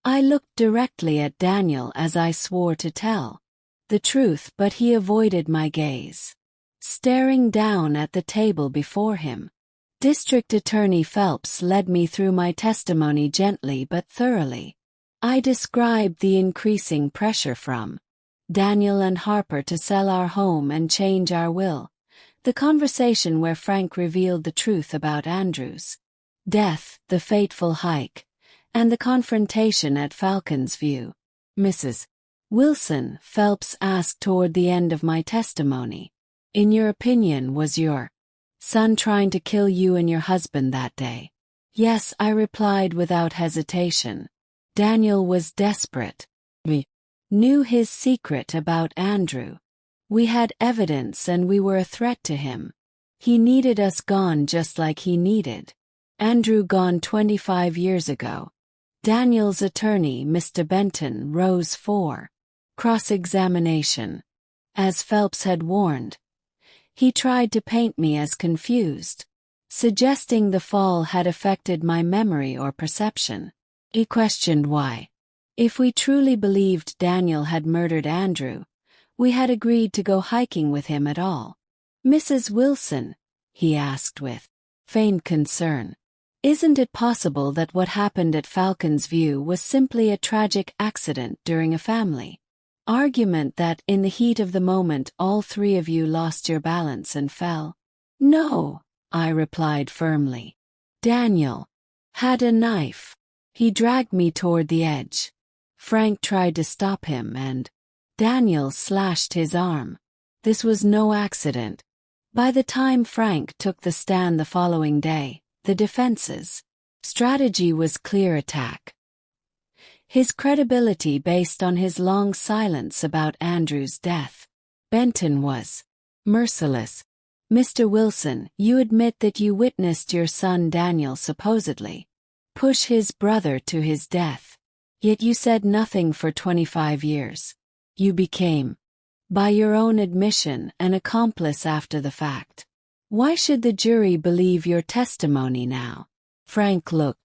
I looked directly at Daniel as I swore to tell the truth, but he avoided my gaze, staring down at the table before him. District Attorney Phelps led me through my testimony gently but thoroughly. I described the increasing pressure from Daniel and Harper to sell our home and change our will, the conversation where Frank revealed the truth about Andrew's death, the fateful hike, and the confrontation at Falcon's View. Mrs. Wilson, Phelps asked toward the end of my testimony, in your opinion, was your son trying to kill you and your husband that day? Yes, I replied without hesitation. Daniel was desperate. We knew his secret about Andrew. We had evidence and we were a threat to him. He needed us gone just like he needed Andrew gone 25 years ago. Daniel's attorney, Mr. Benton, rose for cross-examination. As Phelps had warned, he tried to paint me as confused, suggesting the fall had affected my memory or perception. He questioned why, if we truly believed Daniel had murdered Andrew, we had agreed to go hiking with him at all. Mrs. Wilson, he asked with feigned concern, isn't it possible that what happened at Falcon's View was simply a tragic accident during a family argument, that in the heat of the moment all three of you lost your balance and fell? No, I replied firmly. Daniel had a knife. He dragged me toward the edge. Frank tried to stop him and Daniel slashed his arm. This was no accident. By the time Frank took the stand the following day, the defense's Strategy was clear: attack his credibility based on his long silence about Andrew's death. Benton was merciless. Mr. Wilson, you admit that you witnessed your son Daniel supposedly push his brother to his death. Yet you said nothing for 25 years. You became, by your own admission, an accomplice after the fact. Why should the jury believe your testimony now? Frank looked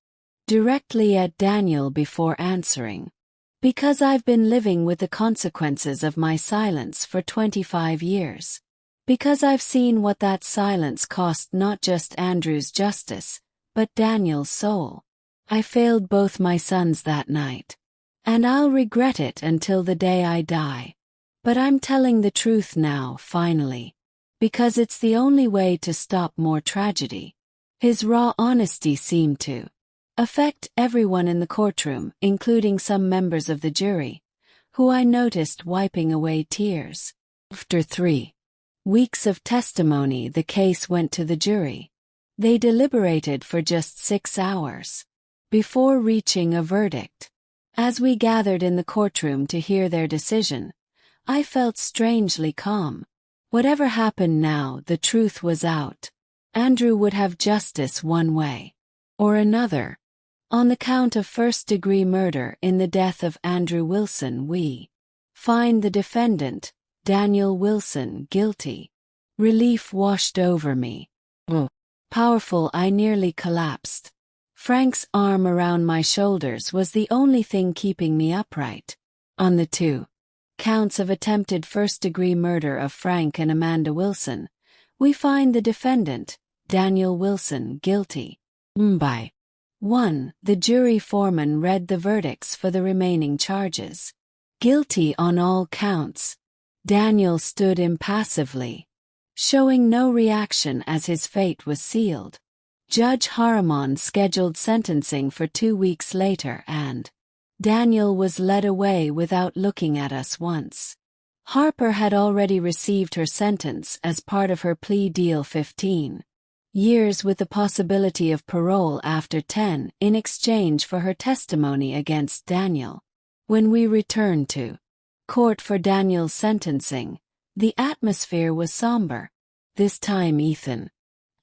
directly at Daniel before answering. Because I've been living with the consequences of my silence for 25 years. Because I've seen what that silence cost not just Andrew's justice, but Daniel's soul. I failed both my sons that night. And I'll regret it until the day I die. But I'm telling the truth now, finally. Because it's the only way to stop more tragedy. His raw honesty seemed to affect everyone in the courtroom, including some members of the jury, who I noticed wiping away tears. After 3 weeks of testimony, the case went to the jury. They deliberated for just 6 hours before reaching a verdict. As we gathered in the courtroom to hear their decision, I felt strangely calm. Whatever happened now, the truth was out. Andrew would have justice one way or another. On the count of first-degree murder in the death of Andrew Wilson, we find the defendant, Daniel Wilson, guilty. Relief washed over me. Powerful, I nearly collapsed. Frank's arm around my shoulders was the only thing keeping me upright. On the 2 counts of attempted first-degree murder of Frank and Amanda Wilson, we find the defendant, Daniel Wilson, guilty. By 1. The jury foreman read the verdicts for the remaining charges. Guilty on all counts. Daniel stood impassively, showing no reaction as his fate was sealed. Judge Harriman scheduled sentencing for 2 weeks later and Daniel was led away without looking at us once. Harper had already received her sentence as part of her plea deal, 15 years with the possibility of parole after 10 in exchange for her testimony against Daniel. When we returned to court for Daniel's sentencing, the atmosphere was somber. This time Ethan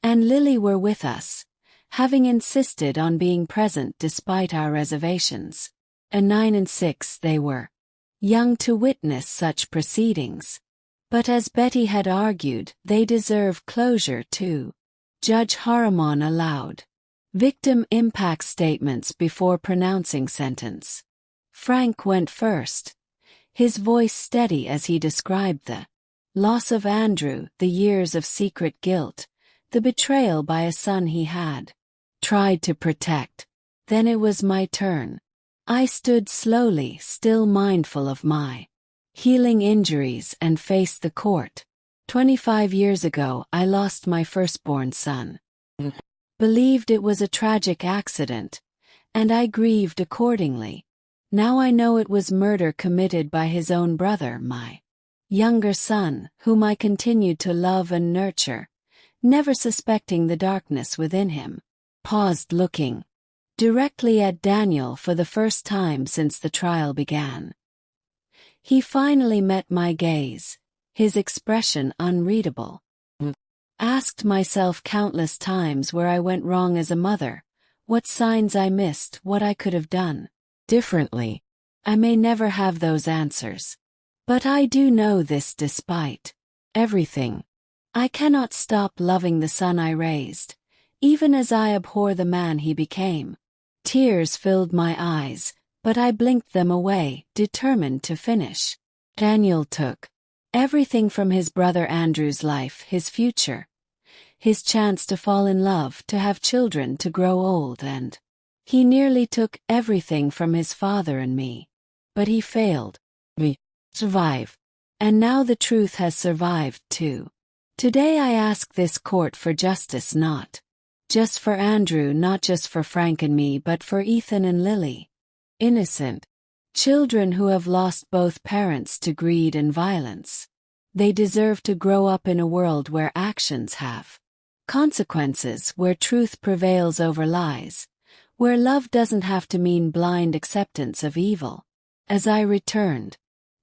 and Lily were with us, having insisted on being present despite our reservations. At 9 and 6 they were young to witness such proceedings. But as Betty had argued, they deserve closure too. Judge Harriman allowed victim impact statements before pronouncing sentence. Frank went first, his voice steady as he described the loss of Andrew, the years of secret guilt, the betrayal by a son he had tried to protect. Then it was my turn. I stood slowly, still mindful of my healing injuries, and faced the court. 25 years ago, I lost my firstborn son. Believed it was a tragic accident, and I grieved accordingly. Now I know it was murder committed by his own brother, my younger son, whom I continued to love and nurture, never suspecting the darkness within him. Paused, looking directly at Daniel for the first time since the trial began. He finally met my gaze, his expression unreadable. Asked myself countless times where I went wrong as a mother, what signs I missed, what I could have done differently. I may never have those answers. But I do know this: despite everything, I cannot stop loving the son I raised, even as I abhor the man he became. Tears filled my eyes, but I blinked them away, determined to finish. Daniel took everything from his brother Andrew's life, his future, his chance to fall in love, to have children, to grow old, and he nearly took everything from his father and me. But he failed. We survive. And now the truth has survived too. Today I ask this court for justice, not just for Andrew, not just for Frank and me, but for Ethan and Lily. Innocent children who have lost both parents to greed and violence. They deserve to grow up in a world where actions have consequences, where truth prevails over lies, where love doesn't have to mean blind acceptance of evil. As I returned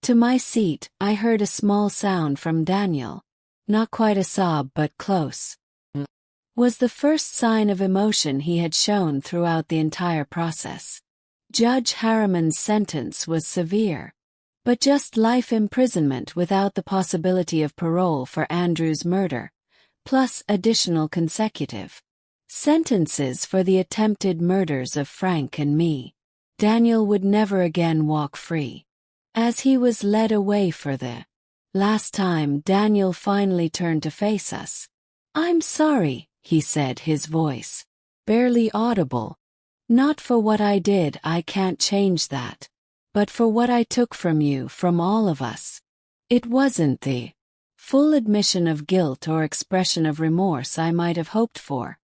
to my seat, I heard a small sound from Daniel. Not quite a sob, but close. Was the first sign of emotion he had shown throughout the entire process. Judge Harriman's sentence was severe, but just life imprisonment without the possibility of parole for Andrew's murder, plus additional consecutive sentences for the attempted murders of Frank and me. Daniel would never again walk free. As he was led away for the last time, Daniel finally turned to face us. "I'm sorry," he said, his voice barely audible. "Not for what I did, I can't change that. But for what I took from you, from all of us." It wasn't the full admission of guilt or expression of remorse I might have hoped for,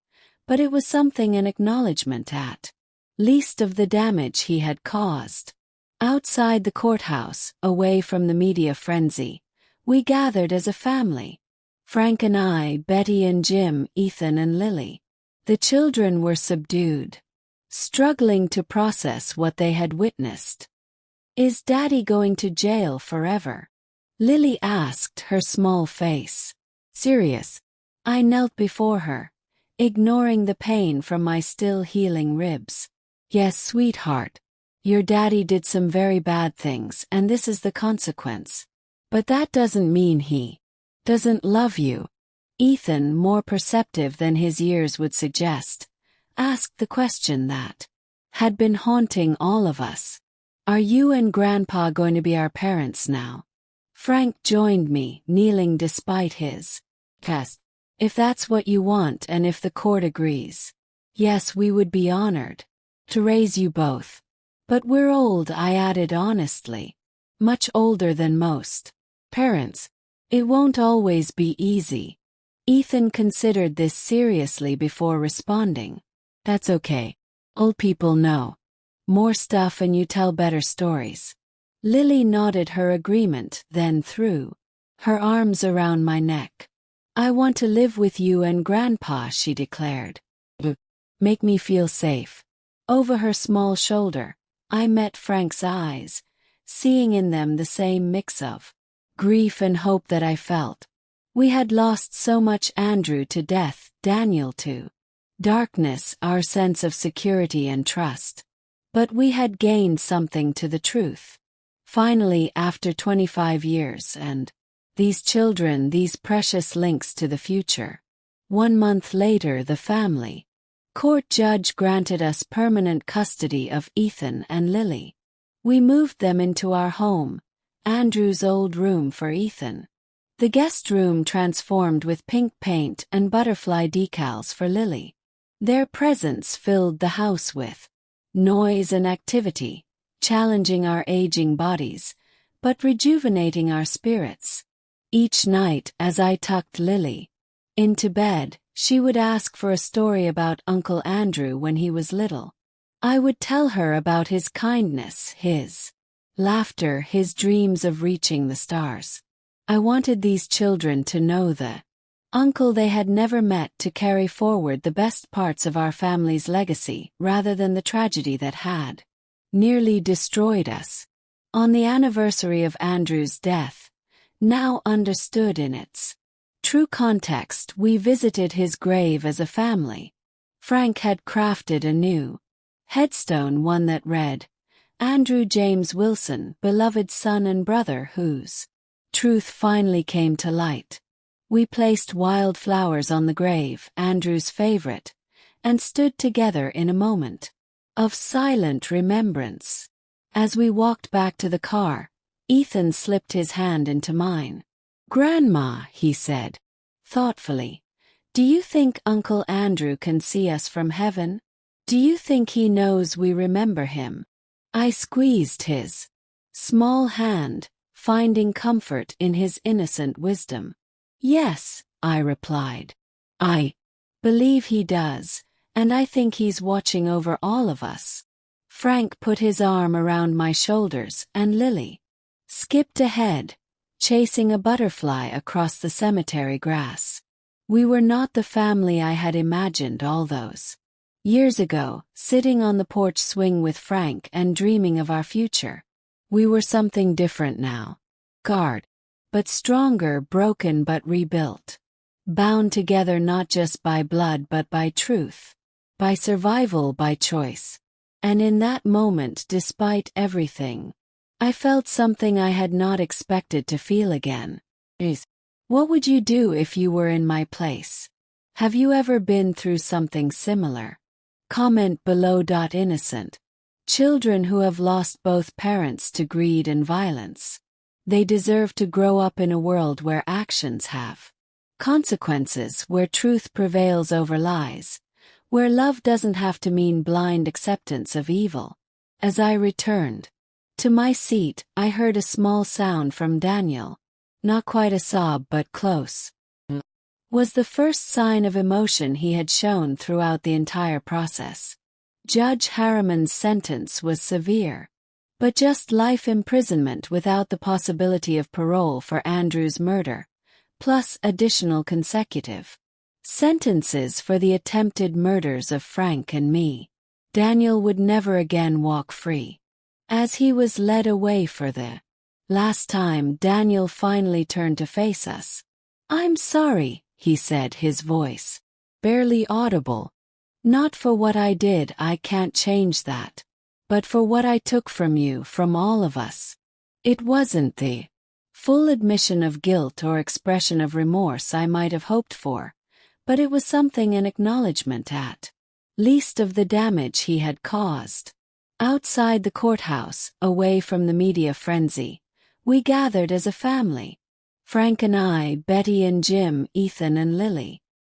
but it was something, an acknowledgement at least of the damage he had caused. Outside the courthouse, away from the media frenzy, we gathered as a family. Frank and I, Betty and Jim, Ethan and Lily. The children were subdued, struggling to process what they had witnessed. "Is Daddy going to jail forever?" Lily asked, her small face serious. I knelt before her, ignoring the pain from my still healing ribs. "Yes, sweetheart. Your daddy did some very bad things, and this is the consequence. But that doesn't mean he doesn't love you." Ethan, more perceptive than his years would suggest, asked the question that had been haunting all of us. "Are you and Grandpa going to be our parents now?" Frank joined me, kneeling despite his cast. "If that's what you want and if the court agrees, yes, we would be honored to raise you both. But we're old," I added honestly. "Much older than most parents. It won't always be easy." Ethan considered this seriously before responding. "That's okay. Old people know more stuff and you tell better stories." Lily nodded her agreement, then threw her arms around my neck. "I want to live with you and Grandpa," she declared. "Make me feel safe." Over her small shoulder, I met Frank's eyes, seeing in them the same mix of grief and hope that I felt. We had lost so much: Andrew to death, Daniel to darkness, our sense of security and trust. But we had gained something: to the truth. Finally, after 25 years, and these children, these precious links to the future. 1 month later, the family court judge granted us permanent custody of Ethan and Lily. We moved them into our home, Andrew's old room for Ethan. The guest room transformed with pink paint and butterfly decals for Lily. Their presence filled the house with noise and activity, challenging our aging bodies, but rejuvenating our spirits. Each night, as I tucked Lily into bed, she would ask for a story about Uncle Andrew when he was little. I would tell her about his kindness, his laughter, his dreams of reaching the stars. I wanted these children to know the uncle they had never met, to carry forward the best parts of our family's legacy rather than the tragedy that had nearly destroyed us. On the anniversary of Andrew's death, now understood in its true context, we visited his grave as a family. Frank had crafted a new headstone, one that read, "Andrew James Wilson, beloved son and brother whose truth finally came to light." We placed wild flowers on the grave, Andrew's favorite, and stood together in a moment of silent remembrance. As we walked back to the car, Ethan slipped his hand into mine. "Grandma," he said thoughtfully, "do you think Uncle Andrew can see us from heaven? Do you think he knows we remember him?" I squeezed his small hand, finding comfort in his innocent wisdom. "Yes," I replied. "I believe he does, and I think he's watching over all of us." Frank put his arm around my shoulders, and Lily skipped ahead, chasing a butterfly across the cemetery grass. We were not the family I had imagined all those Years ago, sitting on the porch swing with Frank and dreaming of our future. We were something different now. Scarred, but stronger, broken but rebuilt. Bound together not just by blood but by truth. By survival, by choice. And in that moment, despite everything, I felt something I had not expected to feel again. What would you do if you were in my place? Have you ever been through something similar? Comment below. Innocent. Children who have lost both parents to greed and violence. They deserve to grow up in a world where actions have consequences, where truth prevails over lies, where love doesn't have to mean blind acceptance of evil. As I returned to my seat, I heard a small sound from Daniel. Not quite a sob but close. Was the first sign of emotion he had shown throughout the entire process. Judge Harriman's sentence was severe. But just life imprisonment without the possibility of parole for Andrew's murder, plus additional consecutive sentences for the attempted murders of Frank and me. Daniel would never again walk free. As he was led away for the last time, Daniel finally turned to face us. "I'm sorry," he said, his voice barely audible. "Not for what I did, I can't change that. But for what I took from you, from all of us." It wasn't the full admission of guilt or expression of remorse I might have hoped for, but it was something, an acknowledgement at least of the damage he had caused. Outside the courthouse, away from the media frenzy, we gathered as a family. Frank and I, Betty and Jim, Ethan and Lily.